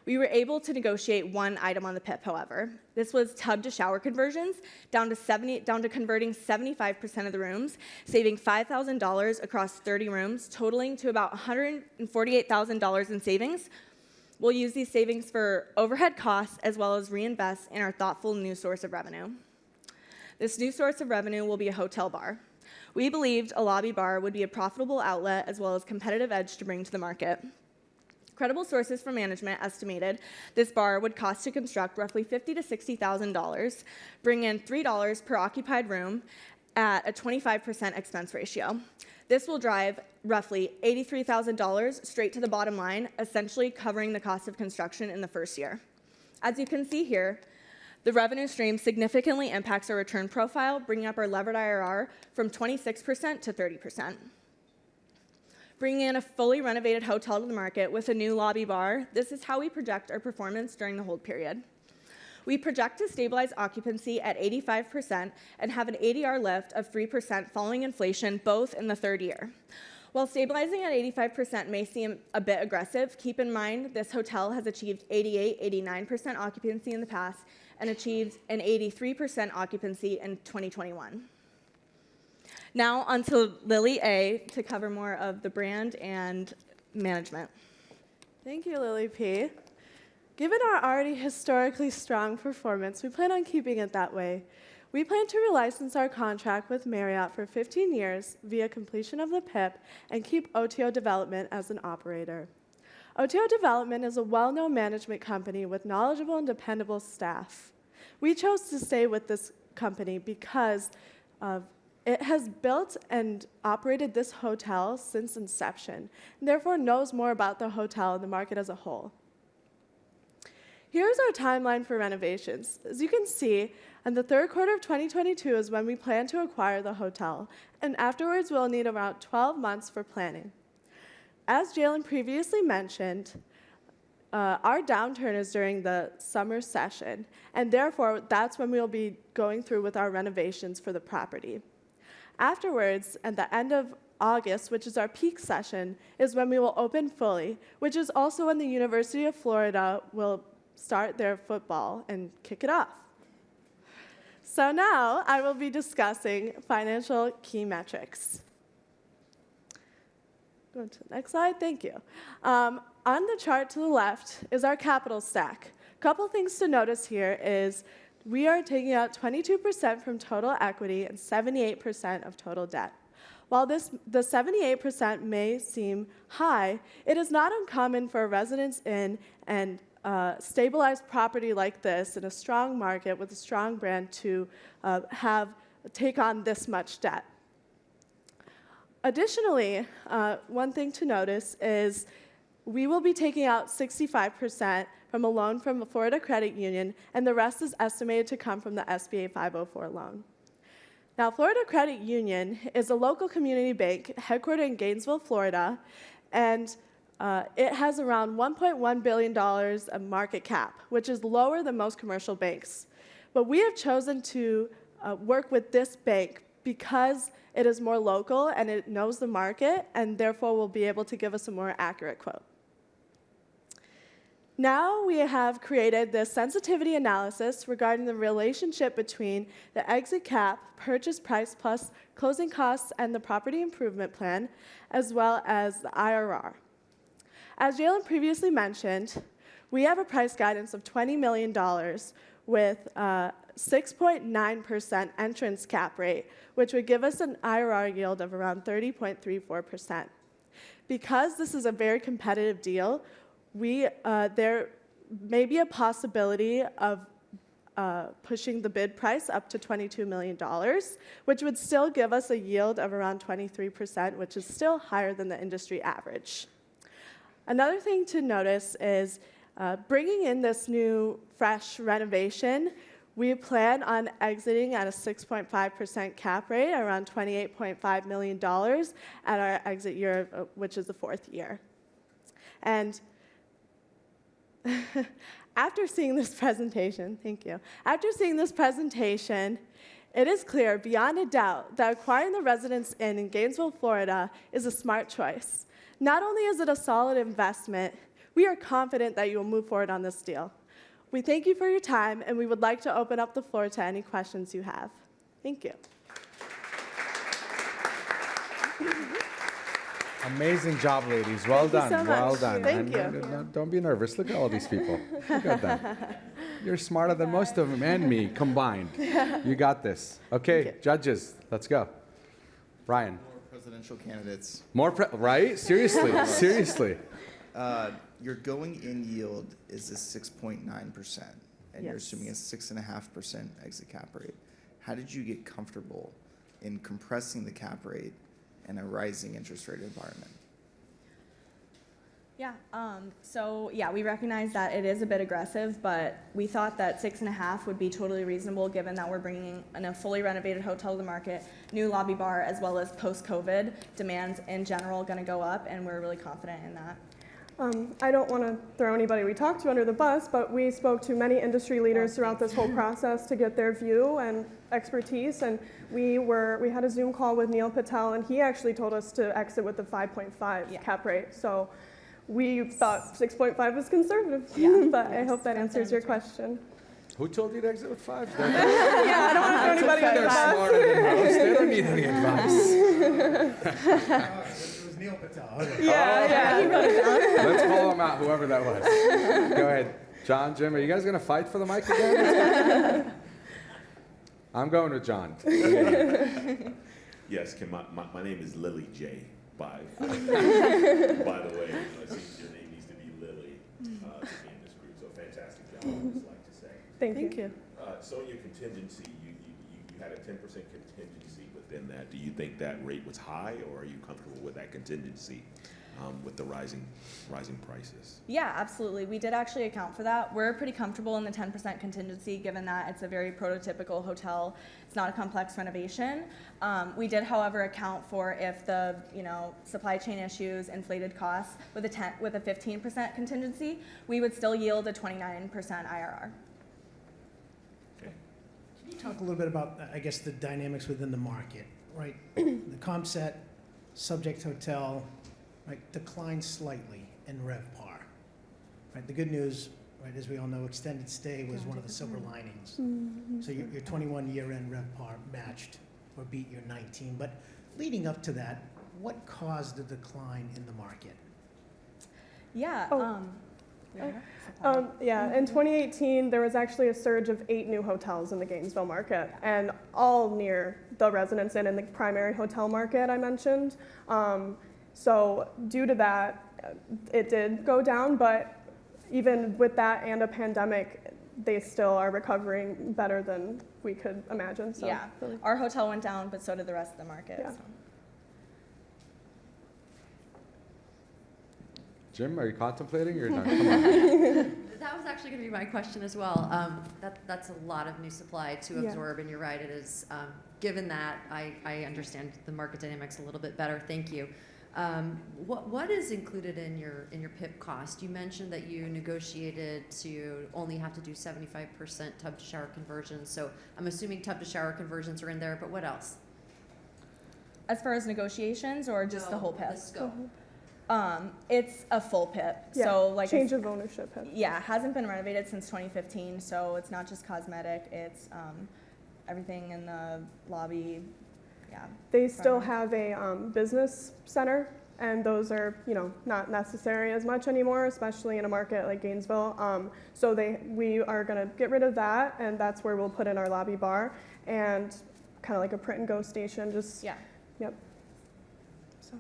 Speaker 12: We were able to negotiate one item on the PIP, however. This was tub to shower conversions, down to converting 75% of the rooms, saving $5,000 across 30 rooms, totaling to about $148,000 in savings. We'll use these savings for overhead costs as well as reinvest in our thoughtful new source of revenue. This new source of revenue will be a hotel bar. We believed a lobby bar would be a profitable outlet as well as competitive edge to bring to the market. Credible sources from management estimated this bar would cost to construct roughly $50,000 to $60,000, bring in $3 per occupied room at a 25% expense ratio. This will drive roughly $83,000 straight to the bottom line, essentially covering the cost of construction in the first year. As you can see here, the revenue stream significantly impacts our return profile, bringing up our levered IRR from 26% to 30%. Bringing in a fully renovated hotel to the market with a new lobby bar, this is how we project our performance during the hold period. We project to stabilize occupancy at 85% and have an ADR lift of 3% following inflation, both in the third year. While stabilizing at 85% may seem a bit aggressive, keep in mind this hotel has achieved 88, 89% occupancy in the past and achieved an 83% occupancy in 2021. Now on to Lily A to cover more of the brand and management.
Speaker 13: Thank you, Lily P. Given our already historically strong performance, we plan on keeping it that way. We plan to relicense our contract with Marriott for 15 years via completion of the PIP and keep OTO Development as an operator. OTO Development is a well-known management company with knowledgeable and dependable staff. We chose to stay with this company because it has built and operated this hotel since inception, and therefore knows more about the hotel and the market as a whole. Here's our timeline for renovations. As you can see, in the third quarter of 2022 is when we plan to acquire the hotel, and afterwards we'll need around 12 months for planning. As Jalen previously mentioned, our downturn is during the summer session, and therefore that's when we'll be going through with our renovations for the property. Afterwards, at the end of August, which is our peak session, is when we will open fully, which is also when the University of Florida will start their football and kick it off. So now I will be discussing financial key metrics. Go to the next slide, thank you. On the chart to the left is our capital stack. A couple things to notice here is we are taking out 22% from total equity and 78% of total debt. While the 78% may seem high, it is not uncommon for a residence in and stabilized property like this in a strong market with a strong brand to take on this much debt. Additionally, one thing to notice is we will be taking out 65% from a loan from the Florida Credit Union, and the rest is estimated to come from the SBA 504 loan. Now, Florida Credit Union is a local community bank headquartered in Gainesville, Florida, and it has around $1.1 billion of market cap, which is lower than most commercial banks. But we have chosen to work with this bank because it is more local and it knows the market, and therefore will be able to give us a more accurate quote. Now we have created this sensitivity analysis regarding the relationship between the exit cap, purchase price plus closing costs, and the property improvement plan, as well as the IRR. As Jalen previously mentioned, we have a price guidance of $20 million with 6.9% entrance cap rate, which would give us an IRR yield of around 30.34%. Because this is a very competitive deal, there may be a possibility of pushing the bid price up to $22 million, which would still give us a yield of around 23%, which is still higher than the industry average. Another thing to notice is bringing in this new, fresh renovation, we plan on exiting at a 6.5% cap rate, around $28.5 million at our exit year, which is the fourth year. And after seeing this presentation, thank you. After seeing this presentation, it is clear beyond a doubt that acquiring the Residence Inn in Gainesville, Florida is a smart choice. Not only is it a solid investment, we are confident that you will move forward on this deal. We thank you for your time, and we would like to open up the floor to any questions you have. Thank you.
Speaker 2: Amazing job, ladies. Well done.
Speaker 13: Thank you so
Speaker 2: well
Speaker 13: much.
Speaker 2: done.
Speaker 13: Thank you.
Speaker 2: Don't be nervous. Look at all these people. Look at them. You're smarter than most of them and me combined. You got this. Okay, judges, let's go. Brian.
Speaker 6: More presidential candidates.
Speaker 2: Right? Seriously. Seriously.
Speaker 6: Your going-in yield is a 6.9%, and you're assuming a 6.5% exit cap rate. How did you get comfortable in compressing the cap rate in a rising interest rate environment?
Speaker 12: Yeah, so yeah, we recognize that it is a bit aggressive, but we thought that 6.5 would be totally reasonable given that we're bringing in a fully renovated hotel to the market, new lobby bar, as well as post-COVID demands in general going to go up, and we're really confident in that.
Speaker 5: I don't want to throw anybody we talked to under the bus, but we spoke to many industry leaders throughout this whole process to get their view and expertise, and we had a Zoom call with Neil Patel, and he actually told us to exit with the 5.5 cap rate. So we thought 6.5 was conservative, but I hope that answers your question.
Speaker 2: Who told you to exit with 5?
Speaker 5: Yeah, I don't want to throw anybody under the bus.
Speaker 2: They're smarter than most. They don't need any advice.
Speaker 9: It was Neil Patel. Okay.
Speaker 5: Yeah, he wrote it down.
Speaker 2: Let's call him out, whoever that was. Go ahead. John, Jim, are you guys going to fight for the mic again? I'm going with John.
Speaker 8: Yes, Kim, my name is Lily J. By the way, it seems your name needs to be Lily to be in this group. So fantastic job, I would just like to say.
Speaker 5: Thank you.
Speaker 8: So in your contingency, you had a 10% contingency within that. Do you think that rate was high, or are you comfortable with that contingency with the rising prices?
Speaker 12: Yeah, absolutely. We did actually account for that. We're pretty comfortable in the 10% contingency given that it's a very prototypical hotel. It's not a complex renovation. We did, however, account for if the supply chain issues, inflated costs with a 15% contingency, we would still yield a 29% IRR.
Speaker 8: Okay.
Speaker 9: Can you talk a little bit about, I guess, the dynamics within the market, right? The comp set, subject hotel, right, declined slightly in RevPAR. Right, the good news, right, as we all know, extended stay was one of the silver linings. So your 21 year-end RevPAR matched or beat your 19. But leading up to that, what caused the decline in the market?
Speaker 12: Yeah.
Speaker 5: In 2018, there was actually a surge of 8 new hotels in the Gainesville market, and all near the Residence Inn and the primary hotel market I mentioned. So due to that, it did go down, but even with that and a pandemic, they still are recovering better than we could imagine. So
Speaker 12: Yeah,
Speaker 5: really.
Speaker 12: our hotel went down, but so did the rest of the market.
Speaker 5: Yeah.
Speaker 12: So.
Speaker 2: Jim, are you contemplating or not? Come on.
Speaker 7: That was actually going to be my question as well. That's a lot of new supply to absorb, and you're right. It is. Given that, I understand the market dynamics a little bit better. Thank you. What is included in your PIP cost? You mentioned that you negotiated to only have to do 75% tub to shower conversions. So I'm assuming tub to shower conversions are in there. But what else?
Speaker 12: As far as negotiations, or just the whole PIP?
Speaker 7: The scope.
Speaker 12: It's a full PIP.
Speaker 5: Yeah,
Speaker 12: So like
Speaker 5: change of ownership.
Speaker 12: Yeah, it hasn't been renovated since 2015, so it's not just cosmetic. It's everything in the lobby. Yeah.
Speaker 5: They still have a business center, and those are not necessary as much anymore, especially in a market like Gainesville. So we are going to get rid of that, and that's where we'll put in our lobby bar and kind of like a print and go station. Yep. So.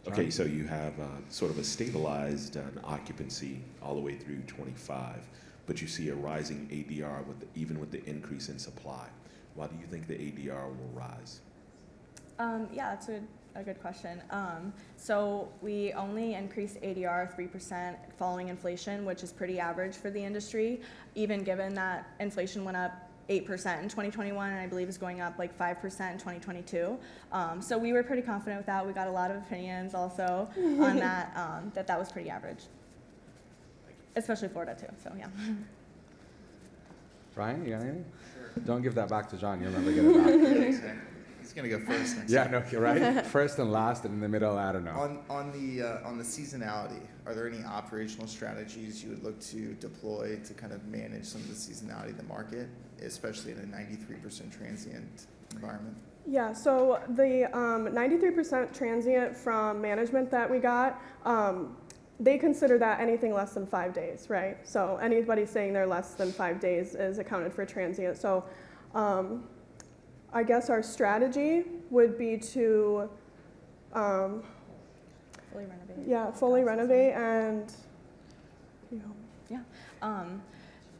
Speaker 8: Okay, so you have sort of a stabilized occupancy all the way through 25, but you see a rising ADR even with the increase in supply. Why do you think the ADR will rise?
Speaker 12: Yeah, that's a good question. So we only increased ADR 3% following inflation, which is pretty average for the industry, even given that inflation went up 8% in 2021, and I believe is going up like 5% in 2022. So we were pretty confident with that. We got a lot of opinions also on that, that was pretty average, especially Florida too. So yeah.
Speaker 2: Ryan, you got anything? Sure. Don't give that back to John. You'll never get it back.
Speaker 6: He's gonna go first next
Speaker 2: Yeah,
Speaker 6: time.
Speaker 2: no, you're right. First and last, and in the middle, I don't know.
Speaker 6: On the seasonality, are there any operational strategies you would look to deploy to kind of manage some of the seasonality of the market, especially in a 93% transient environment?
Speaker 5: Yeah, so the 93% transient from management that we got, they consider that anything less than 5 days, right? So anybody saying they're less than 5 days is accounted for transient. So I guess our strategy would be to
Speaker 12: fully renovate.
Speaker 5: Yeah, fully renovate and
Speaker 12: Yeah.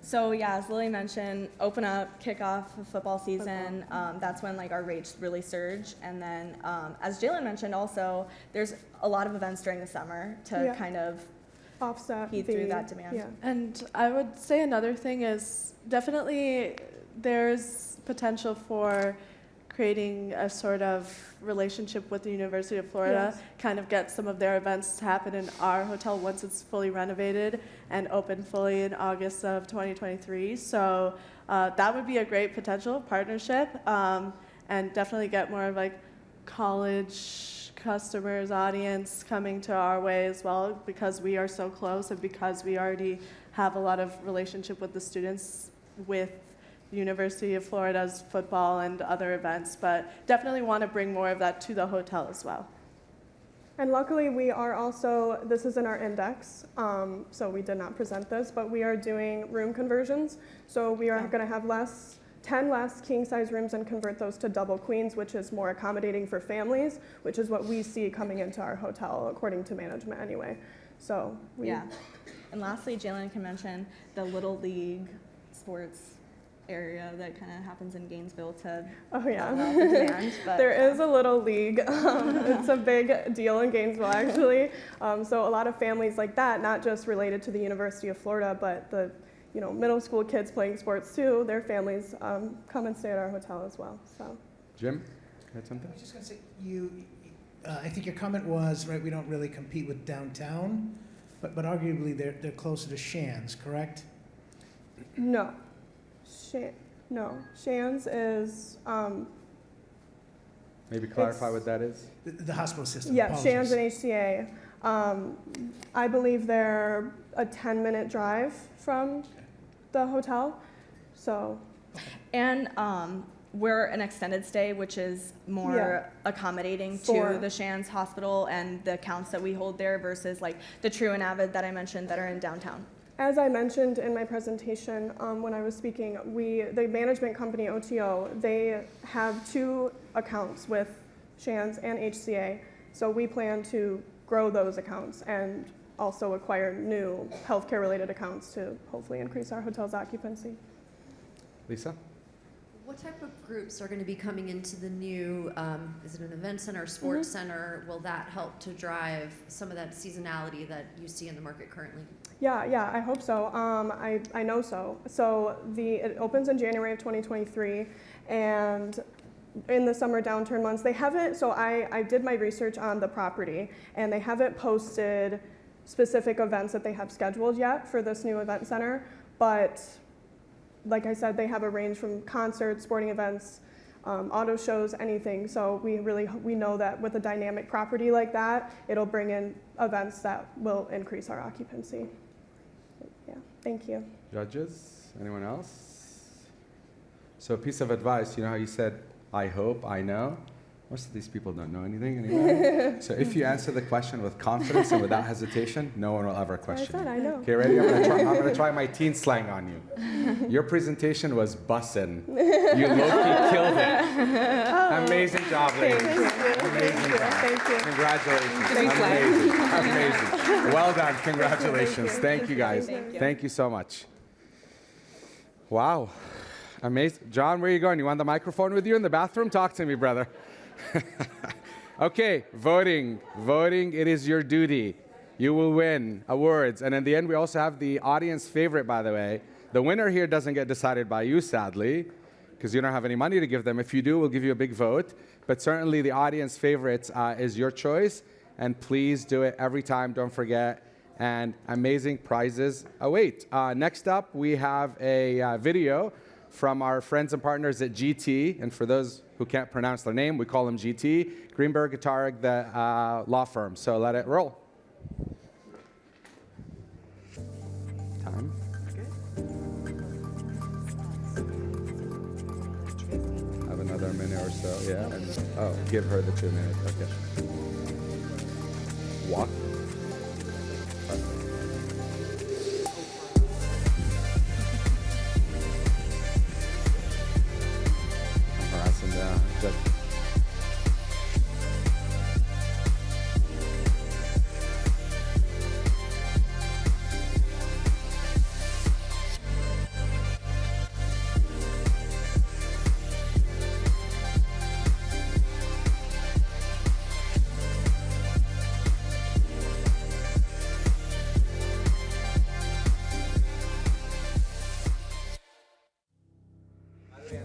Speaker 12: So yeah, as Lily mentioned, open up, kick off the football season. That's when like our rates really surge. And then as Jalen mentioned also, there's a lot of events during the summer to kind of
Speaker 5: offset
Speaker 12: feed through that demand.
Speaker 13: Yeah. And I would say another thing is definitely there's potential for creating a sort of relationship with the University of Florida, kind of get some of their events to happen in our hotel once it's fully renovated and open fully in August of 2023. So that would be a great potential partnership, and definitely get more of like college customers, audience coming to our way as well, because we are so close and because we already have a lot of relationship with the students with the University of Florida's football and other events, but definitely want to bring more of that to the hotel as well.
Speaker 5: And luckily we are also, this is in our index, so we did not present this, but we are doing room conversions. So we are going to have 10 less king size rooms and convert those to double queens, which is more accommodating for families, which is what we see coming into our hotel according to management anyway. So
Speaker 12: And lastly, Jalen can mention the Little League sports area that kind of happens in Gainesville to demand, but
Speaker 5: there is a Little League. It's a big deal in Gainesville, actually. So a lot of families like that, not just related to the University of Florida, but the middle school kids playing sports too, their families come and stay at our hotel as well. So,
Speaker 2: Jim, you had something?
Speaker 9: I was just going to say, I think your comment was, right, we don't really compete with downtown, but arguably they're closer to Shands, correct?
Speaker 5: No. Shands is...
Speaker 2: Maybe clarify what that is?
Speaker 9: The hospital system.
Speaker 5: Yeah,
Speaker 9: apologies.
Speaker 5: Shands and HCA. I believe they're a 10-minute drive from the hotel. So,
Speaker 12: and we're an extended stay, which is more accommodating to the Shands Hospital and the accounts that we hold there versus like the True and Avid that I mentioned that are in downtown.
Speaker 5: As I mentioned in my presentation when I was speaking, the management company OTO, they have 2 accounts with Shands and HCA. So we plan to grow those accounts and also acquire new healthcare related accounts to hopefully increase our hotel's occupancy.
Speaker 2: Lisa?
Speaker 7: What type of groups are going to be coming into the new, is it an event center, sports center? Will that help to drive some of that seasonality that you see in the market currently?
Speaker 5: Yeah, I hope so. I know so. So it opens in January of 2023, and in the summer downturn months, they haven't, so I did my research on the property, and they haven't posted specific events that they have scheduled yet for this new event center, but like I said, they have a range from concerts, sporting events, auto shows, anything. So we know that with a dynamic property like that, it'll bring in events that will increase our occupancy. Yeah, thank you.
Speaker 2: Judges, anyone else? So a piece of advice, you know how you said, I hope, I know? Most of these people don't know anything anymore. So if you answer the question with confidence and without hesitation, no one will ever question you.
Speaker 5: I know.
Speaker 2: Okay, ready? I'm gonna try my teen slang on you. Your presentation was bussin'. You low-key killed it. Amazing job, ladies. Amazing job.
Speaker 5: Thank you.
Speaker 2: Congratulations. Amazing. Well done. Congratulations. Thank you, guys. Thank you so much. Wow. Amazing. John, where are you going? You want the microphone with you in the bathroom? Talk to me, brother. Okay, voting. Voting, it is your duty. You will win awards. And in the end, we also have the audience favorite, by the way. The winner here doesn't get decided by you, sadly, because you don't have any money to give them. If you do, we'll give you a big vote. But certainly the audience favorite is your choice. And please do it every time, don't forget. And amazing prizes await. Next up, we have a video from our friends and partners at GT, and for those who can't pronounce their name, we call them GT, Greenberg Guitarig, the law firm. So let it roll. Time. Have another minute or so, yeah. And, give her the 2 minutes, okay. Walk. Just
Speaker 5: The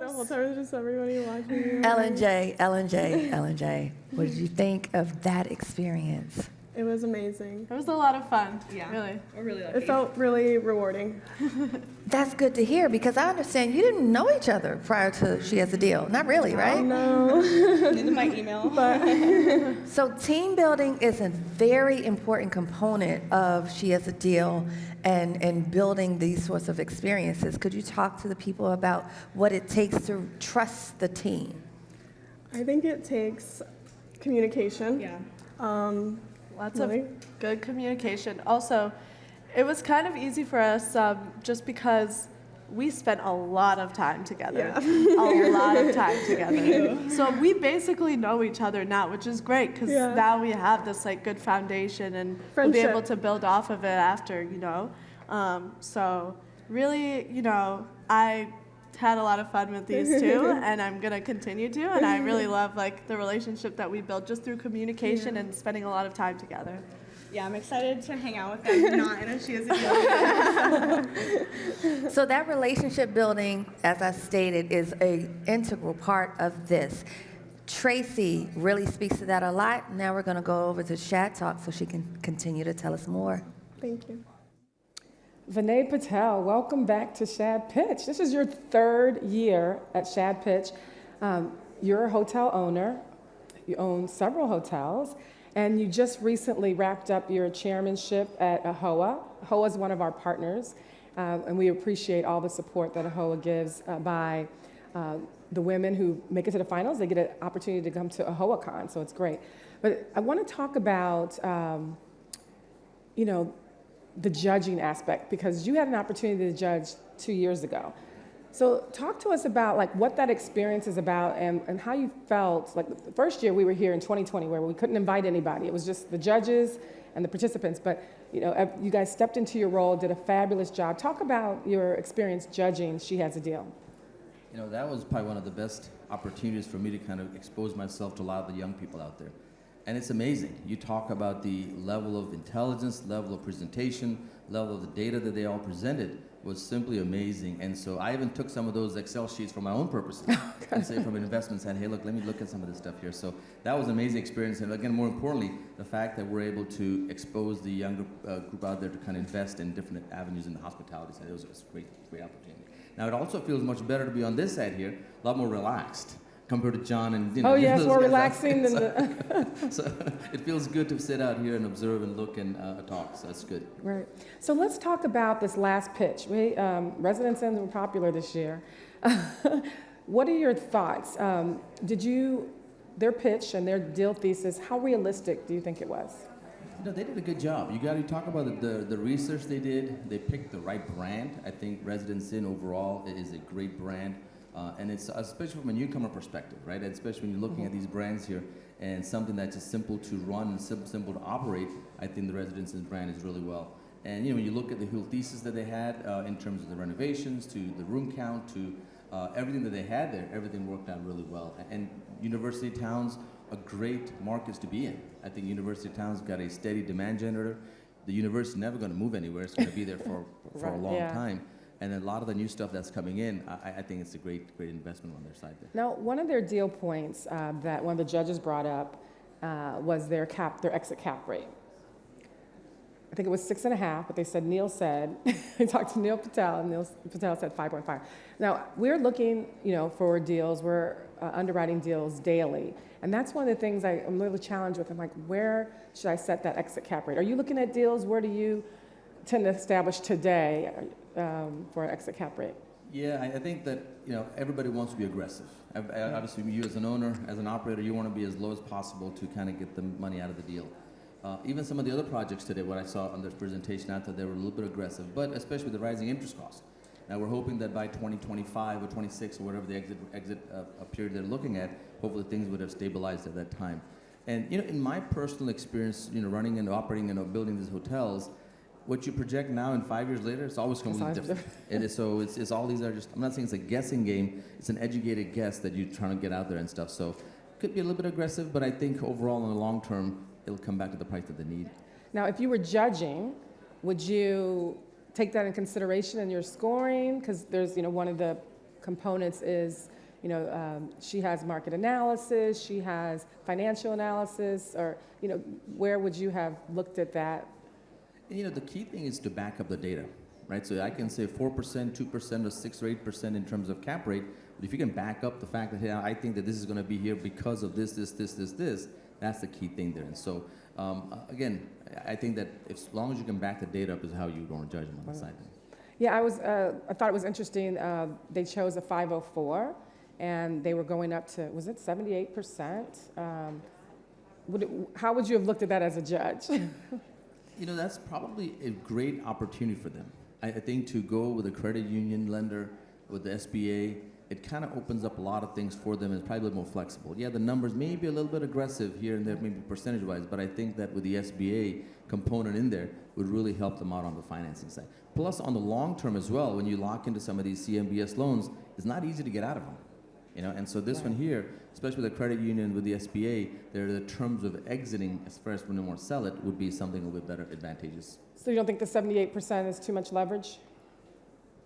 Speaker 5: whole time it was just everybody watching me.
Speaker 1: Ellen J, Ellen J, Ellen J. What did you think of that experience?
Speaker 5: It was amazing.
Speaker 13: It was a lot of fun.
Speaker 11: Yeah.
Speaker 13: Really.
Speaker 11: We're really lucky.
Speaker 5: It felt really rewarding.
Speaker 1: That's good to hear because I understand you didn't know each other prior to She Has a Deal. Not really, right?
Speaker 5: No.
Speaker 11: Neither my email.
Speaker 1: So team building is a very important component of She Has a Deal and building these sorts of experiences. Could you talk to the people about what it takes to trust the team?
Speaker 5: I think it takes communication.
Speaker 11: Yeah.
Speaker 13: Lots
Speaker 5: Really?
Speaker 13: of good communication. Also, it was kind of easy for us just because we spent a lot of time together.
Speaker 5: Yeah.
Speaker 13: A lot of time together. So we basically know each other now, which is great because now we have this like good foundation and we'll be able to build off of it after, you know. So really, you know, I had a lot of fun with these two and I'm gonna continue to, and I really love like the relationship that we built just through communication and spending a lot of time together.
Speaker 11: Yeah, I'm excited to hang out with them, not in a She Has a Deal.
Speaker 1: So that relationship building, as I stated, is an integral part of this. Tracy really speaks to that a lot. Now we're gonna go over to Shad Talk so she can continue to tell us more.
Speaker 5: Thank you.
Speaker 15: Vinay Patel, welcome back to SHaDPitch. This is your third year at SHaDPitch. You're a hotel owner. You own several hotels, and you just recently wrapped up your chairmanship at AHOA. AHOA is one of our partners, and we appreciate all the support that AHOA gives by the women who make it to the finals. They get an opportunity to come to AHOACon, so it's great. But I want to talk about, you know, the judging aspect, because you had an opportunity to judge 2 years ago. So talk to us about like what that experience is about and how you felt. Like the first year we were here in 2020 where we couldn't invite anybody. It was just the judges and the participants. But you know, you guys stepped into your role, did a fabulous job. Talk about your experience judging She Has a Deal.
Speaker 14: You know, that was probably one of the best opportunities for me to kind of expose myself to a lot of the young people out there. And it's amazing. You talk about the level of intelligence, level of presentation, level of the data that they all presented was simply amazing. And so I even took some of those Excel sheets for my own purposes and say from an investment side, hey, look, let me look at some of this stuff here. So that was an amazing experience. And again, more importantly, the fact that we're able to expose the younger group out there to kind of invest in different avenues in the hospitality side. It was a great opportunity. Now it also feels much better to be on this side here, a lot more relaxed compared to John and, you know.
Speaker 15: Oh yes, more relaxing than the...
Speaker 14: So it feels good to sit out here and observe and look and talk, so that's good.
Speaker 15: Right. So let's talk about this last pitch. Residence Inns were popular this year. What are your thoughts? Their pitch and their deal thesis, how realistic do you think it was?
Speaker 14: You know, they did a good job. You talk about the research they did. They picked the right brand. I think Residence Inn overall is a great brand. And it's especially from a newcomer perspective, right? And especially when you're looking at these brands here and something that's just simple to run and simple to operate, I think the Residence Inn brand is really well. And you know, when you look at the whole thesis that they had in terms of the renovations, to the room count, to everything that they had there, everything worked out really well. And university towns are great markets to be in. I think university towns got a steady demand generator. The university is never going to move anywhere. It's going to be there for a long time. And a lot of the new stuff that's coming in, I think it's a great investment on their side there.
Speaker 15: Now, one of their deal points that one of the judges brought up was their exit cap rate. I think it was 6.5, but they said, Neil said, they talked to Neil Patel, and Neil Patel said 5.5. Now, we're looking, you know, for deals, we're underwriting deals daily. And that's one of the things I'm really challenged with. I'm like, where should I set that exit cap rate? Are you looking at deals? Where do you tend to establish today for an exit cap rate?
Speaker 14: Yeah, I think that, you know, everybody wants to be aggressive. Obviously, you as an owner, as an operator, you want to be as low as possible to kind of get the money out of the deal. Even some of the other projects today, what I saw on their presentation, I thought they were a little bit aggressive, but especially with the rising interest costs. Now we're hoping that by 2025 or 26 or whatever the exit period they're looking at, hopefully things would have stabilized at that time. And in my personal experience, running and operating and building these hotels, what you project now and 5 years later, it's always completely different. It's all these are just, I'm not saying it's a guessing game, it's an educated guess that you're trying to get out there and stuff. So it could be a little bit aggressive, but I think overall in the long term, it'll come back to the price that they need.
Speaker 15: Now, if you were judging, would you take that in consideration in your scoring? Because there's, one of the components is, she has market analysis, she has financial analysis, or, where would you have looked at that?
Speaker 14: The key thing is to back up the data, right? So I can say 4%, 2%, or 6 or 8% in terms of cap rate, but if you can back up the fact that, hey, I think that this is going to be here because of this, that's the key thing there. And so, again, I think that as long as you can back the data up is how you want to judge them on the side.
Speaker 15: Yeah, I thought it was interesting. They chose a 504, and they were going up to, was it 78%? How would you have looked at that as a judge?
Speaker 14: That's probably a great opportunity for them. I think to go with a credit union lender, with the SBA, it kind of opens up a lot of things for them and it's probably a little more flexible. Yeah, the numbers may be a little bit aggressive here and there, maybe percentage-wise, but I think that with the SBA component in there would really help them out on the financing side. Plus, on the long term as well, when you lock into some of these CMBS loans, it's not easy to get out of them. And so this one here, especially with the credit union, with the SBA, the terms of exiting, as far as when they want to sell it, would be something a little bit better advantageous.
Speaker 15: So you don't think the 78% is too much leverage?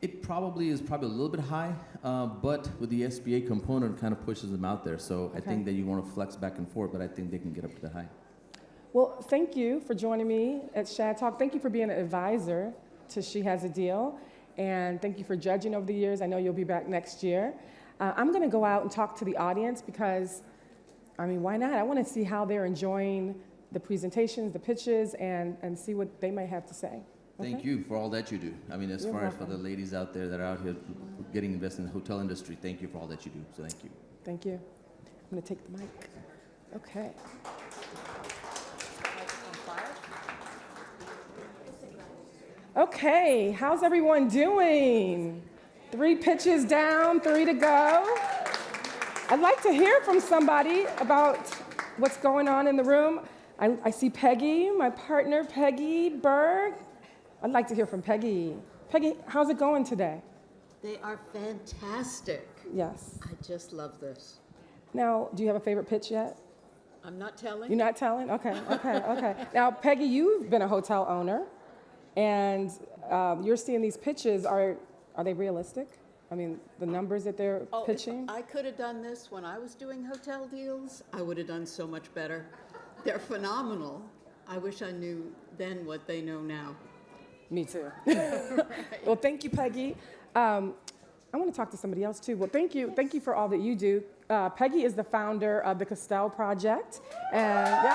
Speaker 14: It probably is a little bit high, but with the SBA component, it kind of pushes them out there. So I think that you want to flex back and forth, but I think they can get up to that high.
Speaker 15: Well, thank you for joining me at Shad Talk. Thank you for being an advisor to She Has a Deal, and thank you for judging over the years. I know you'll be back next year. I'm going to go out and talk to the audience because, why not? I want to see how they're enjoying the presentations, the pitches, and see what they might have to say. Okay?
Speaker 14: Thank you for all that you do. As
Speaker 15: You're
Speaker 14: far
Speaker 15: welcome.
Speaker 14: as for the ladies out there that are out here getting invested in the hotel industry, thank you for all that you do. So thank you.
Speaker 15: Thank you. I'm going to take the mic. Okay. Okay, how's everyone doing? 3 pitches down, 3 to go. I'd like to hear from somebody about what's going on in the room. I see Peggy, my partner, Peggy Berg. I'd like to hear from Peggy. Peggy, how's it going today?
Speaker 17: They are fantastic.
Speaker 15: Yes.
Speaker 17: I just love this.
Speaker 15: Now, do you have a favorite pitch yet?
Speaker 17: I'm not telling.
Speaker 15: You're not telling? Okay. Now, Peggy, you've been a hotel owner, and you're seeing these pitches. Are they realistic? The numbers that they're pitching?
Speaker 17: If I could have done this when I was doing hotel deals, I would have done so much better. They're phenomenal. I wish I knew then what they know now.
Speaker 15: Me too. Well, thank you, Peggy. I want to talk to somebody else too. Well, thank you for all that you do. Peggy is the founder of the Castell Project, and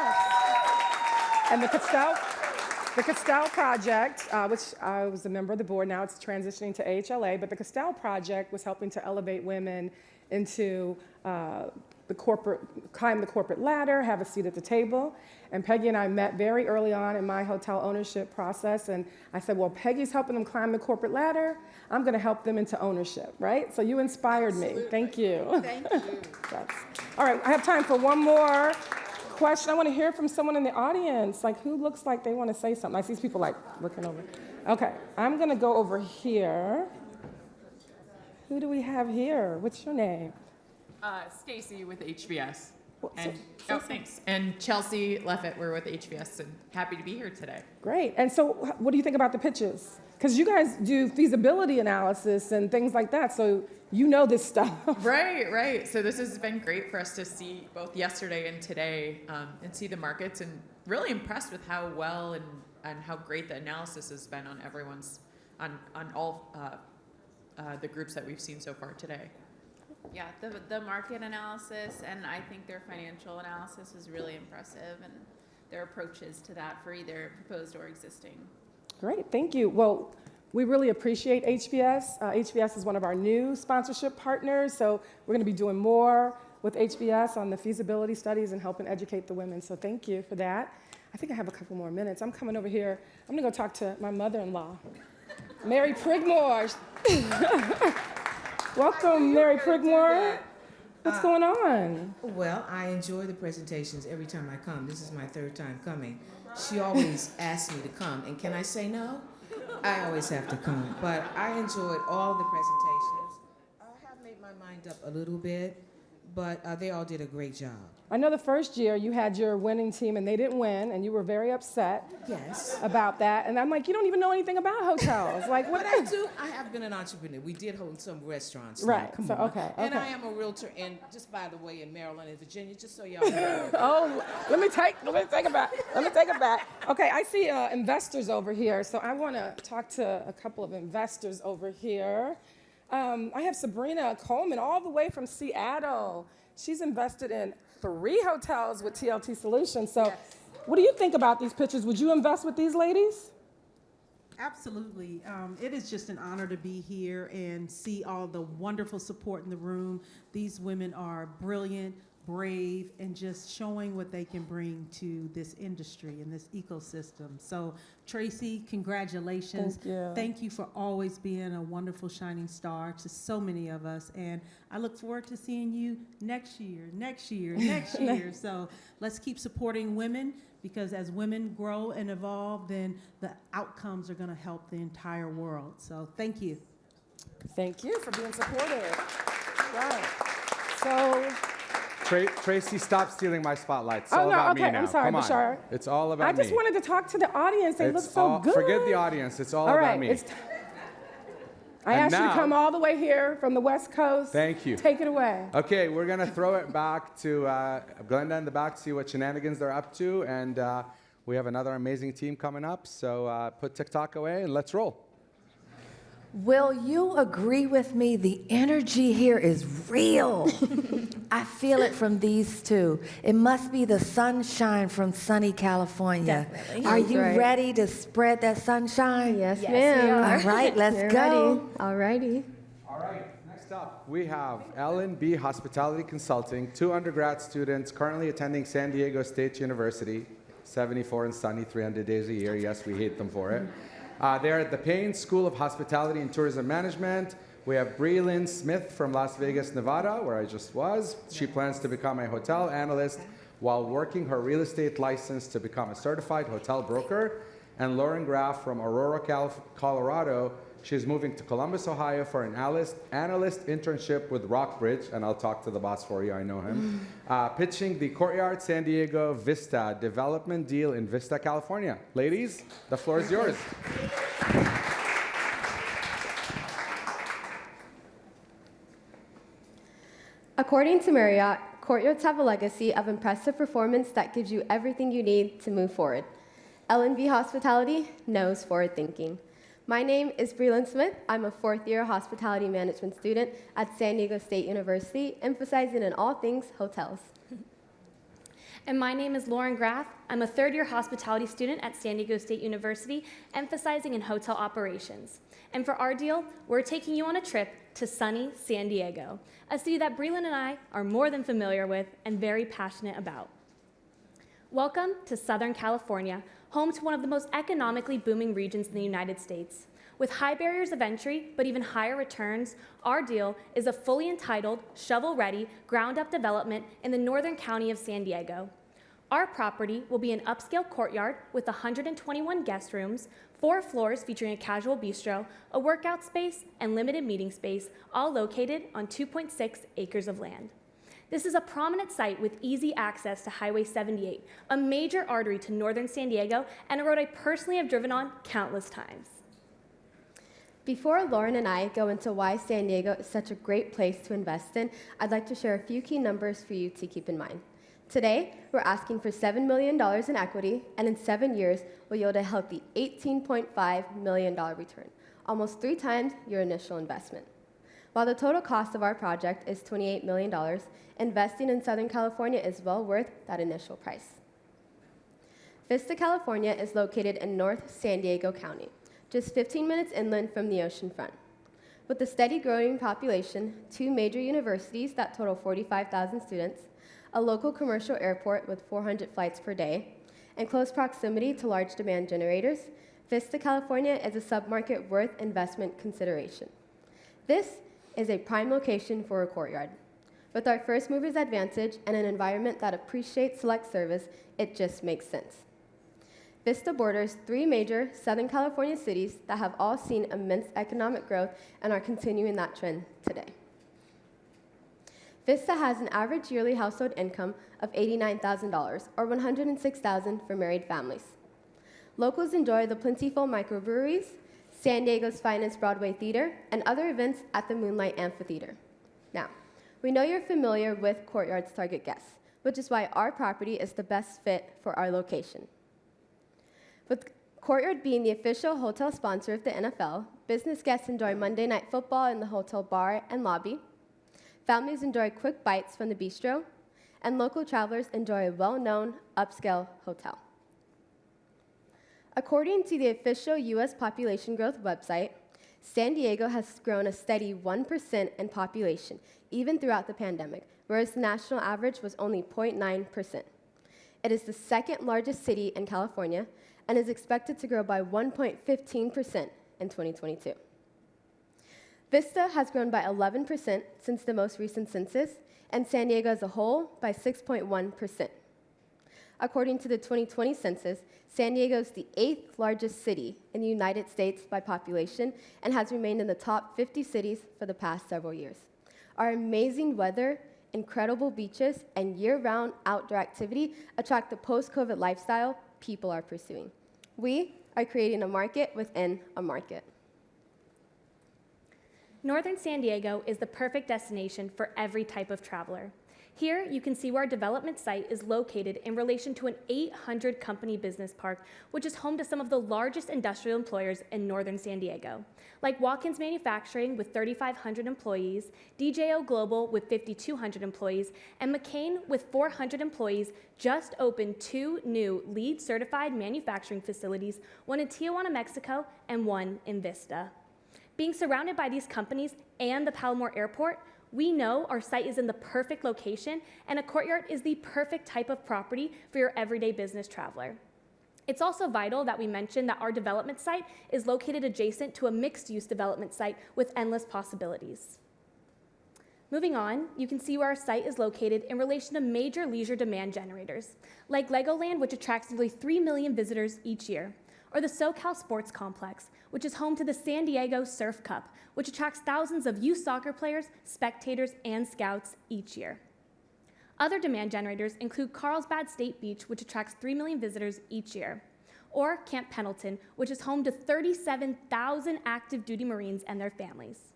Speaker 15: the Castell Project, which I was a member of the board. Now it's transitioning to AHLA, but the Castell Project was helping to elevate women into climb the corporate ladder, have a seat at the table. And Peggy and I met very early on in my hotel ownership process, and I said, well, Peggy's helping them climb the corporate ladder. I'm going to help them into ownership, right? So you inspired me. Thank you.
Speaker 17: Thank you.
Speaker 15: All right, I have time for one more question. I want to hear from someone in the audience, who looks like they want to say something. I see people looking over. Okay, I'm going to go over here. Who do we have here? What's your name?
Speaker 18: Stacy with HBS.
Speaker 15: Thanks.
Speaker 18: And Chelsea Leffett, we're with HBS, and happy to be here today.
Speaker 15: Great. And so what do you think about the pitches? Because you guys do feasibility analysis and things like that, so you know this stuff.
Speaker 18: Right. So this has been great for us to see both yesterday and today, and see the markets, and really impressed with how well and how great the analysis has been on everyone's, on all the groups that we've seen so far today.
Speaker 19: Yeah, the market analysis and I think their financial analysis is really impressive, and their approaches to that for either proposed or existing.
Speaker 15: Great, thank you. Well, we really appreciate HBS. HBS is one of our new sponsorship partners, so we're going to be doing more with HBS on the feasibility studies and helping educate the women, so thank you for that. I think I have a couple more minutes. I'm coming over here. I'm going to go talk to my mother-in-law, Mary Prigmore. Welcome, Mary Prigmore. What's going on?
Speaker 20: Well, I enjoy the presentations every time I come. This is my third time coming. She always asks me to come, and can I say no? I always have to come, but I enjoyed all the presentations. I have made my mind up a little bit, but they all did a great job.
Speaker 15: I know the first year you had your winning team and they didn't win, and you were very upset about that. And I'm like, you don't even know anything about hotels. Like, what?
Speaker 20: But I do. I have been an entrepreneur. We did hold some restaurants.
Speaker 15: Right.
Speaker 20: Come
Speaker 15: So,
Speaker 20: on.
Speaker 15: okay.
Speaker 20: And I am a realtor, and just by the way, in Maryland and Virginia, just so y'all know.
Speaker 15: Oh, let me take it back. Okay, I see investors over here, so I want to talk to a couple of investors over here. I have Sabrina Coleman all the way from Seattle. She's invested in 3 hotels with TLT Solutions. So what do you think about these pictures? Would you invest with these ladies?
Speaker 21: Absolutely. It is just an honor to be here and see all the wonderful support in the room. These women are brilliant, brave, and just showing what they can bring to this industry and this ecosystem. So, Tracy, congratulations.
Speaker 15: Thank you.
Speaker 21: Thank you for always being a wonderful shining star to so many of us. And I look forward to seeing you next year. So let's keep supporting women, because as women grow and evolve, then the outcomes are going to help the entire world. So thank you.
Speaker 15: Thank you for being supportive. Right. So,
Speaker 2: Tracy, stop stealing my spotlight. It's
Speaker 15: oh,
Speaker 2: all
Speaker 15: no,
Speaker 2: about
Speaker 15: okay,
Speaker 2: me now.
Speaker 15: I'm sorry,
Speaker 2: Come on.
Speaker 15: Bashar.
Speaker 2: It's all about
Speaker 15: I
Speaker 2: me.
Speaker 15: just wanted to talk to the audience. They look so good.
Speaker 2: Forget the audience. It's all
Speaker 15: All
Speaker 2: about
Speaker 15: right,
Speaker 2: me.
Speaker 15: I asked you to come all the way here from the West Coast.
Speaker 2: Thank you.
Speaker 15: Take it away.
Speaker 2: Okay, we're going to throw it back to Glenda in the back, see what shenanigans they're up to. And we have another amazing team coming up. So put TikTok away and let's roll.
Speaker 1: Will you agree with me? The energy here is real. I feel it from these two. It must be the sunshine from sunny California.
Speaker 22: Definitely.
Speaker 1: Are you
Speaker 22: That's right.
Speaker 1: ready to spread that sunshine?
Speaker 22: Yes, ma'am.
Speaker 1: All right, let's
Speaker 22: You're
Speaker 1: go.
Speaker 22: All righty.
Speaker 2: All right, next up, we have L&B Hospitality Consulting, 2 undergrad students currently attending San Diego State University, 74 and sunny, 300 days a year. Yes, we hate them for it. They're at the Payne School of Hospitality and Tourism Management. We have Breelyn Smith from Las Vegas, Nevada, where I just was. She plans to become a hotel analyst while working her real estate license to become a certified hotel broker. And Lauren Graff from Aurora, Colorado. She's moving to Columbus, Ohio for an analyst internship with Rockbridge, and I'll talk to the boss for you, I know him, pitching the Courtyard San Diego Vista development deal in Vista, California. Ladies, the floor is yours.
Speaker 22: According to Marriott, courtyards have a legacy of impressive performance that gives you everything you need to move forward. L&B Hospitality knows forward thinking. My name is Breelyn Smith. I'm a 4th-year hospitality management student at San Diego State University, emphasizing in all things hotels.
Speaker 24: And my name is Lauren Graff. I'm a 3rd-year hospitality student at San Diego State University, emphasizing in hotel operations. And for our deal, we're taking you on a trip to sunny San Diego, a city that Breelyn and I are more than familiar with and very passionate about. Welcome to Southern California, home to one of the most economically booming regions in the United States. With high barriers of entry, but even higher returns, our deal is a fully entitled, shovel-ready, ground-up development in the northern county of San Diego. Our property will be an upscale courtyard with 121 guest rooms, 4 floors featuring a casual bistro, a workout space, and limited meeting space, all located on 2.6 acres of land. This is a prominent site with easy access to Highway 78, a major artery to northern San Diego, and a road I personally have driven on countless times.
Speaker 22: Before Lauren and I go into why San Diego is such a great place to invest in, I'd like to share a few key numbers for you to keep in mind. Today, we're asking for $7 million in equity, and in 7 years, will yield a healthy $18.5 million return, almost 3 times your initial investment. While the total cost of our project is $28 million, investing in Southern California is well worth that initial price. Vista, California is located in North San Diego County, just 15 minutes inland from the ocean front. With a steady growing population, 2 major universities that total 45,000 students, a local commercial airport with 400 flights per day, and close proximity to large demand generators, Vista, California is a submarket worth investment consideration. This is a prime location for a courtyard. With our first mover's advantage and an environment that appreciates select service, it just makes sense. Vista borders 3 major Southern California cities that have all seen immense economic growth and are continuing that trend today. Vista has an average yearly household income of $89,000, or $106,000 for married families. Locals enjoy the plentiful microbreweries, San Diego's finest Broadway theater, and other events at the Moonlight Amphitheater. Now, we know you're familiar with Courtyard's target guests, which is why our property is the best fit for our location. With Courtyard being the official hotel sponsor of the NFL, business guests enjoy Monday Night Football in the hotel bar and lobby, families enjoy quick bites from the bistro, and local travelers enjoy a well-known upscale hotel. According to the official U.S. population growth website, San Diego has grown a steady 1% in population, even throughout the pandemic, whereas the national average was only 0.9%. It is the second largest city in California and is expected to grow by 1.15% in 2022. Vista has grown by 11% since the most recent census, and San Diego as a whole by 6.1%. According to the 2020 census, San Diego is the 8th largest city in the United States by population and has remained in the top 50 cities for the past several years. Our amazing weather, incredible beaches, and year-round outdoor activity attract the post-COVID lifestyle people are pursuing. We are creating a market within a market.
Speaker 24: Northern San Diego is the perfect destination for every type of traveler. Here, you can see where our development site is located in relation to an 800-company business park, which is home to some of the largest industrial employers in northern San Diego, like Watkins Manufacturing with 3,500 employees, DJO Global with 5,200 employees, and McCain with 400 employees just opened 2 new LEED-certified manufacturing facilities, one in Tijuana, Mexico, and one in Vista. Being surrounded by these companies and the Palomar Airport, we know our site is in the perfect location, and a Courtyard is the perfect type of property for your everyday business traveler. It's also vital that we mention that our development site is located adjacent to a mixed-use development site with endless possibilities. Moving on, you can see where our site is located in relation to major leisure demand generators, like Legoland, which attracts nearly 3 million visitors each year, or the SoCal Sports Complex, which is home to the San Diego Surf Cup, which attracts thousands of youth soccer players, spectators, and scouts each year. Other demand generators include Carlsbad State Beach, which attracts 3 million visitors each year, or Camp Pendleton, which is home to 37,000 active duty Marines and their families.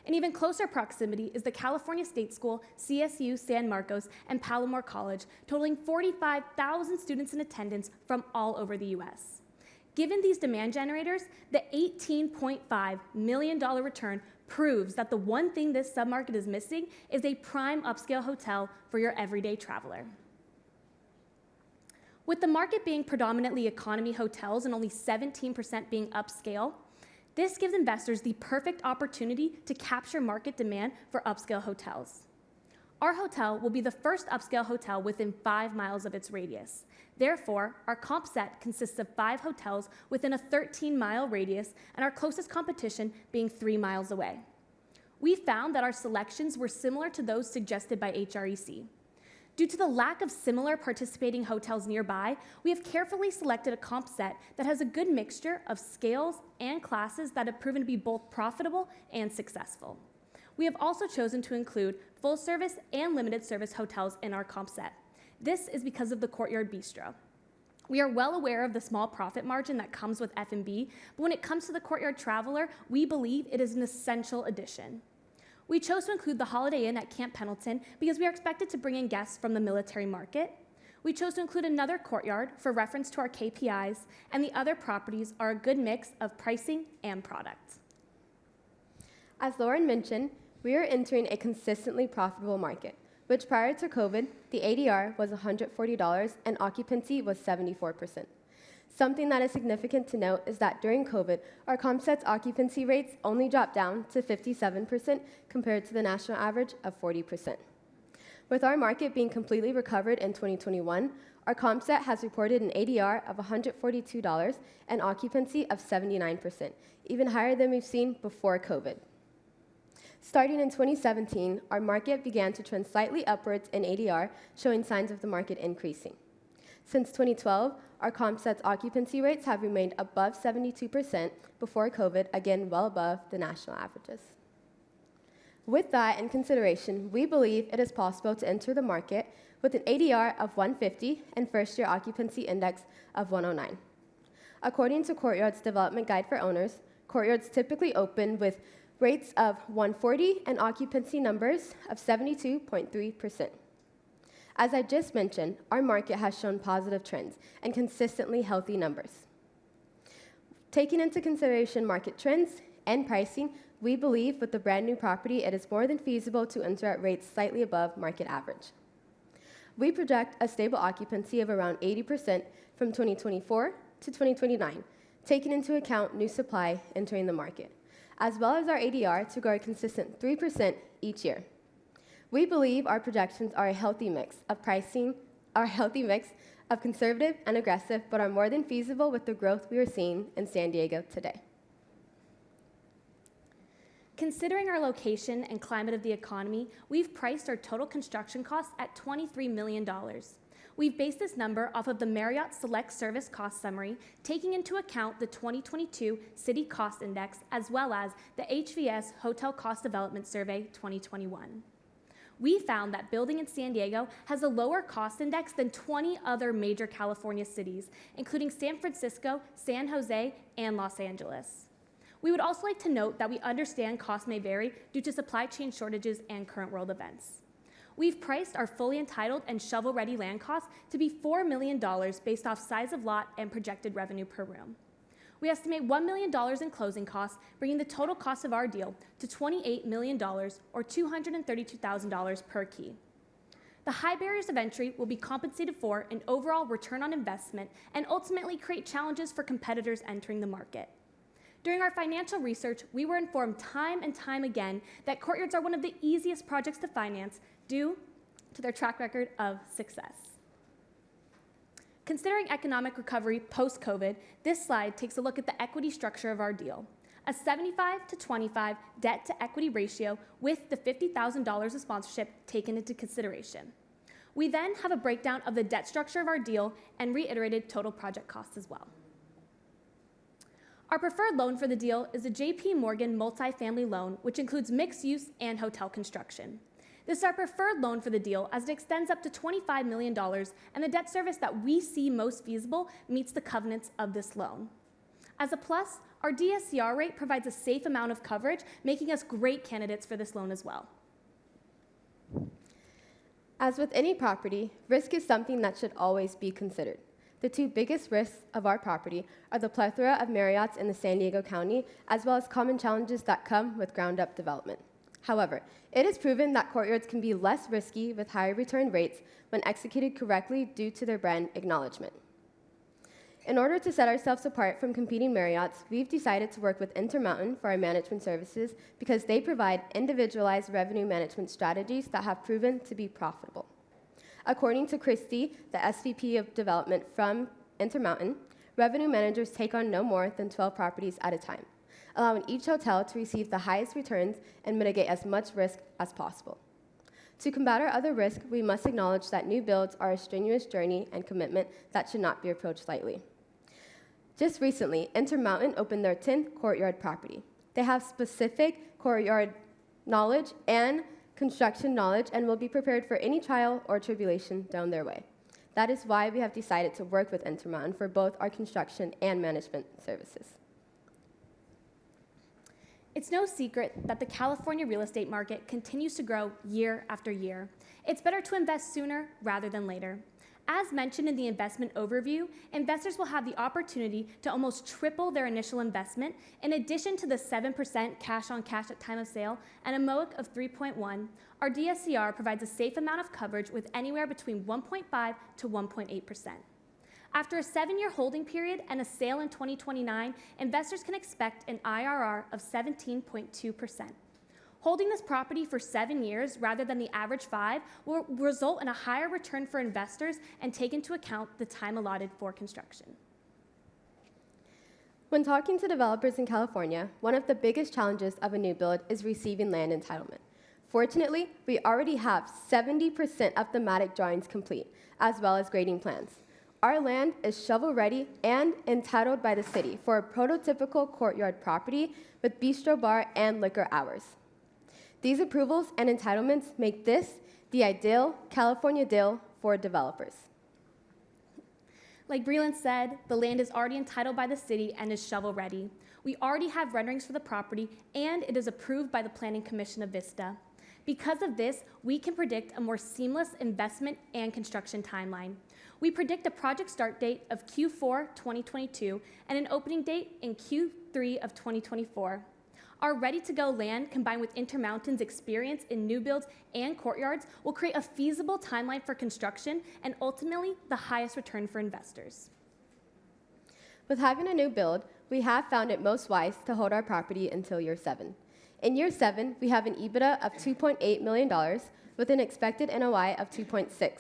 Speaker 24: In even closer proximity is the California State School, CSU, San Marcos, and Palomar College, totaling 45,000 students in attendance from all over the U.S. Given these demand generators, the $18.5 million return proves that the one thing this submarket is missing is a prime upscale hotel for your everyday traveler. With the market being predominantly economy hotels and only 17% being upscale, this gives investors the perfect opportunity to capture market demand for upscale hotels. Our hotel will be the first upscale hotel within 5 miles of its radius. Therefore, our comp set consists of 5 hotels within a 13-mile radius, and our closest competition being 3 miles away. We found that our selections were similar to those suggested by HREC. Due to the lack of similar participating hotels nearby, we have carefully selected a comp set that has a good mixture of scales and classes that have proven to be both profitable and successful. We have also chosen to include full-service and limited-service hotels in our comp set. This is because of the Courtyard Bistro. We are well aware of the small profit margin that comes with F&B, but when it comes to the Courtyard traveler, we believe it is an essential addition. We chose to include the Holiday Inn at Camp Pendleton because we are expected to bring in guests from the military market. We chose to include another Courtyard for reference to our KPIs, and the other properties are a good mix of pricing and product.
Speaker 22: As Lauren mentioned, we are entering a consistently profitable market, which prior to COVID, the ADR was $140 and occupancy was 74%. Something that is significant to note is that during COVID, our comp set's occupancy rates only dropped down to 57% compared to the national average of 40%. With our market being completely recovered in 2021, our comp set has reported an ADR of $142 and occupancy of 79%, even higher than we've seen before COVID. Starting in 2017, our market began to trend slightly upwards in ADR, showing signs of the market increasing. Since 2012, our comp set's occupancy rates have remained above 72% before COVID, again well above the national averages. With that in consideration, we believe it is possible to enter the market with an ADR of 150 and first-year occupancy index of 109. According to Courtyard's development guide for owners, Courtyards typically open with rates of 140 and occupancy numbers of 72.3%. As I just mentioned, our market has shown positive trends and consistently healthy numbers. Taking into consideration market trends and pricing, we believe with the brand new property, it is more than feasible to enter at rates slightly above market average. We project a stable occupancy of around 80% from 2024 to 2029, taking into account new supply entering the market, as well as our ADR to grow a consistent 3% each year. We believe our projections are a healthy mix of conservative and aggressive, but are more than feasible with the growth we are seeing in San Diego today.
Speaker 24: Considering our location and climate of the economy, we've priced our total construction costs at $23 million. We've based this number off of the Marriott Select Service Cost Summary, taking into account the 2022 City Cost Index, as well as the HVS Hotel Cost Development Survey 2021. We found that building in San Diego has a lower cost index than 20 other major California cities, including San Francisco, San Jose, and Los Angeles. We would also like to note that we understand costs may vary due to supply chain shortages and current world events. We've priced our fully entitled and shovel-ready land costs to be $4 million based off size of lot and projected revenue per room. We estimate $1 million in closing costs, bringing the total cost of our deal to $28 million or $232,000 per key. The high barriers of entry will be compensated for an overall return on investment and ultimately create challenges for competitors entering the market. During our financial research, we were informed time and time again that Courtyards are one of the easiest projects to finance due to their track record of success. Considering economic recovery post-COVID, this slide takes a look at the equity structure of our deal. A 75-25 debt-to-equity ratio with the $50,000 of sponsorship taken into consideration. We then have a breakdown of the debt structure of our deal and reiterated total project costs as well. Our preferred loan for the deal is a JP Morgan multifamily loan, which includes mixed use and hotel construction. This is our preferred loan for the deal as it extends up to $25 million, and the debt service that we see most feasible meets the covenants of this loan. As a plus, our DSCR rate provides a safe amount of coverage, making us great candidates for this loan as well.
Speaker 22: As with any property, risk is something that should always be considered. The two biggest risks of our property are the plethora of Marriotts in the San Diego County, as well as common challenges that come with ground-up development. However, it is proven that Courtyards can be less risky with higher return rates when executed correctly due to their brand acknowledgement. In order to set ourselves apart from competing Marriotts, we've decided to work with Intermountain for our management services because they provide individualized revenue management strategies that have proven to be profitable. According to Christy, the SVP of Development from Intermountain, revenue managers take on no more than 12 properties at a time, allowing each hotel to receive the highest returns and mitigate as much risk as possible. To combat our other risk, we must acknowledge that new builds are a strenuous journey and commitment that should not be approached lightly. Just recently, Intermountain opened their 10th Courtyard property. They have specific Courtyard knowledge and construction knowledge and will be prepared for any trial or tribulation thrown their way. That is why we have decided to work with Intermountain for both our construction and management services.
Speaker 24: It's no secret that the California real estate market continues to grow year after year. It's better to invest sooner rather than later. As mentioned in the investment overview, investors will have the opportunity to almost triple their initial investment in addition to the 7% cash on cash at time of sale and a MOIC of 3.1. Our DSCR provides a safe amount of coverage with anywhere between 1.5 to 1.8%. After a 7-year holding period and a sale in 2029, investors can expect an IRR of 17.2%. Holding this property for 7 years rather than the average 5 will result in a higher return for investors and take into account the time allotted for construction.
Speaker 22: When talking to developers in California, one of the biggest challenges of a new build is receiving land entitlement. Fortunately, we already have 70% of thematic drawings complete, as well as grading plans. Our land is shovel-ready and entitled by the city for a prototypical courtyard property with bistro bar and liquor hours. These approvals and entitlements make this the ideal California deal for developers.
Speaker 24: Like Breland said, the land is already entitled by the city and is shovel-ready. We already have renderings for the property, and it is approved by the Planning Commission of Vista. Because of this, we can predict a more seamless investment and construction timeline. We predict a project start date of Q4 2022 and an opening date in Q3 of 2024. Our ready-to-go land, combined with Intermountain's experience in new builds and courtyards, will create a feasible timeline for construction and ultimately the highest return for investors.
Speaker 22: With having a new build, we have found it most wise to hold our property until year 7. In year 7, we have an EBITDA of $2.8 million with an expected NOI of 2.6.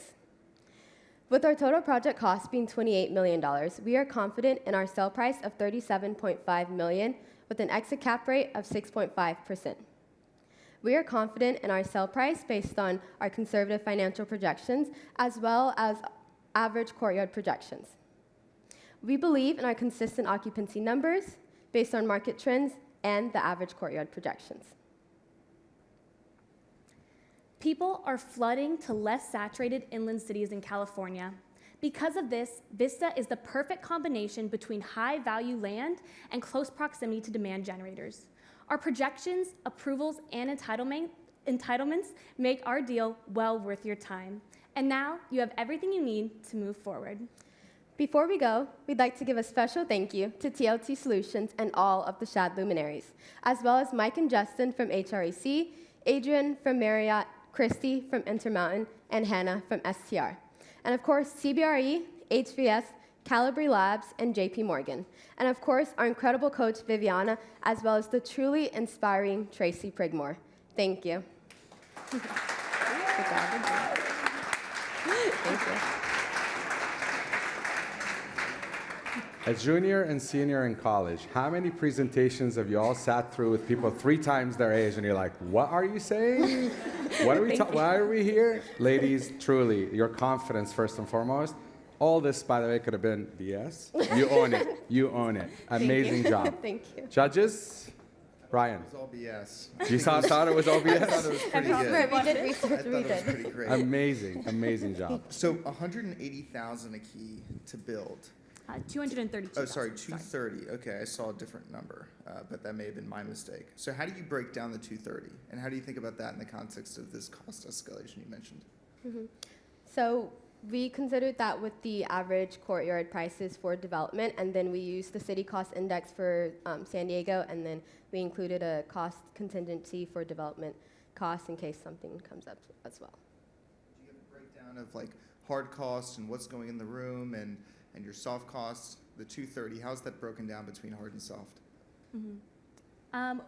Speaker 22: With our total project cost being $28 million, we are confident in our sale price of $37.5 million with an exit cap rate of 6.5%. We are confident in our sale price based on our conservative financial projections as well as average courtyard projections. We believe in our consistent occupancy numbers based on market trends and the average courtyard projections.
Speaker 24: People are flooding to less saturated inland cities in California. Because of this, Vista is the perfect combination between high-value land and close proximity to demand generators. Our projections, approvals, and entitlements make our deal well worth your time. And now you have everything you need to move forward.
Speaker 22: Before we go, we'd like to give a special thank you to TLT Solutions and all of the SHAD luminaries, as well as Mike and Justin from HREC, Adrian from Marriott, Christy from Intermountain, and Hannah from STR. And of course, CBRE, HVS, Calibri Labs, and JP Morgan. And of course, our incredible coach, Viviana, as well as the truly inspiring Tracy Prigmore. Thank you. Good job. Thank you.
Speaker 2: A junior and senior in college, how many presentations have you all sat through with people 3 times their age and you're like, what are you saying? What are we why are we here? Ladies, truly, your confidence first and foremost. All this, by the way, could have been BS. You own it. You own it. Amazing job.
Speaker 22: Thank you.
Speaker 2: Judges? Brian.
Speaker 6: It was all BS.
Speaker 2: You thought it was all BS?
Speaker 6: I thought it was pretty good.
Speaker 22: We did research.
Speaker 6: I thought it was pretty great.
Speaker 2: Amazing job.
Speaker 6: So 180,000 a key to build.
Speaker 24: 232.
Speaker 6: Oh, sorry, 230. Okay, I saw a different number, but that may have been my mistake. So how do you break down the 230, and how do you think about that in the context of this cost escalation you mentioned?
Speaker 22: Mm-hmm. So we considered that with the average courtyard prices for development, and then we used the city cost index for San Diego, and then we included a cost contingency for development costs in case something comes up as well.
Speaker 6: Do you have a breakdown of like hard costs and what's going in the room and your soft costs, the 230, how's that broken down between hard and soft?
Speaker 24: Mm-hmm.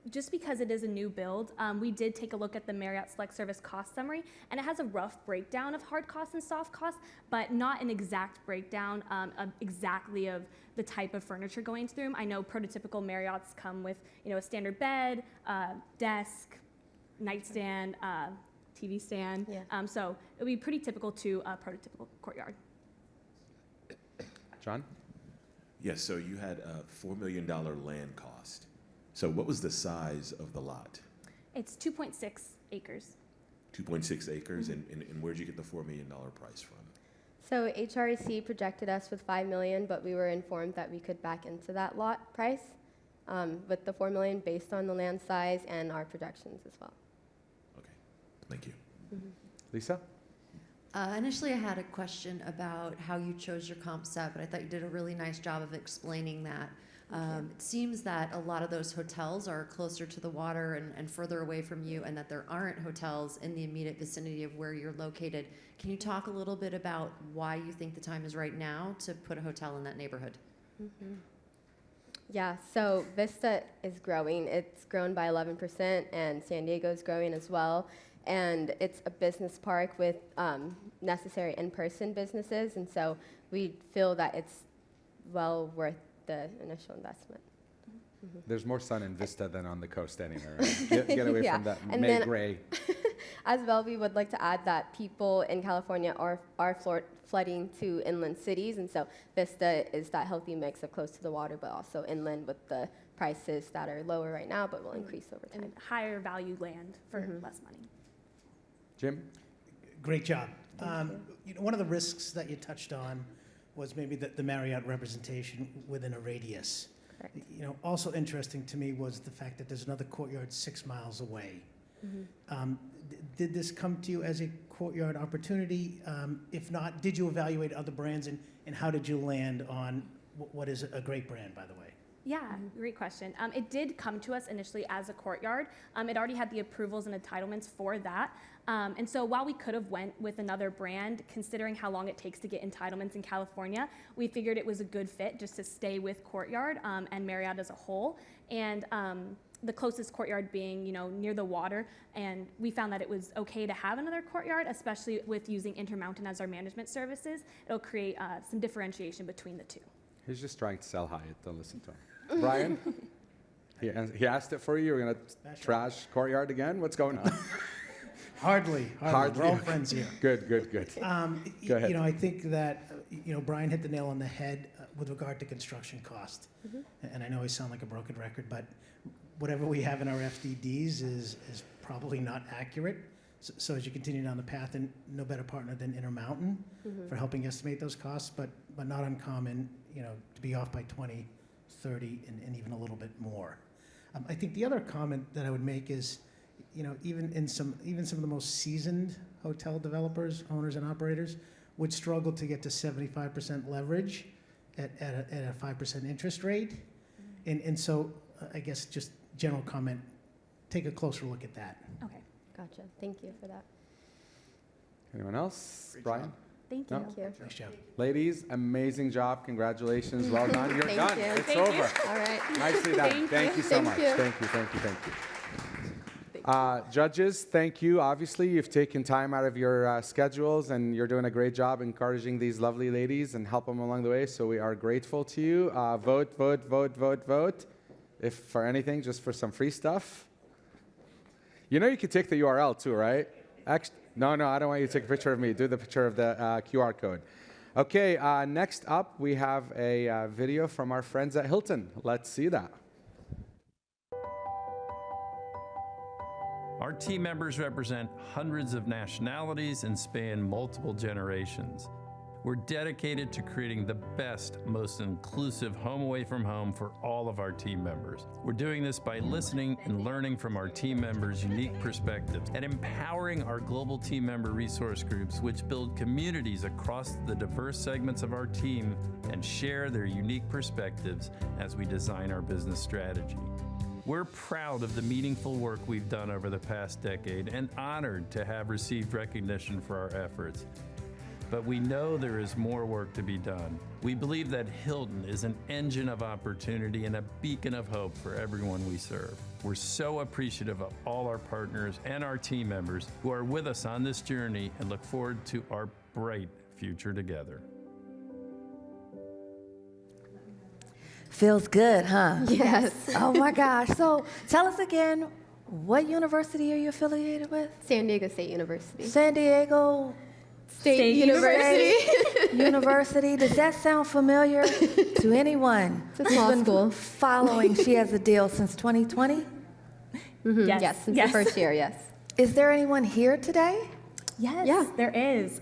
Speaker 24: Just because it is a new build, we did take a look at the Marriott Select Service cost summary, and it has a rough breakdown of hard costs and soft costs, but not an exact breakdown exactly of the type of furniture going into the room. I know prototypical Marriotts come with, a standard bed, desk, nightstand, TV stand.
Speaker 22: Yeah.
Speaker 24: So it would be pretty typical to a prototypical courtyard.
Speaker 2: John?
Speaker 8: Yes, so you had a $4 million land cost. So what was the size of the lot?
Speaker 24: It's 2.6 acres.
Speaker 8: 2.6 acres, and where'd you get the $4 million price from?
Speaker 22: So HREC projected us with $5 million, but we were informed that we could back into that lot price with the $4 million based on the land size and our projections as well.
Speaker 8: Okay, thank you.
Speaker 22: Mm-hmm.
Speaker 2: Lisa?
Speaker 7: Initially, I had a question about how you chose your comp set, but I thought you did a really nice job of explaining that. It seems that a lot of those hotels are closer to the water and further away from you, and that there aren't hotels in the immediate vicinity of where you're located. Can you talk a little bit about why you think the time is right now to put a hotel in that neighborhood?
Speaker 22: Mm-hmm. Yeah, so Vista is growing. It's grown by 11%, and San Diego's growing as well. And it's a business park with necessary in-person businesses, and so we feel that it's well worth the initial investment.
Speaker 2: There's more sun in Vista than on the coast anywhere. Right? Get away
Speaker 22: Yeah.
Speaker 2: from that
Speaker 22: And
Speaker 2: May
Speaker 22: then-
Speaker 2: gray.
Speaker 22: As well, we would like to add that people in California are flooding to inland cities, and so Vista is that healthy mix of close to the water, but also inland with the prices that are lower right now, but will increase over time.
Speaker 24: And higher value land for less money.
Speaker 2: Jim?
Speaker 9: Great job. One of the risks that you touched on was maybe the Marriott representation within a radius. Also interesting to me was the fact that there's another Courtyard 6 miles away. Did this come to you as a Courtyard opportunity? If not, did you evaluate other brands, and how did you land on what is a great brand, by the way?
Speaker 24: Yeah, great question. It did come to us initially as a Courtyard. It already had the approvals and entitlements for that. And so while we could have went with another brand, considering how long it takes to get entitlements in California, we figured it was a good fit just to stay with Courtyard and Marriott as a whole. And the closest Courtyard being, near the water. And we found that it was okay to have another Courtyard, especially with using Intermountain as our management services. It'll create some differentiation between the two.
Speaker 2: He's just trying to sell Hyatt. Don't listen to him. Brian? He asked it for you. You're going to trash Courtyard again? What's going on?
Speaker 9: Hardly. We're all friends here.
Speaker 2: Good. Go ahead.
Speaker 9: I think that, Brian hit the nail on the head with regard to construction cost. And I know I sound like a broken record, but whatever we have in our FDDs is probably not accurate. So as you continue down the path, and no better partner than Intermountain for helping estimate those costs, but not uncommon, to be off by 20, 30, and even a little bit more. I think the other comment that I would make is, even some of the most seasoned hotel developers, owners, and operators would struggle to get to 75% leverage at a 5% interest rate. And so I guess just general comment, take a closer look at that.
Speaker 24: Okay.
Speaker 22: Gotcha. Thank you for that.
Speaker 2: Anyone else? Brian?
Speaker 22: Thank
Speaker 2: No?
Speaker 22: you.
Speaker 9: Nice job.
Speaker 2: Ladies, amazing job. Congratulations. Well done. You're done. It's
Speaker 22: Thank
Speaker 2: over.
Speaker 22: you. All right.
Speaker 2: Nicely done. Thank you so much. Thank you. Judges, thank you. Obviously, you've taken time out of your schedules, and you're doing a great job encouraging these lovely ladies and help them along the way. So we are grateful to you. Vote. If for anything, just for some free stuff. You could take the URL too, right? No, I don't want you to take a picture of me. Do the picture of the QR code. Okay, next up, we have a video from our friends at Hilton. Let's see that.
Speaker 3: Our team members represent hundreds of nationalities and span multiple generations. We're dedicated to creating the best, most inclusive home away from home for all of our team members. We're doing this by listening and learning from our team members' unique perspectives and empowering our global team member resource groups, which build communities across the diverse segments of our team and share their unique perspectives as we design our business strategy. We're proud of the meaningful work we've done over the past decade and honored to have received recognition for our efforts. But we know there is more work to be done. We believe that Hilton is an engine of opportunity and a beacon of hope for everyone we serve. We're so appreciative of all our partners and our team members who are with us on this journey and look forward to our bright future together.
Speaker 1: Feels good, huh?
Speaker 22: Yes.
Speaker 1: Oh my gosh. So tell us again, what university are you affiliated with?
Speaker 22: San Diego State University.
Speaker 1: San Diego
Speaker 22: State University.
Speaker 1: University. Does that sound familiar to anyone?
Speaker 22: It's a small
Speaker 1: who's been
Speaker 22: school.
Speaker 1: following She Has a Deal since 2020?
Speaker 22: Yes, since the first year, yes.
Speaker 1: Is there anyone here today?
Speaker 24: Yes, there is.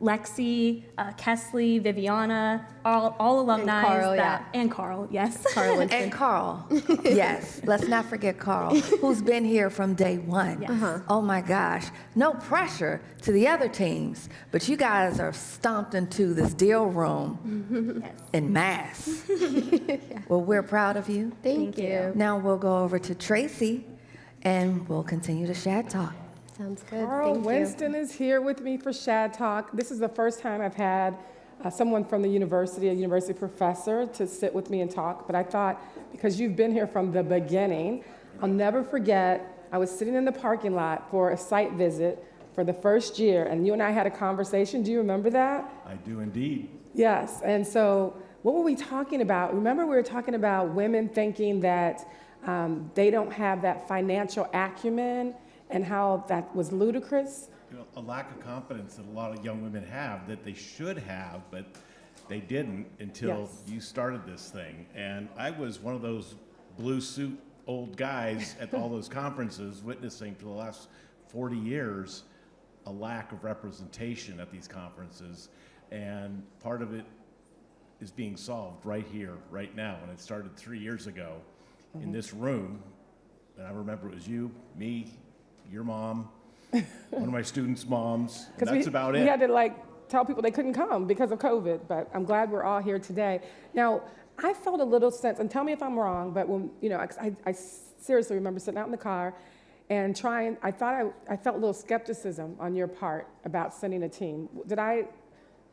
Speaker 24: Lexi, Kesley, Viviana, all alumni.
Speaker 22: Carl,
Speaker 24: And Carl, yes.
Speaker 22: Carl Winston.
Speaker 1: And Carl. Yes, let's not forget Carl, who's been here from day one.
Speaker 22: Yes.
Speaker 1: Oh my gosh. No pressure to the other teams, but you guys are stomped into this deal room en masse. Well, we're proud of you.
Speaker 22: Thank you.
Speaker 1: Now we'll go over to Tracy, and we'll continue the Shad Talk.
Speaker 22: Sounds good.
Speaker 15: Carl
Speaker 22: Thank
Speaker 15: Winston is here with me for Shad Talk. This is the first time I've had someone from the university, a university professor, to sit with me and talk. But I thought, because you've been here from the beginning, I'll never forget, I was sitting in the parking lot for a site visit for the first year, and you and I had a conversation. Do you remember that?
Speaker 10: I do indeed.
Speaker 15: Yes, and so what were we talking about? Remember we were talking about women thinking that they don't have that financial acumen and how that was ludicrous?
Speaker 4: You know, a lack of confidence that a lot of young women have that they should have, but they didn't until you started this thing. And I was one of those blue suit old guys at all those conferences witnessing for the last 40 years a lack of representation at these conferences. And part of it is being solved right here, right now. And it started 3 years ago in this room. And I remember it was you, me, your mom, one of my students' moms, and that's about it.
Speaker 15: We had to tell people they couldn't come because of COVID, but I'm glad we're all here today. Now, I felt a little sense, and tell me if I'm wrong, but when, I seriously remember sitting out in the car and I felt a little skepticism on your part about sending a team. Did I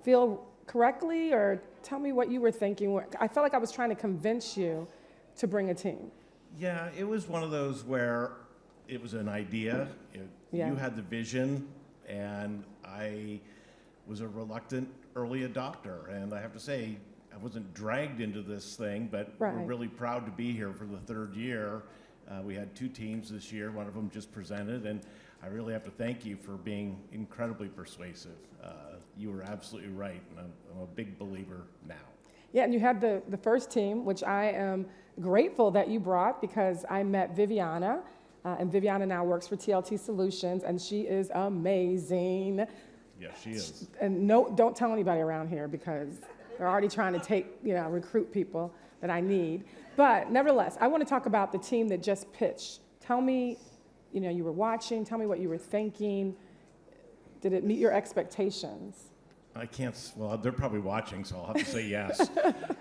Speaker 15: feel correctly, or tell me what you were thinking? I felt like I was trying to convince you to bring a team.
Speaker 4: Yeah, it was one of those where it was an idea. You had the vision, and I was a reluctant early adopter. And I have to say, I wasn't dragged into this thing, but we're really proud to be here for the third year. We had 2 teams this year. One of them just presented, and I really have to thank you for being incredibly persuasive. You were absolutely right, and I'm a big believer now.
Speaker 15: Yeah, and you had the first team, which I am grateful that you brought, because I met Viviana, and Viviana now works for TLT Solutions, and she is amazing.
Speaker 4: Yeah, she is.
Speaker 15: And no, don't tell anybody around here, because they're already trying to recruit people that I need. But nevertheless, I want to talk about the team that just pitched. Tell me, you were watching, tell me what you were thinking. Did it meet your expectations?
Speaker 4: I can't, well, they're probably watching, so I'll have to say yes.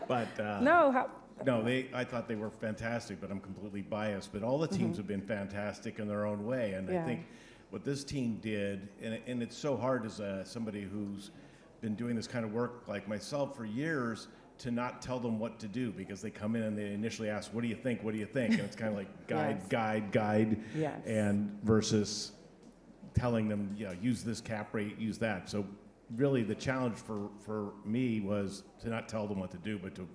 Speaker 4: But I thought they were fantastic, but I'm completely biased. But all the teams have been fantastic in their own way. And I think what this team did, and it's so hard as somebody who's been doing this kind of work like myself for years, to not tell them what to do, because they come in and they initially ask, what do you think, what do you think? And it's kind of like guide, and versus telling them, use this cap rate, use that. So really the challenge for me was to not tell them what to do, but to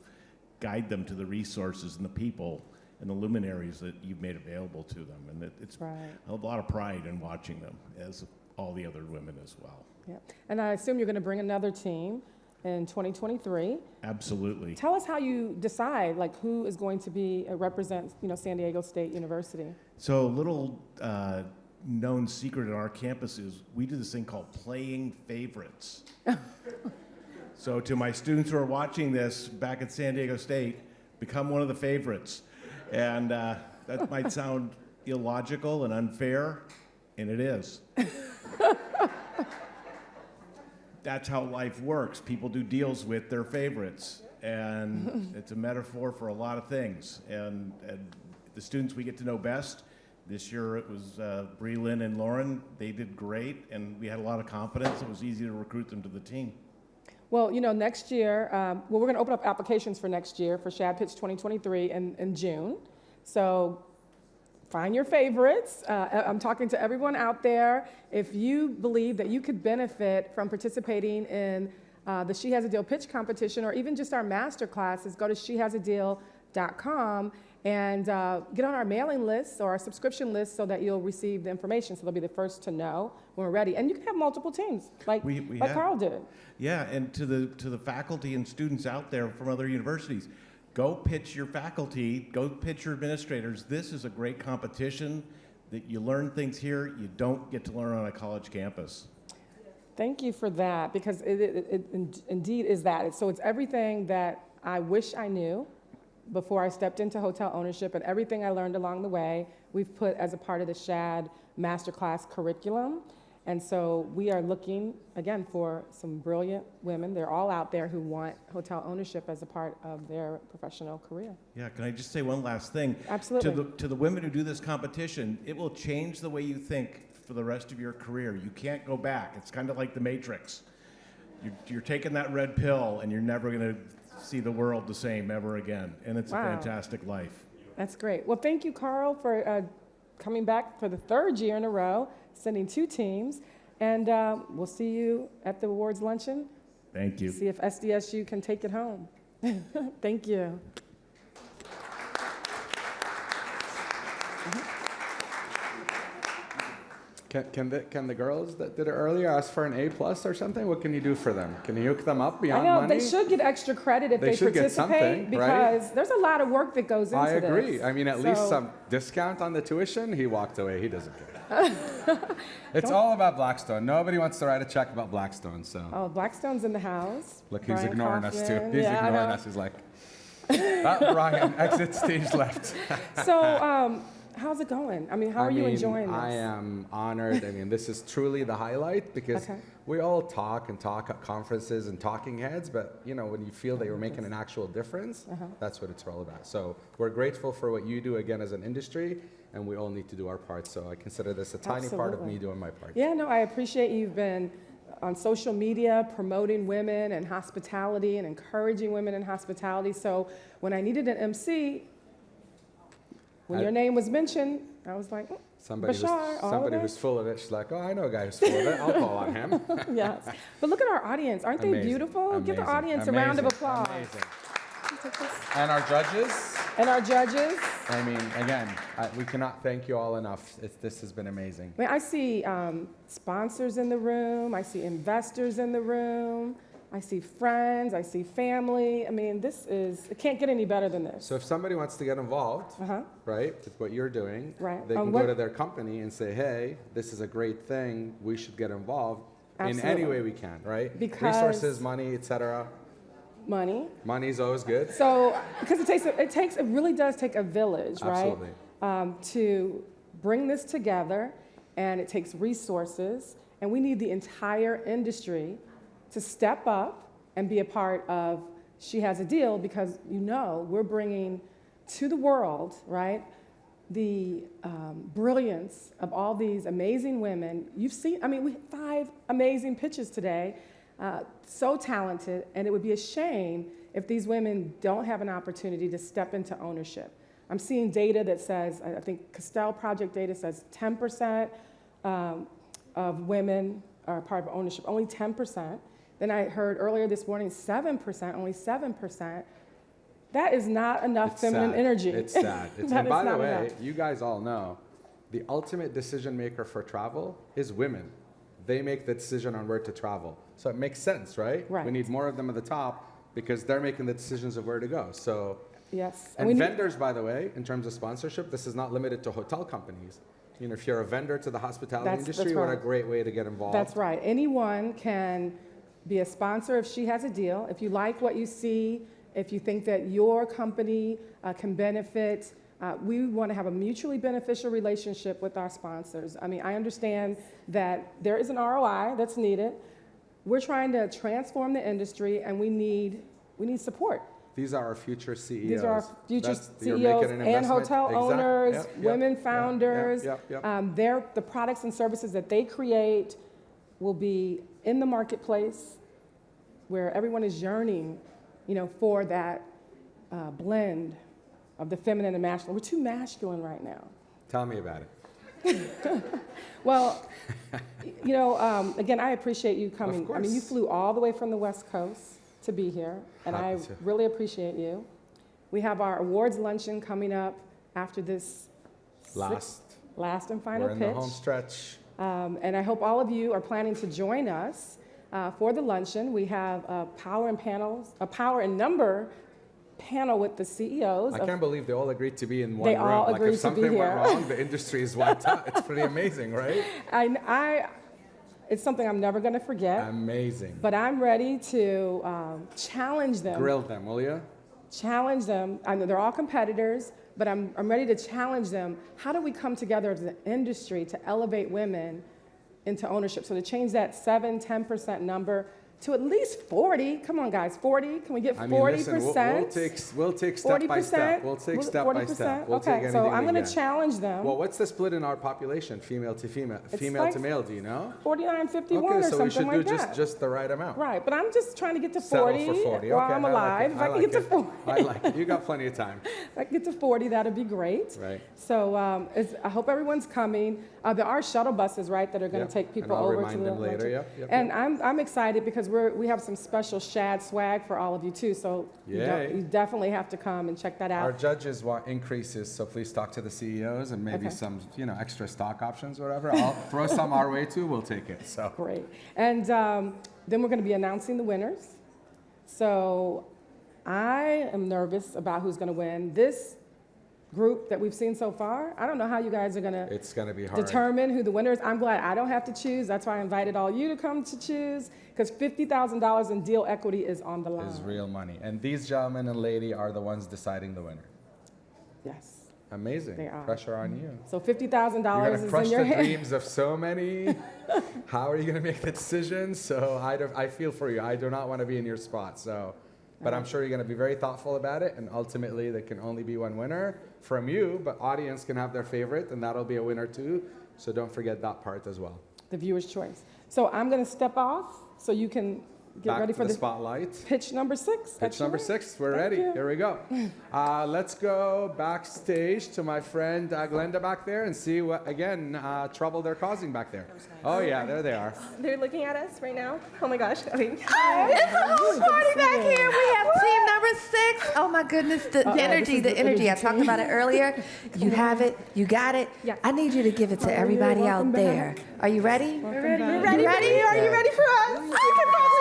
Speaker 4: guide them to the resources and the people and the luminaries that you've made available to them. And it's a lot of pride in watching them, as all the other women as well.
Speaker 15: Yeah. And I assume you're going to bring another team in 2023.
Speaker 4: Absolutely.
Speaker 15: Tell us how you decide who is going to be represent San Diego State University.
Speaker 4: So a little known secret at our campus is we do this thing called playing favorites. So to my students who are watching this back at San Diego State, become one of the favorites. And that might sound illogical and unfair, and it is. That's how life works. People do deals with their favorites, and it's a metaphor for a lot of things. And the students we get to know best, this year it was Breelyn and Lauren. They did great, and we had a lot of confidence. It was easy to recruit them to the team.
Speaker 15: Well, next year, we're going to open up applications for next year for SHaDPitch 2023 in June. So find your favorites. I'm talking to everyone out there. If you believe that you could benefit from participating in the She Has a Deal pitch competition, or even just our master classes, go to shehasadeal.com and get on our mailing list or our subscription list so that you'll receive the information. So they'll be the first to know when we're ready. And you can have multiple teams, like Carl did.
Speaker 4: Yeah, and to the faculty and students out there from other universities, go pitch your faculty, go pitch your administrators. This is a great competition that you learn things here you don't get to learn on a college campus.
Speaker 15: Thank you for that, because it indeed is that. So it's everything that I wish I knew before I stepped into hotel ownership, and everything I learned along the way, we've put as a part of the SHaD Masterclass curriculum. And so we are looking, again, for some brilliant women. They're all out there who want hotel ownership as a part of their professional career.
Speaker 4: Yeah, can I just say one last thing?
Speaker 15: Absolutely.
Speaker 4: To the women who do this competition, it will change the way you think for the rest of your career. You can't go back. It's kind of like the Matrix. You're taking that red pill, and you're never going to see the world the same ever again. And it's a fantastic life.
Speaker 15: That's great. Well, thank you, Carl, for coming back for the third year in a row, sending 2 teams. And we'll see you at the awards luncheon.
Speaker 4: Thank you.
Speaker 15: See if SDSU can take it home. Thank you.
Speaker 2: Can the girls that did it earlier ask for an A+ or something? What can you do for them? Can you hook them up
Speaker 15: I
Speaker 2: beyond
Speaker 15: know
Speaker 2: money?
Speaker 15: they should get extra credit if
Speaker 2: They
Speaker 15: they
Speaker 2: should get
Speaker 15: participate
Speaker 2: something,
Speaker 15: because
Speaker 2: right?
Speaker 15: there's a lot of work that goes into
Speaker 2: I
Speaker 15: this.
Speaker 2: agree. I mean, at least
Speaker 15: So-
Speaker 2: some discount on the tuition. He walked away. He doesn't care. It's all about Blackstone. Nobody wants to write a check about Blackstone. So
Speaker 15: Oh, Blackstone's in the house.
Speaker 2: look, he's
Speaker 15: Brian
Speaker 2: ignoring us too.
Speaker 15: Kaufman.
Speaker 2: He's
Speaker 15: Yeah, I
Speaker 2: ignoring
Speaker 15: know.
Speaker 2: us. He's like, oh, Brian, exit stage left.
Speaker 15: So, how's it going? I mean, how are you enjoying this?
Speaker 2: I am honored. I mean, this is truly the highlight because
Speaker 15: Okay.
Speaker 2: we all talk at conferences and talking heads, but you know, when you feel that you're making an actual difference, that's what it's all about. So we're grateful for what you do again as an industry, and we all need to do our part. So I consider this a tiny part of
Speaker 15: Absolutely.
Speaker 2: me doing my part.
Speaker 15: Yeah, no, I appreciate you've been on social media promoting women and hospitality and encouraging women in hospitality. So when I needed an MC, when your name was mentioned, I was like,
Speaker 2: Somebody who's full of it. She's like, oh, I know a guy who's full of it. I'll call on him.
Speaker 15: Yes. But look at our audience. Aren't they
Speaker 2: Amazing.
Speaker 15: beautiful? Give the
Speaker 2: Amazing.
Speaker 15: audience a round of
Speaker 2: Amazing.
Speaker 15: applause.
Speaker 2: Amazing. And our judges.
Speaker 15: And our judges.
Speaker 2: I mean, again, we cannot thank you all enough. This has been amazing.
Speaker 15: I mean, I see sponsors in the room. I see investors in the room. I see friends. I see family. I mean, it can't get any better than this.
Speaker 2: So if somebody wants to get involved, right, with what you're doing,
Speaker 15: Right.
Speaker 2: they can go to their company and say, hey, this is a great thing. We should get involved in any
Speaker 15: Absolutely.
Speaker 2: way we can, right?
Speaker 15: Because-
Speaker 2: Resources, money, etc.
Speaker 15: Money.
Speaker 2: Money's always good.
Speaker 15: So, because it really does take a village, right?
Speaker 2: Absolutely.
Speaker 15: To bring this together, and it takes resources, and we need the entire industry to step up and be a part of She Has a Deal, because we're bringing to the world, right, the brilliance of all these amazing women. You've seen, I mean, we have 5 amazing pitches today, so talented, and it would be a shame if these women don't have an opportunity to step into ownership. I'm seeing data that says, I think Castell Project data says 10% of women are part of ownership, only 10%. Then I heard earlier this morning, 7%, only 7%. That is not enough feminine
Speaker 2: sad.
Speaker 15: energy.
Speaker 2: It's sad.
Speaker 15: That
Speaker 2: And
Speaker 15: is
Speaker 2: by the
Speaker 15: not
Speaker 2: way,
Speaker 15: enough.
Speaker 2: you guys all know, the ultimate decision maker for travel is women. They make the decision on where to travel. So it makes sense, right?
Speaker 15: Right.
Speaker 2: We need more of them at the top because they're making the decisions of where to go. So,
Speaker 15: yes.
Speaker 2: and vendors, by the way, in terms of sponsorship, this is not limited to hotel companies. You know, if you're a vendor to the hospitality industry, what a great way to get involved.
Speaker 15: That's right. Anyone can be a sponsor if She Has a Deal. If you like what you see, if you think that your company can benefit, we want to have a mutually beneficial relationship with our sponsors. I mean, I understand that there is an ROI that's needed. We're trying to transform the industry, and we need support.
Speaker 2: These are our future CEOs.
Speaker 15: These are our future
Speaker 2: you're
Speaker 15: CEOs
Speaker 2: making an
Speaker 15: and
Speaker 2: investment.
Speaker 15: hotel
Speaker 2: Exact-
Speaker 15: owners,
Speaker 2: yep, yep,
Speaker 15: women
Speaker 2: yep,
Speaker 15: founders.
Speaker 2: yep.
Speaker 15: The products and services that they create will be in the marketplace where everyone is yearning, for that blend of the feminine and masculine. We're too masculine right now.
Speaker 2: Tell me about it.
Speaker 15: Well, again, I appreciate you coming. I mean, you
Speaker 2: course.
Speaker 15: flew all the way from the West Coast to be here, and I
Speaker 2: Happy to.
Speaker 15: really appreciate you. We have our awards luncheon coming up after this last and final
Speaker 2: We're in
Speaker 15: pitch.
Speaker 2: the home stretch.
Speaker 15: And I hope all of you are planning to join us for the luncheon. We have a power and number panel with the CEOs.
Speaker 2: I can't believe they all agreed to be in one
Speaker 15: They
Speaker 2: room.
Speaker 15: all
Speaker 2: Like
Speaker 15: agreed
Speaker 2: if
Speaker 15: to be
Speaker 2: something
Speaker 15: here.
Speaker 2: went wrong, the industry is wiped out. It's pretty amazing, right?
Speaker 15: It's something I'm never going to forget.
Speaker 2: Amazing.
Speaker 15: But I'm ready to challenge them.
Speaker 2: Grill them, will you?
Speaker 15: Challenge them. I know they're all competitors, but I'm ready to challenge them. How do we come together as an industry to elevate women into ownership? So to change that 7-10% number to at least 40. Come on, guys, 40. Can we get 40%?
Speaker 2: We'll take step by step. We'll take step by step. We'll take
Speaker 15: Okay,
Speaker 2: anything
Speaker 15: so I'm
Speaker 2: we
Speaker 15: going
Speaker 2: get.
Speaker 15: to challenge them.
Speaker 2: Well, what's the split in our population, female to female, female
Speaker 15: like
Speaker 2: to male? Do you know?
Speaker 15: 49-51
Speaker 2: Okay,
Speaker 15: or
Speaker 2: so
Speaker 15: something
Speaker 2: we should
Speaker 15: like
Speaker 2: do
Speaker 15: that.
Speaker 2: just the right amount.
Speaker 15: Right, but I'm just trying to get to
Speaker 2: Settle
Speaker 15: 40,
Speaker 2: for 40.
Speaker 15: while
Speaker 2: Okay,
Speaker 15: I'm
Speaker 2: I like
Speaker 15: alive.
Speaker 2: it.
Speaker 15: If I can get to 40.
Speaker 2: I like it. You got plenty of time.
Speaker 15: If I can get to 40, that'd be great.
Speaker 2: Right.
Speaker 15: So I hope everyone's coming. There are shuttle buses, right, that are going to take people
Speaker 2: and I'll
Speaker 15: over
Speaker 2: remind
Speaker 15: to the
Speaker 2: them later.
Speaker 15: luncheon.
Speaker 2: Yep.
Speaker 15: And I'm excited because we have some special Shad swag for all of you too, so you definitely have to come and check that out.
Speaker 2: Our judges want increases, so please talk to the CEOs and maybe some, extra stock options or whatever. I'll throw some our way too. We'll take it. So
Speaker 15: great. And then we're going to be announcing the winners. So I am nervous about who's going to win. This group that we've seen so far, I don't know how you guys are going to
Speaker 2: it's going to be hard.
Speaker 15: Determine who the winner is. I'm glad I don't have to choose. That's why I invited all you to come to choose, because $50,000 in deal equity is on the line.
Speaker 2: Is real money. And these gentlemen and lady are the ones deciding the winner.
Speaker 15: Yes.
Speaker 2: Amazing.
Speaker 15: They are.
Speaker 2: Pressure on you.
Speaker 15: So $50,000 is in your hand.
Speaker 2: You're going to crush the dreams of so many. How are you going to make the decisions? So I feel for you. I do not want to be in your spot. So, but I'm sure you're going to be very thoughtful about it. And ultimately, there can only be one winner from you. But audience can have their favorite, and that'll be a winner too. So don't forget that part as well.
Speaker 15: The viewer's choice. So I'm going to step off so you can get ready for
Speaker 2: the spotlight.
Speaker 15: Pitch number 6.
Speaker 2: Pitch number 6. We're ready. Here we go. Let's go backstage to my friend Glenda back there and see what, again, trouble they're causing back there. Oh, yeah, there they are.
Speaker 5: They're looking at us right now. Oh, my gosh. I mean,
Speaker 1: it's a whole party back here. We have team number 6. Oh, my goodness. The energy. I talked about it earlier. You have it. You got it.
Speaker 5: Yeah.
Speaker 1: I need you to give it to everybody out there. Are you ready?
Speaker 5: We're ready. You're ready? Are you ready for us? You can probably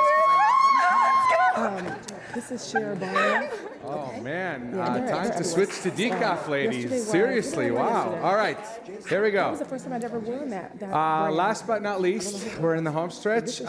Speaker 15: this is Cher Barlow.
Speaker 2: Oh, man. Time to switch to decaf, ladies. Seriously, wow. All right, here we go.
Speaker 15: That was the first time I'd ever worn that.
Speaker 2: Last but not least, we're in the home stretch.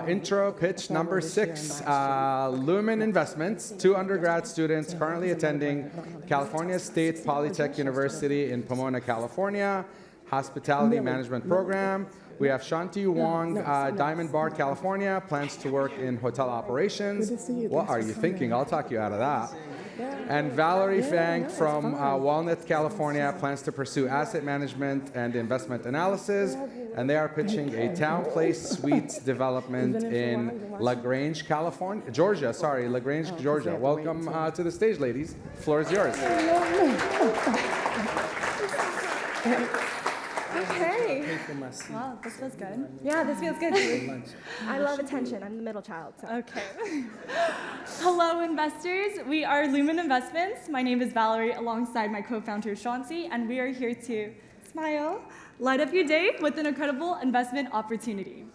Speaker 2: Intro pitch number 6. Lumen Investments, 2 undergrad students currently attending California State Polytech University in Pomona, California, Hospitality Management Program. We have Shanti Wong, Diamond Bar, California, plans to work in hotel operations. What are you thinking? I'll talk you out of that. And Valerie Fang from Walnut, California, plans to pursue asset management and investment analysis. And they are pitching a town place suites development in LaGrange, Georgia. Welcome to the stage, ladies. Floor is yours.
Speaker 5: Okay.
Speaker 11: Wow, this feels good.
Speaker 5: Yeah, this feels good. I love attention. I'm the middle child. So.
Speaker 11: Okay. Hello, investors. We are Lumen Investments. My name is Valerie, alongside my co-founder, Shanti, and we are here to smile, light up your day with an incredible investment opportunity.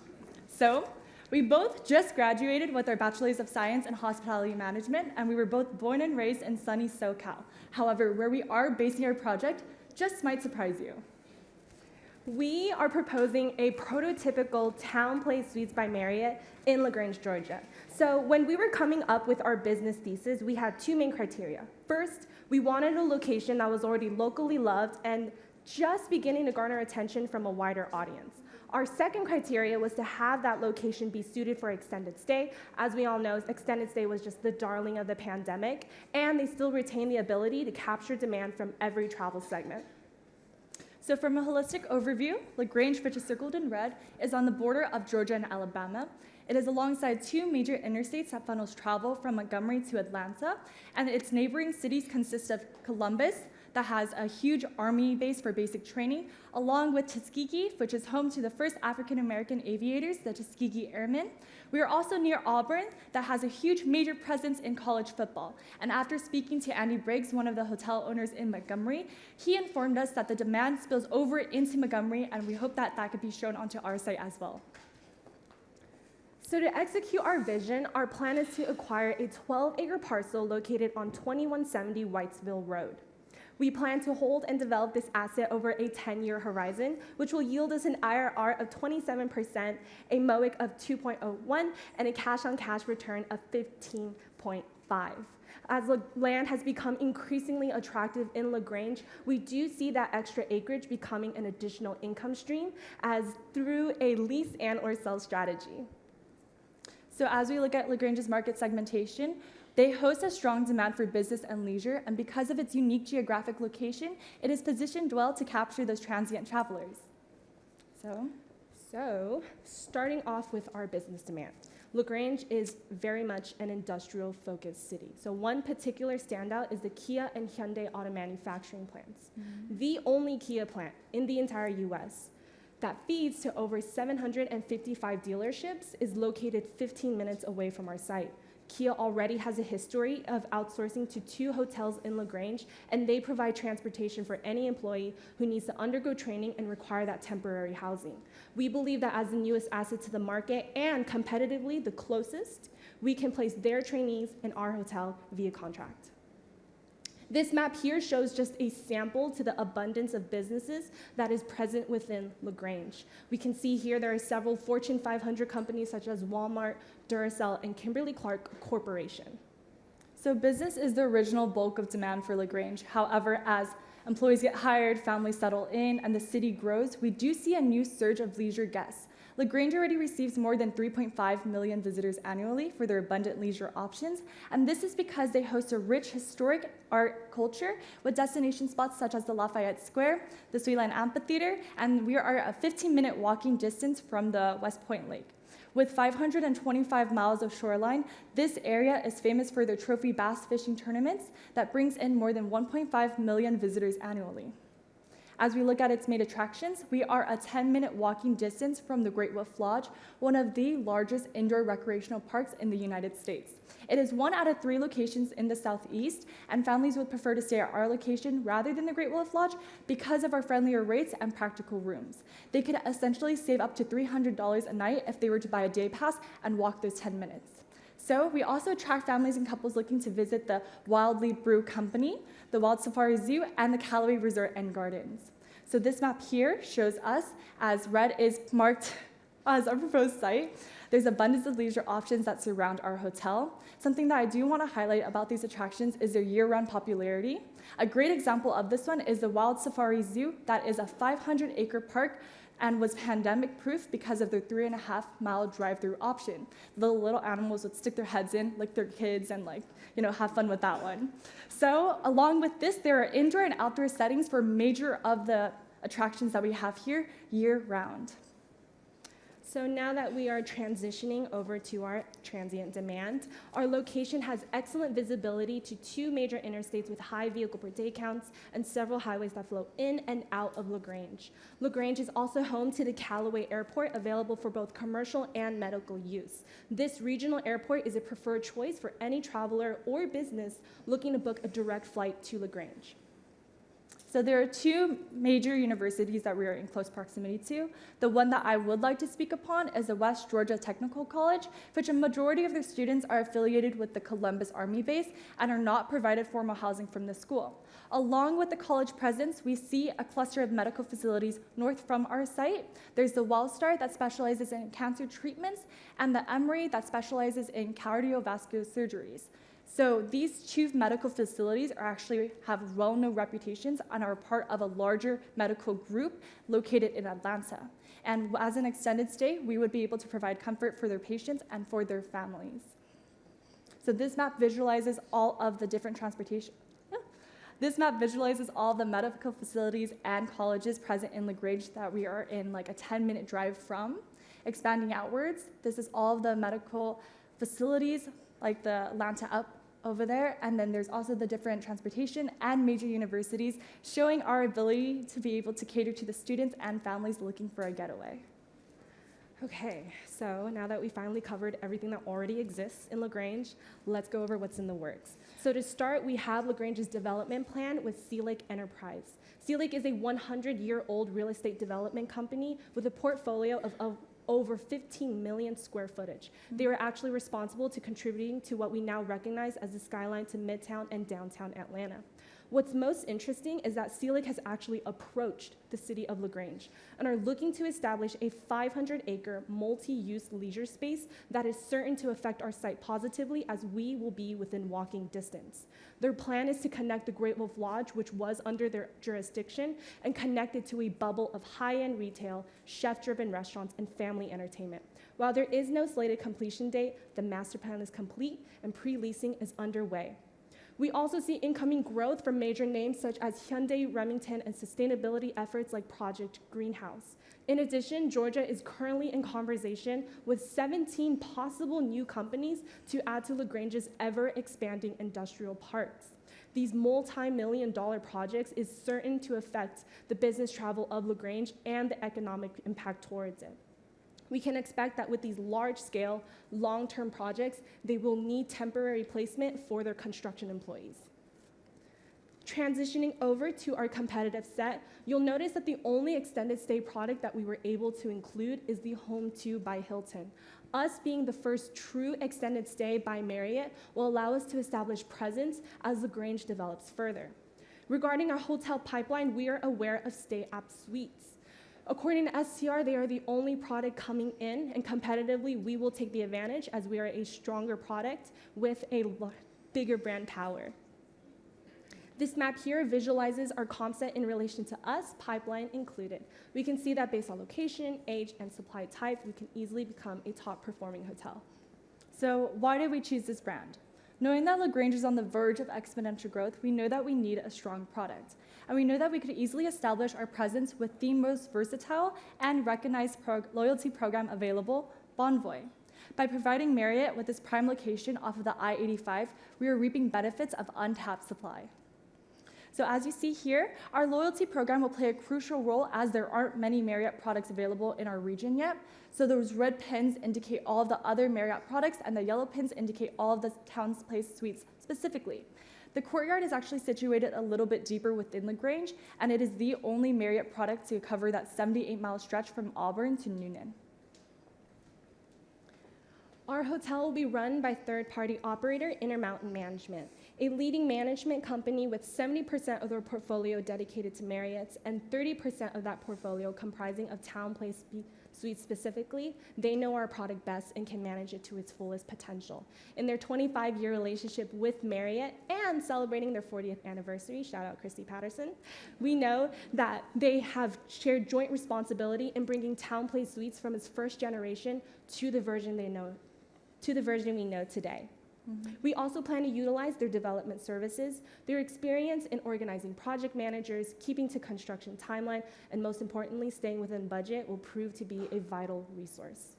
Speaker 11: So, we both just graduated with our Bachelor's of Science in Hospitality Management, and we were both born and raised in sunny SoCal. However, where we are basing our project just might surprise you.
Speaker 5: We are proposing a prototypical town place suites by Marriott in LaGrange, Georgia. So when we were coming up with our business thesis, we had 2 main criteria. First, we wanted a location that was already locally loved and just beginning to garner attention from a wider audience. Our second criteria was to have that location be suited for extended stay. As we all know, extended stay was just the darling of the pandemic, and they still retain the ability to capture demand from every travel segment.
Speaker 11: So from a holistic overview, LaGrange, which is circled in red, is on the border of Georgia and Alabama. It is alongside 2 major interstates that funnels travel from Montgomery to Atlanta, and its neighboring cities consist of Columbus, that has a huge Army base for basic training, along with Tuskegee, which is home to the first African-American aviators, the Tuskegee Airmen. We are also near Auburn, that has a huge major presence in college football. And after speaking to Andy Briggs, one of the hotel owners in Montgomery, he informed us that the demand spills over into Montgomery, and we hope that that could be shown onto our site as well.
Speaker 5: So to execute our vision, our plan is to acquire a 12-acre parcel located on 2170 Whitesville Road. We plan to hold and develop this asset over a 10-year horizon, which will yield us an IRR of 27%, a MOIC of 2.01, and a cash-on-cash return of 15.5. As land has become increasingly attractive in LaGrange, we do see that extra acreage becoming an additional income stream as through a lease and or sell strategy.
Speaker 11: So as we look at LaGrange's market segmentation, they host a strong demand for business and leisure, and because of its unique geographic location, it is positioned well to capture those transient travelers.
Speaker 5: So starting off with our business demand. LaGrange is very much an industrial-focused city. So one particular standout is the Kia and Hyundai auto manufacturing plants. The only Kia plant in the entire US. that feeds to over 755 dealerships is located 15 minutes away from our site. Kia already has a history of outsourcing to 2 hotels in LaGrange, and they provide transportation for any employee who needs to undergo training and require that temporary housing. We believe that as the newest asset to the market and competitively the closest, we can place their trainees in our hotel via contract. This map here shows just a sample to the abundance of businesses that is present within LaGrange. We can see here there are several Fortune 500 companies such as Walmart, Duracell, and Kimberly-Clark Corporation.
Speaker 11: So business is the original bulk of demand for LaGrange. However, as employees get hired, families settle in, and the city grows, we do see a new surge of leisure guests. LaGrange already receives more than 3.5 million visitors annually for their abundant leisure options, and this is because they host a rich historic art culture with destination spots such as the Lafayette Square, the Sweetland Amphitheater, and we are a 15-minute walking distance from the West Point Lake. With 525 miles of shoreline, this area is famous for their trophy bass fishing tournaments that brings in more than 1.5 million visitors annually. As we look at its main attractions, we are a 10-minute walking distance from the Great Wolf Lodge, one of the largest indoor recreational parks in the United States. It is 1 out of 3 locations in the Southeast, and families would prefer to stay at our location rather than the Great Wolf Lodge because of our friendlier rates and practical rooms. They could essentially save up to $300 a night if they were to buy a day pass and walk those 10 minutes. So we also attract families and couples looking to visit the Wildly Brew Company, the Wild Safari Zoo, and the Callaway Resort and Gardens. So this map here shows us, as red is marked as our proposed site, there's abundance of leisure options that surround our hotel. Something that I do want to highlight about these attractions is their year-round popularity. A great example of this one is the Wild Safari Zoo that is a 500-acre park and was pandemic-proof because of their 3.5-mile drive-through option. The little animals would stick their heads in, lick their kids, and have fun with that one. So along with this, there are indoor and outdoor settings for major of the attractions that we have here year-round. So now that we are transitioning over to our transient demand, our location has excellent visibility to 2 major interstates with high vehicle per day counts and several highways that flow in and out of LaGrange. LaGrange is also home to the Callaway Airport, available for both commercial and medical use. This regional airport is a preferred choice for any traveler or business looking to book a direct flight to LaGrange. So there are 2 major universities that we are in close proximity to. The one that I would like to speak upon is the West Georgia Technical College, which a majority of their students are affiliated with the Columbus Army Base and are not provided formal housing from the school. Along with the college presence, we see a cluster of medical facilities north from our site. There's the Wellstar that specializes in cancer treatments, and the Emory that specializes in cardiovascular surgeries. So these 2 medical facilities have well-known reputations and are part of a larger medical group located in Atlanta. And as an extended stay, we would be able to provide comfort for their patients and for their families. So this map visualizes all of the different transportation. This map visualizes all the medical facilities and colleges present in LaGrange that we are in a 10-minute drive from. Expanding outwards, this is all of the medical facilities like the Atlanta Up over there, and then there's also the different transportation and major universities showing our ability to be able to cater to the students and families looking for a getaway. Okay, so now that we finally covered everything that already exists in LaGrange, let's go over what's in the works. So to start, we have LaGrange's development plan with Sea Lake Enterprise. Sea Lake is a 100-year-old real estate development company with a portfolio of over 15 million square footage. They were actually responsible to contributing to what we now recognize as the skyline to Midtown and downtown Atlanta. What's most interesting is that Sea Lake has actually approached the city of LaGrange and are looking to establish a 500-acre multi-use leisure space that is certain to affect our site positively, as we will be within walking distance. Their plan is to connect the Great Wolf Lodge, which was under their jurisdiction, and connect it to a bubble of high-end retail, chef-driven restaurants, and family entertainment. While there is no slated completion date, the master plan is complete and pre-leasing is underway.
Speaker 5: We also see incoming growth from major names such as Hyundai, Remington, and sustainability efforts like Project Greenhouse. In addition, Georgia is currently in conversation with 17 possible new companies to add to LaGrange's ever-expanding industrial parks. These multi-million-dollar projects is certain to affect the business travel of LaGrange and the economic impact towards it. We can expect that with these large-scale, long-term projects, they will need temporary placement for their construction employees. Transitioning over to our competitive set, you'll notice that the only extended stay product that we were able to include is the Home 2 by Hilton. Us being the first true extended stay by Marriott will allow us to establish presence as LaGrange develops further. Regarding our hotel pipeline, we are aware of Stay App Suites. According to STR, they are the only product coming in, and competitively, we will take the advantage as we are a stronger product with a bigger brand power. This map here visualizes our comp set in relation to us, pipeline included. We can see that based on location, age, and supply type, we can easily become a top-performing hotel.
Speaker 11: So why did we choose this brand? Knowing that LaGrange is on the verge of exponential growth, we know that we need a strong product. And we know that we could easily establish our presence with the most versatile and recognized loyalty program available, Bonvoy. By providing Marriott with this prime location off of the I-85, we are reaping benefits of untapped supply. So as you see here, our loyalty program will play a crucial role as there aren't many Marriott products available in our region yet. So those red pins indicate all of the other Marriott products, and the yellow pins indicate all of the Town's Place suites specifically. The Courtyard is actually situated a little bit deeper within LaGrange, and it is the only Marriott product to cover that 78-mile stretch from Auburn to Noonan.
Speaker 5: Our hotel will be run by third-party operator Intermountain Management, a leading management company with 70% of their portfolio dedicated to Marriott's and 30% of that portfolio comprising of Town Place suites specifically. They know our product best and can manage it to its fullest potential. In their 25-year relationship with Marriott and celebrating their 40th anniversary, shout out Christy Patterson, we know that they have shared joint responsibility in bringing Town Place suites from its first generation to the version we know today. We also plan to utilize their development services, their experience in organizing project managers, keeping to construction timeline, and most importantly, staying within budget will prove to be a vital resource.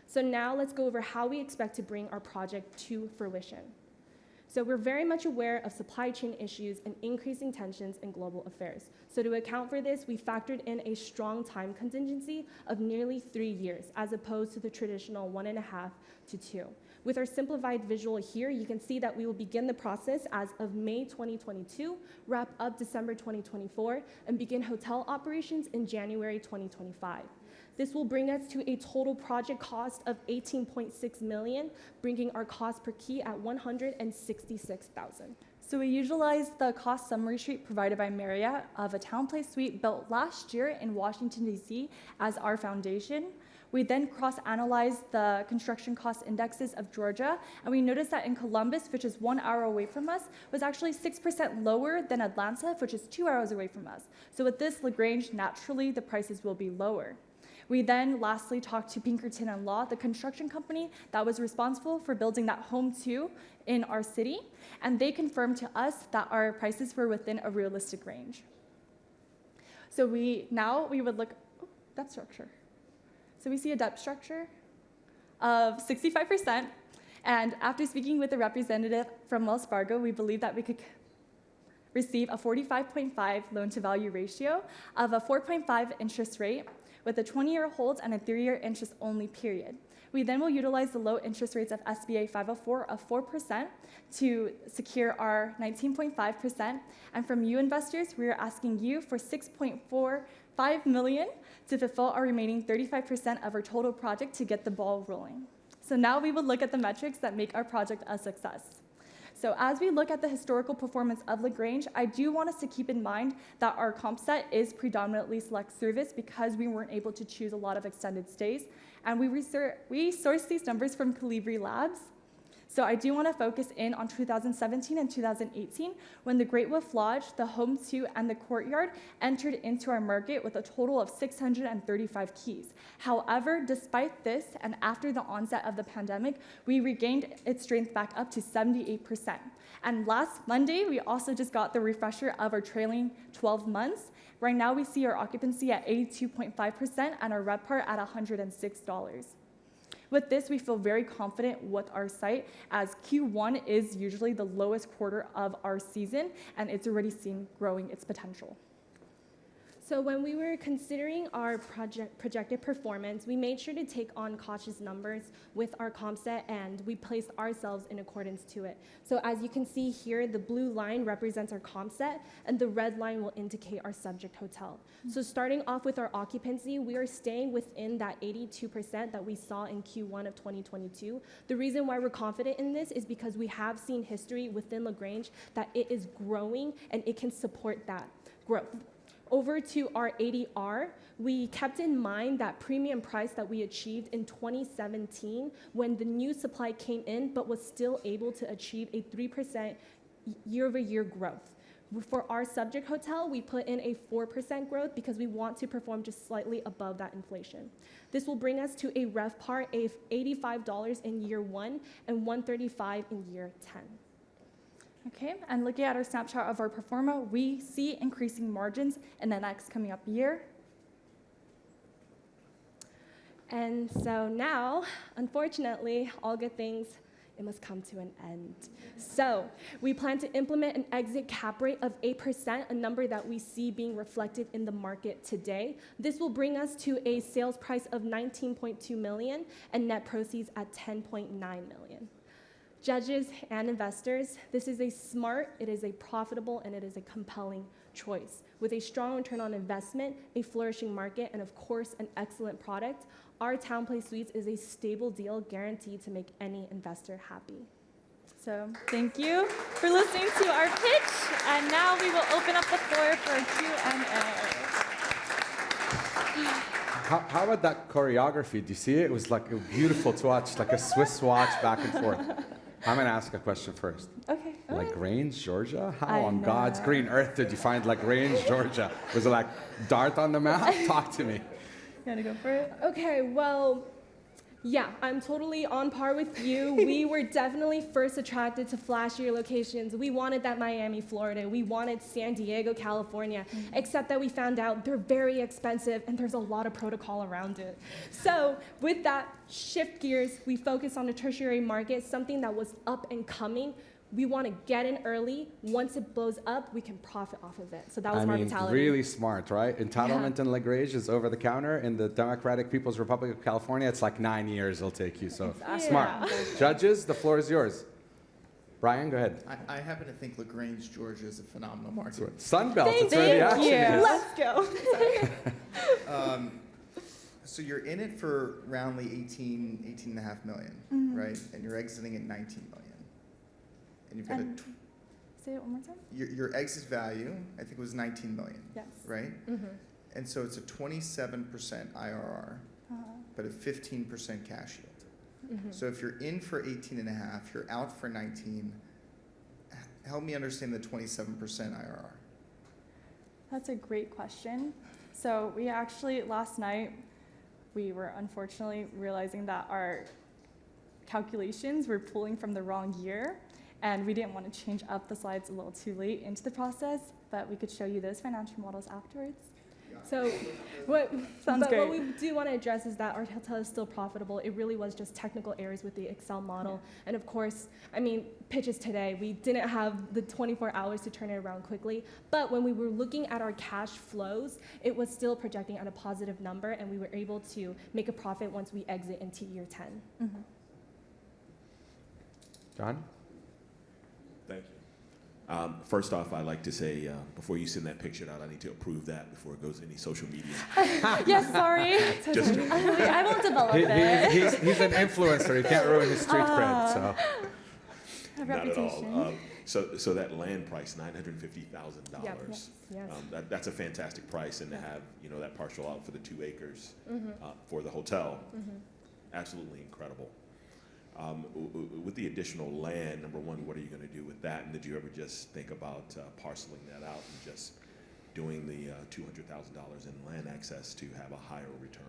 Speaker 5: So now let's go over how we expect to bring our project to fruition. So we're very much aware of supply chain issues and increasing tensions in global affairs. So to account for this, we factored in a strong time contingency of nearly 3 years, as opposed to the traditional 1.5 to 2. With our simplified visual here, you can see that we will begin the process as of May 2022, wrap up December 2024, and begin hotel operations in January 2025. This will bring us to a total project cost of $18.6 million, bringing our cost per key at $166,000.
Speaker 11: So we utilized the cost summary sheet provided by Marriott of a Town Place suite built last year in Washington, D.C. as our foundation. We then cross-analyzed the construction cost indexes of Georgia, and we noticed that in Columbus, which is 1 hour away from us, was actually 6% lower than Atlanta, which is 2 hours away from us. So with this LaGrange, naturally, the prices will be lower. We then lastly talked to Pinkerton and Law, the construction company that was responsible for building that Home 2 in our city, and they confirmed to us that our prices were within a realistic range. So we would look, that structure. So we see a depth structure of 65%, and after speaking with a representative from Wells Fargo, we believe that we could receive a 45.5 loan-to-value ratio of a 4.5 interest rate with a 20-year hold and a 3-year interest-only period. We then will utilize the low interest rates of SBA 504 of 4% to secure our 19.5%, and from you investors, we are asking you for $6.45 million to fulfill our remaining 35% of our total project to get the ball rolling. So now we will look at the metrics that make our project a success. So as we look at the historical performance of LaGrange, I do want us to keep in mind that our comp set is predominantly select service because we weren't able to choose a lot of extended stays. And we sourced these numbers from Calibri Labs. So I do want to focus in on 2017 and 2018 when the Great Wolf Lodge, the Home 2, and the Courtyard entered into our market with a total of 635 keys. However, despite this, and after the onset of the pandemic, we regained its strength back up to 78%. And last Monday, we also just got the refresher of our trailing 12 months. Right now, we see our occupancy at 82.5% and our RevPAR at $106. With this, we feel very confident with our site, as Q1 is usually the lowest quarter of our season, and it's already seen growing its potential.
Speaker 22: So when we were considering our projected performance, we made sure to take on cautious numbers with our comp set, and we placed ourselves in accordance to it. So as you can see here, the blue line represents our comp set, and the red line will indicate our subject hotel. So starting off with our occupancy, we are staying within that 82% that we saw in Q1 of 2022. The reason why we're confident in this is because we have seen history within LaGrange that it is growing and it can support that growth. Over to our ADR, we kept in mind that premium price that we achieved in 2017 when the new supply came in, but was still able to achieve a 3% year-over-year growth. For our subject hotel, we put in a 4% growth because we want to perform just slightly above that inflation. This will bring us to a RevPAR of $85 in year 1 and $135 in year 10.
Speaker 11: Okay, and looking at our snapshot of our performa, we see increasing margins in the next coming up year.
Speaker 22: And so now, unfortunately, all good things, it must come to an end. So we plan to implement an exit cap rate of 8%, a number that we see being reflected in the market today. This will bring us to a sales price of $19.2 million and net proceeds at $10.9 million. Judges and investors, this is a smart, it is a profitable, and it is a compelling choice. With a strong return on investment, a flourishing market, and of course, an excellent product, our TownePlace Suites is a stable deal guaranteed to make any investor happy.
Speaker 11: So thank you for listening to our pitch, and now we will open up the floor for Q&A.
Speaker 2: How about that choreography? Do you see it? It was like beautiful to watch, like a Swiss watch back and forth. I'm going to ask a question first.
Speaker 11: Okay.
Speaker 2: LaGrange, Georgia? How on God's green earth did you find LaGrange, Georgia? Was it like Dart on the map? Talk to me.
Speaker 11: You want to go for it?
Speaker 22: Okay, well, yeah, I'm totally on par with you. We were definitely first attracted to flashier locations. We wanted that Miami, Florida. We wanted San Diego, California, except that we found out they're very expensive and there's a lot of protocol around it. So with that, shift gears, we focus on the tertiary market, something that was up and coming. We want to get in early. Once it blows up, we can profit off of it. So that was our mentality.
Speaker 2: Really smart, right? Entitlement in LaGrange is over the counter. In the Democratic People's Republic of California, it's like 9 years it'll take you. So smart. Judges, the floor is yours. Brian, go ahead.
Speaker 6: I happen to think LaGrange, Georgia is a phenomenal market.
Speaker 2: Sunbelt, it's where the action is.
Speaker 22: Let's go.
Speaker 6: So you're in it for roundly 18.5 million, right? And you're exiting at 19 million. And you've got
Speaker 11: say it one more time.
Speaker 6: Your exit value, I think, was 19 million.
Speaker 11: Yes.
Speaker 6: Right? And so it's a 27% IRR, but a 15% cash yield. So if you're in for 18.5, you're out for 19. Help me understand the 27% IRR.
Speaker 11: That's a great question. So we actually, last night, we were unfortunately realizing that our calculations were pulling from the wrong year. And we didn't want to change up the slides a little too late into the process, but we could show you those financial models afterwards.
Speaker 22: So what we do want to address is that our hotel is still profitable. It really was just technical errors with the Excel model. And of course, I mean, pitches today, we didn't have the 24 hours to turn it around quickly. But when we were looking at our cash flows, it was still projecting at a positive number, and we were able to make a profit once we exit into year 10.
Speaker 2: John?
Speaker 8: Thank you. First off, I'd like to say, before you send that picture out, I need to approve that before it goes to any social media.
Speaker 11: Yes, sorry. I won't develop it.
Speaker 2: He's an influencer. He can't ruin his street cred. So.
Speaker 8: Not at all. So that land price, $950,000.
Speaker 22: Yes.
Speaker 8: That's a fantastic price, and to have that partial out for the 2 acres for the hotel, absolutely incredible. With the additional land, number one, what are you going to do with that? And did you ever just think about parceling that out and just doing the $200,000 in land access to have a higher return?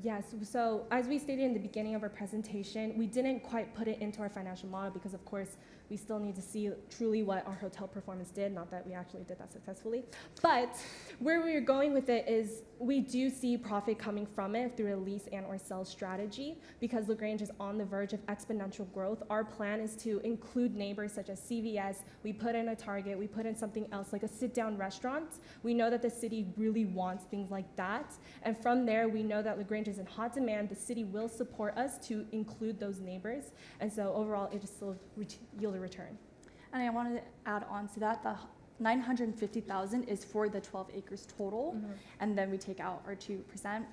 Speaker 11: Yes, so as we stated in the beginning of our presentation, we didn't quite put it into our financial model because, of course, we still need to see truly what our hotel performance did, not that we actually did that successfully. But where we are going with it is we do see profit coming from it through a lease and or sell strategy. Because LaGrange is on the verge of exponential growth, our plan is to include neighbors such as CVS, we put in a Target, we put in something else like a sit-down restaurant. We know that the city really wants things like that. And from there, we know that LaGrange is in hot demand. The city will support us to include those neighbors. And so overall, it just still yield a return. And I wanted to add on to that, the 950,000 is for the 12 acres total, and then we take out our 2%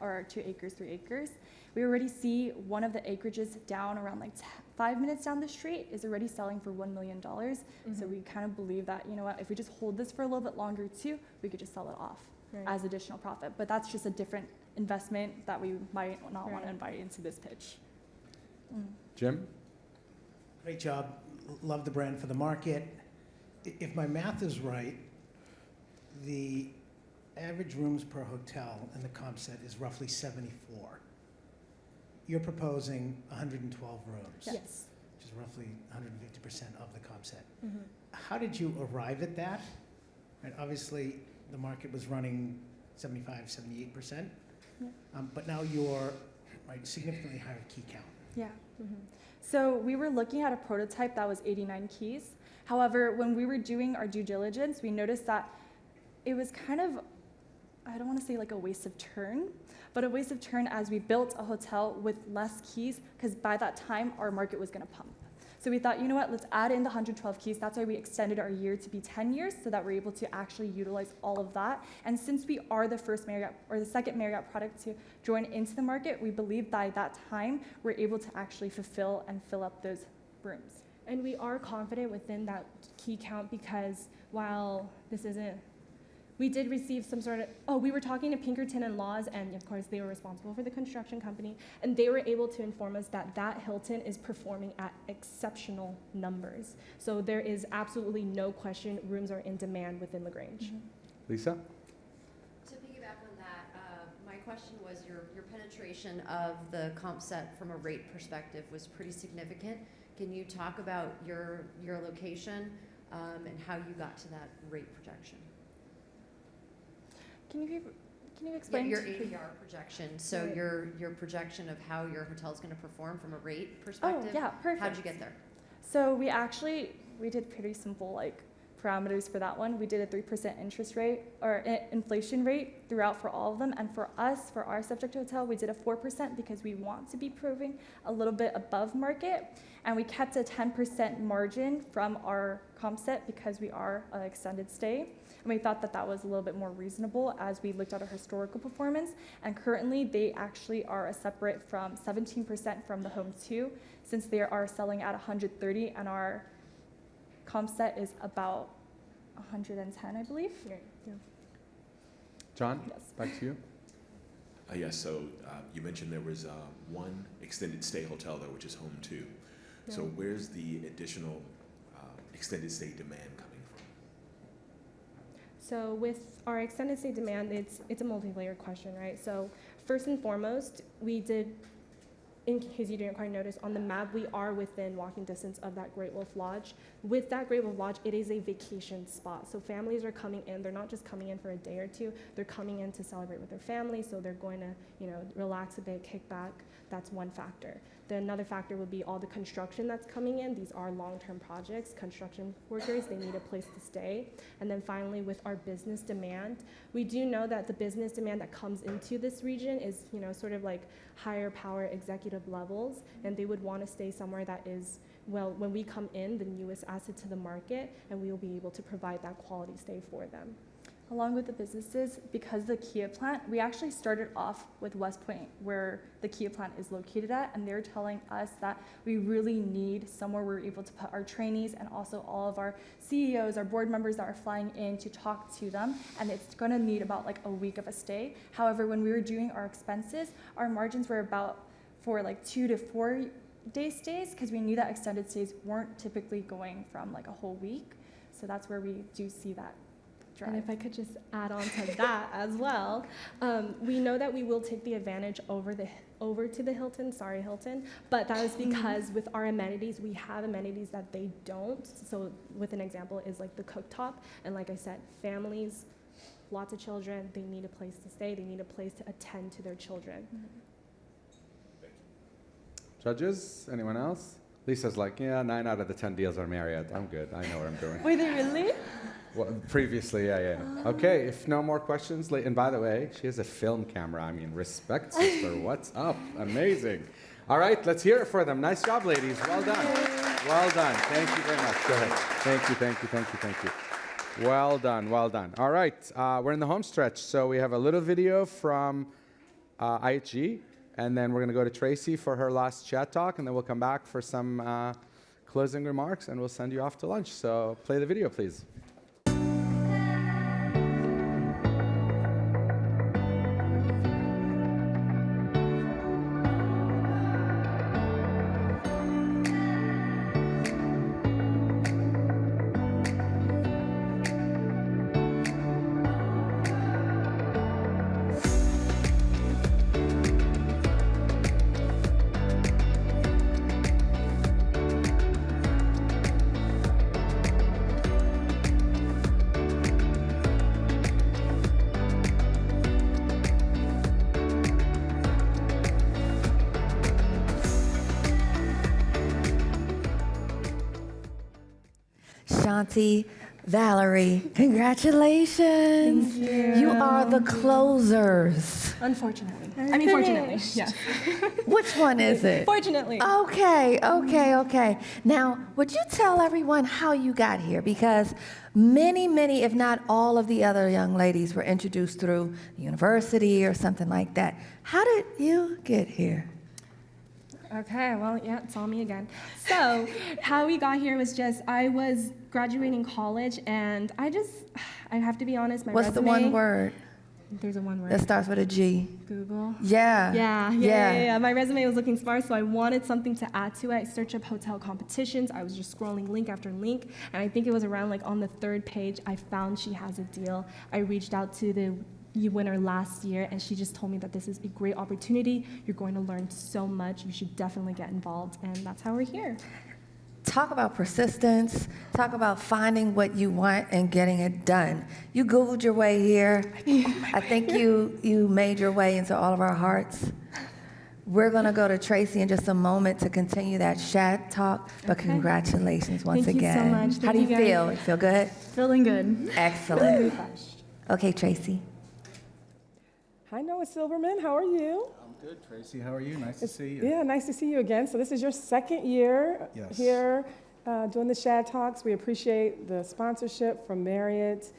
Speaker 11: or our 2 acres, 3 acres. We already see one of the acreages down around like 5 minutes down the street is already selling for $1 million. So we kind of believe that, you know what, if we just hold this for a little bit longer too, we could just sell it off as additional profit. But that's just a different investment that we might not want to invite into this pitch.
Speaker 2: Jim?
Speaker 9: Great job. Love the brand for the market. If my math is right, the average rooms per hotel in the comp set is roughly 74. You're proposing 112 rooms.
Speaker 11: Yes.
Speaker 9: Which is roughly 150% of the comp set. How did you arrive at that? Right, obviously, the market was running 75, 78%, but now you're significantly higher key count.
Speaker 11: Yeah. So we were looking at a prototype that was 89 keys. However, when we were doing our due diligence, we noticed that it was kind of, I don't want to say like a waste of turn, but a waste of turn as we built a hotel with less keys, because by that time, our market was going to pump. So we thought, you know what, let's add in the 112 keys. That's why we extended our year to be 10 years so that we're able to actually utilize all of that. And since we are the first Marriott or the second Marriott product to join into the market, we believe by that time, we're able to actually fulfill and fill up those rooms. And we are confident within that key count because while this isn't, we did receive some sort of, we were talking to Pinkerton and Laws, and of course they were responsible for the construction company, and they were able to inform us that that Hilton is performing at exceptional numbers. So there is absolutely no question rooms are in demand within LaGrange.
Speaker 2: Lisa?
Speaker 7: To piggyback on that, my question was your penetration of the comp set from a rate perspective was pretty significant. Can you talk about your location and how you got to that rate projection? Can you explain? Yeah, your ADR projection. So your projection of how your hotel is going to perform from a rate perspective.
Speaker 11: Oh, yeah, perfect.
Speaker 7: How'd you get there?
Speaker 11: So we did pretty simple like parameters for that one. We did a 3% interest rate or inflation rate throughout for all of them. And for us, for our subject hotel, we did a 4% because we want to be proving a little bit above market. And we kept a 10% margin from our comp set because we are an extended stay. And we thought that that was a little bit more reasonable as we looked at our historical performance. And currently, they actually are a separate from 17% from the home two, since they are selling at 130, and our comp set is about 110, I believe. Yeah.
Speaker 2: John, back to you.
Speaker 8: Yes, so you mentioned there was one extended stay hotel there, which is home two. So where's the additional extended stay demand coming from?
Speaker 11: So with our extended stay demand, it's a multi-layered question, right? So first and foremost, we did, in case you didn't quite notice, on the map, we are within walking distance of that Great Wolf Lodge. With that Great Wolf Lodge, it is a vacation spot. So families are coming in. They're not just coming in for a day or two. They're coming in to celebrate with their family. So they're going to, relax a bit, kick back. That's one factor. Then another factor would be all the construction that's coming in. These are long-term projects. Construction workers, they need a place to stay. And then finally, with our business demand, we do know that the business demand that comes into this region is, sort of like higher power executive levels, and they would want to stay somewhere that is, well, when we come in, the newest asset to the market, and we will be able to provide that quality stay for them. Along with the businesses, because the Kia plant, we actually started off with West Point, where the Kia plant is located at, and they're telling us that we really need somewhere we're able to put our trainees and also all of our CEOs, our board members that are flying in to talk to them, and it's going to need about like a week of a stay. However, when we were doing our expenses, our margins were about for like 2 to 4 day stays because we knew that extended stays weren't typically going from like a whole week. So that's where we do see that drive.
Speaker 5: And if I could just add on to that as well, we know that we will take the advantage over to the Hilton, but that is because with our amenities, we have amenities that they don't. So with an example is like the cooktop, and like I said, families, lots of children, they need a place to stay, they need a place to attend to their children.
Speaker 2: Judges, anyone else? Lisa's like, yeah, 9 out of the 10 deals are Marriott. I'm good. I know what I'm doing.
Speaker 11: Were they really?
Speaker 2: Well, previously, yeah. Okay, if no more questions, and by the way, she has a film camera. I mean, respect, sister. What's up? Amazing. All right, let's hear it for them. Nice job, ladies. Well done. Well done. Thank you very much. Go ahead. Thank you. Well done. All right, we're in the home stretch. So we have a little video from IHG, and then we're going to go to Tracy for her last chat talk, and then we'll come back for some closing remarks, and we'll send you off to lunch. So play the video, please.
Speaker 1: Shanti, Valerie, congratulations.
Speaker 5: Thank you.
Speaker 1: You are the closers.
Speaker 5: Unfortunately. Fortunately, yes.
Speaker 1: Which one is it?
Speaker 5: Fortunately.
Speaker 1: Okay. Now, would you tell everyone how you got here? Because many, if not all of the other young ladies were introduced through university or something like that. How did you get here?
Speaker 5: Okay, well, yeah, it's all me again. So, how we got here was just, I was graduating college, and I have to be honest, my
Speaker 1: What's
Speaker 5: resume.
Speaker 1: the one word?
Speaker 5: There's a one word.
Speaker 1: That starts with a G.
Speaker 5: Google.
Speaker 1: Yeah.
Speaker 5: My resume was looking sparse, so I wanted something to add to it. I searched up hotel competitions. I was just scrolling link after link, and I think it was around like on the 3rd page, I found She Has a Deal. I reached out to the winner last year, and she just told me that this is a great opportunity. You're going to learn so much. You should definitely get involved, and that's how we're here.
Speaker 1: Talk about persistence. Talk about finding what you want and getting it done. You Googled your way here. I think you made your way into all of our hearts. We're going to go to Tracy in just a moment to continue that chat talk, but congratulations once again.
Speaker 5: Thank you so much.
Speaker 1: How do you feel? You feel good?
Speaker 5: Feeling good.
Speaker 1: Excellent. Okay, Tracy.
Speaker 15: Hi, Noah Silverman. How are you?
Speaker 10: I'm good, Tracy. How are you? Nice to see you.
Speaker 15: Yeah, nice to see you again. So this is your 2nd year here doing the Shad Talks. We appreciate the sponsorship from Marriott.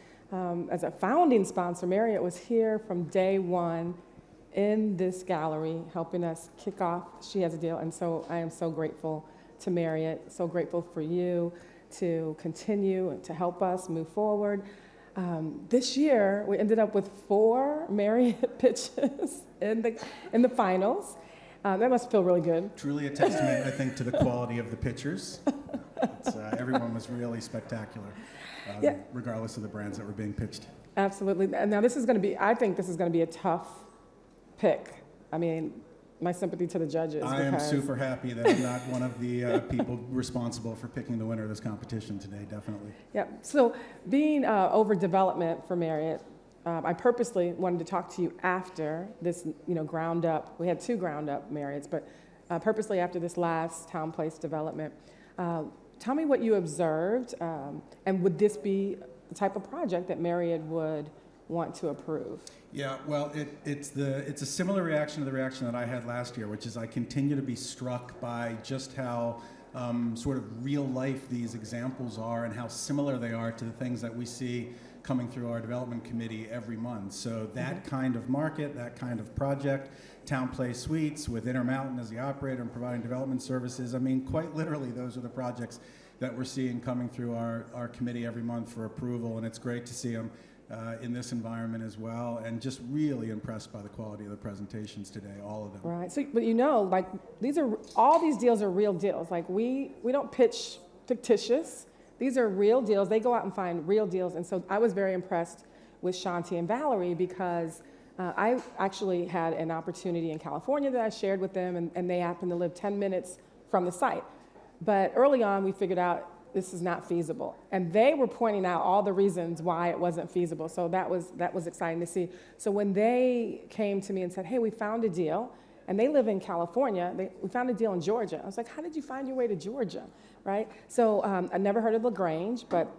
Speaker 15: As a founding sponsor, Marriott was here from day one in this gallery, helping us kick off She Has a Deal. And so I am so grateful to Marriott, so grateful for you to continue to help us move forward. This year, we ended up with 4 Marriott pitches in the finals. That must feel really good.
Speaker 10: Truly a testament, I think, to the quality of the pitchers. Everyone was really spectacular, regardless of the brands that were being pitched.
Speaker 15: Absolutely. And now I think this is going to be a tough pick. I mean, my sympathy to the judges.
Speaker 10: I am super happy that I'm not one of the people responsible for picking the winner of this competition today, definitely.
Speaker 15: Yeah, so being over development for Marriott, I purposely wanted to talk to you after this, ground up. We had 2 ground up Marriotts, but purposely after this last town place development. Tell me what you observed, and would this be the type of project that Marriott would want to approve?
Speaker 10: Yeah, well, it's a similar reaction to the reaction that I had last year, which is I continue to be struck by just how sort of real life these examples are and how similar they are to the things that we see coming through our development committee every month. So that kind of market, that kind of project, Town Place Suites with Intermountain as the operator and providing development services, I mean, quite literally, those are the projects that we're seeing coming through our committee every month for approval, and it's great to see them in this environment as well, and just really impressed by the quality of the presentations today, all of them.
Speaker 15: Right. So, but like all these deals are real deals. Like we don't pitch fictitious. These are real deals. They go out and find real deals. And so I was very impressed with Shanti and Valerie because I actually had an opportunity in California that I shared with them, and they happen to live 10 minutes from the site. But early on, we figured out this is not feasible. And they were pointing out all the reasons why it wasn't feasible. So that was exciting to see. So when they came to me and said, hey, we found a deal, and they live in California, we found a deal in Georgia. I was like, how did you find your way to Georgia, right? So I never heard of LaGrange, but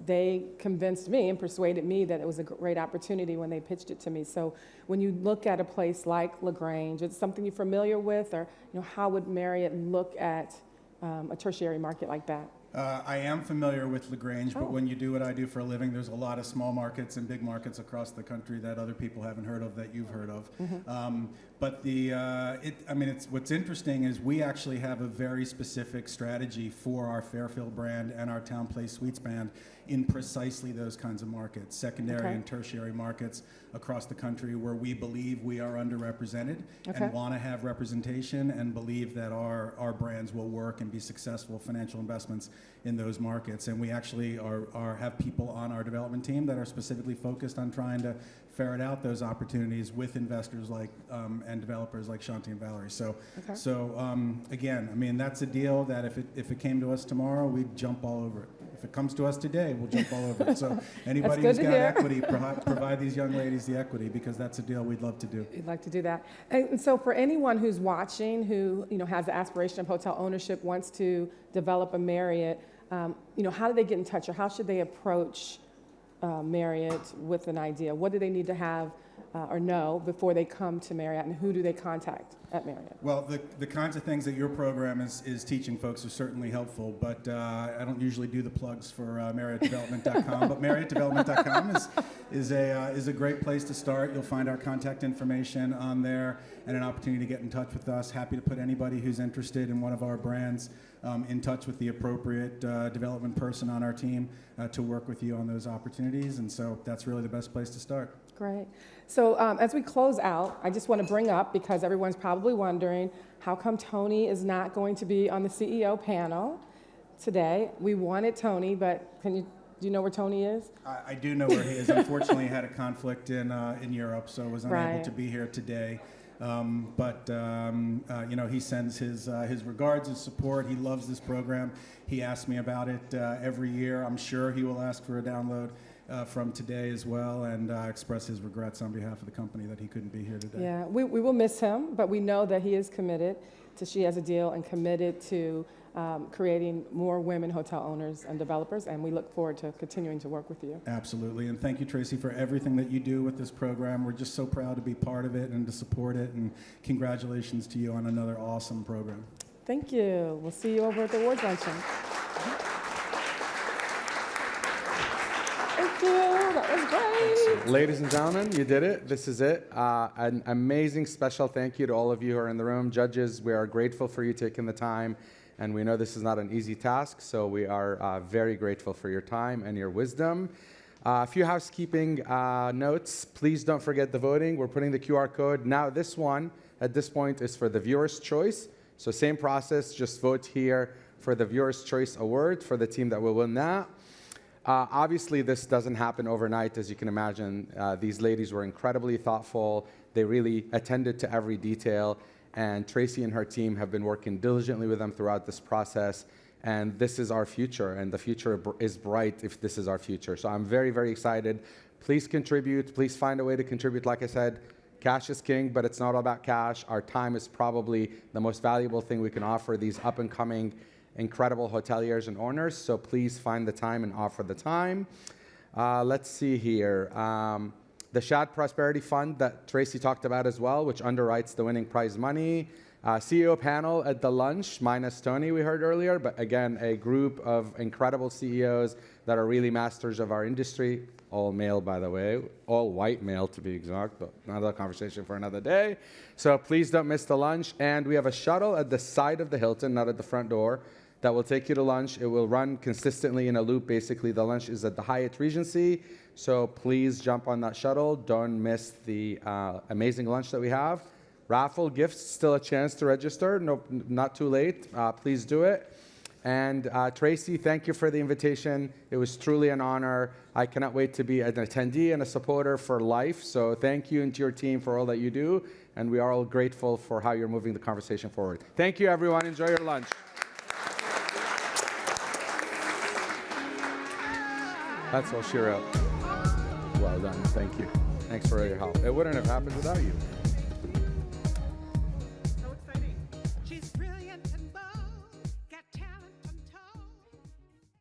Speaker 15: they convinced me and persuaded me that it was a great opportunity when they pitched it to me. So when you look at a place like LaGrange, it's something you're familiar with, or how would Marriott look at a tertiary market like that?
Speaker 10: I am familiar with LaGrange, but when you do what I do for a living, there's a lot of small markets and big markets across the country that other people haven't heard of that you've heard of. But what's interesting is we actually have a very specific strategy for our Fairfield brand and our Town Place Suites brand in precisely those kinds of markets, secondary and tertiary markets across the country where we believe we are underrepresented and want to have representation and believe that our brands will work and be successful financial investments in those markets. And we actually have people on our development team that are specifically focused on trying to ferret out those opportunities with investors like and developers like Shanti and Valerie. So again, that's a deal that if it came to us tomorrow, we'd jump all over it. If it comes to us today, we'll jump all over it. So anybody who's got equity, provide these young ladies the equity, because that's a deal we'd love to do.
Speaker 15: We'd like to do that. And so for anyone who's watching who has the aspiration of hotel ownership, wants to develop a Marriott, how do they get in touch, or how should they approach Marriott with an idea? What do they need to have or know before they come to Marriott, and who do they contact at Marriott?
Speaker 10: Well, the kinds of things that your program is teaching folks are certainly helpful, but I don't usually do the plugs for MarriottDevelopment.com, but MarriottDevelopment.com is a great place to start. You'll find our contact information on there and an opportunity to get in touch with us. Happy to put anybody who's interested in one of our brands in touch with the appropriate development person on our team to work with you on those opportunities, and so that's really the best place to start.
Speaker 15: Great. So as we close out, I just want to bring up, because everyone's probably wondering, how come Tony is not going to be on the CEO panel today? We wanted Tony, but do you know where Tony is?
Speaker 10: I do know where he is. Unfortunately, he had a conflict in Europe, so was unable to be here today. He sends his regards, his support. He loves this program. He asks me about it every year. I'm sure he will ask for a download from today as well, and express his regrets on behalf of the company that he couldn't be here today.
Speaker 15: Yeah, we will miss him, but we know that he is committed to She Has a Deal and committed to creating more women hotel owners and developers, and we look forward to continuing to work with you.
Speaker 10: Absolutely, and thank you, Tracy, for everything that you do with this program. We're just so proud to be part of it and to support it, and congratulations to you on another awesome program.
Speaker 15: Thank you. We'll see you over at the awards luncheon. Thank you. That was great.
Speaker 2: Ladies and gentlemen, you did it. This is it. An amazing special thank you to all of you who are in the room. Judges, we are grateful for you taking the time, and we know this is not an easy task, so we are very grateful for your time and your wisdom. A few housekeeping notes. Please don't forget the voting. We're putting the QR code. Now, this one, at this point, is for the viewer's choice. So same process, just vote here for the viewer's choice award for the team that will win that. Obviously, this doesn't happen overnight, as you can imagine. These ladies were incredibly thoughtful. They really attended to every detail, and Tracy and her team have been working diligently with them throughout this process. And this is our future, and the future is bright if this is our future. So I'm very, very excited. Please contribute. Please find a way to contribute. Like I said, cash is king, but it's not all about cash. Our time is probably the most valuable thing we can offer these up-and-coming, incredible hoteliers and owners. So please find the time and offer the time. Let's see here. The SHaD Prosperity Fund that Tracy talked about as well, which underwrites the winning prize money. CEO panel at the lunch, minus Tony, we heard earlier, but again, a group of incredible CEOs that are really masters of our industry. All male, by the way, all white male to be exact, but another conversation for another day. So please don't miss the lunch. And we have a shuttle at the side of the Hilton, not at the front door, that will take you to lunch. It will run consistently in a loop. Basically, the lunch is at the Hyatt Regency, so please jump on that shuttle. Don't miss the amazing lunch that we have. Raffle gifts, still a chance to register. No, not too late. Please do it. And Tracy, thank you for the invitation. It was truly an honor. I cannot wait to be an attendee and a supporter for life. So thank you and to your team for all that you do. And we are all grateful for how you're moving the conversation forward. Thank you, everyone. Enjoy your lunch. That's all she wrote. Well done. Thank you. Thanks for all your help. It wouldn't have happened without you.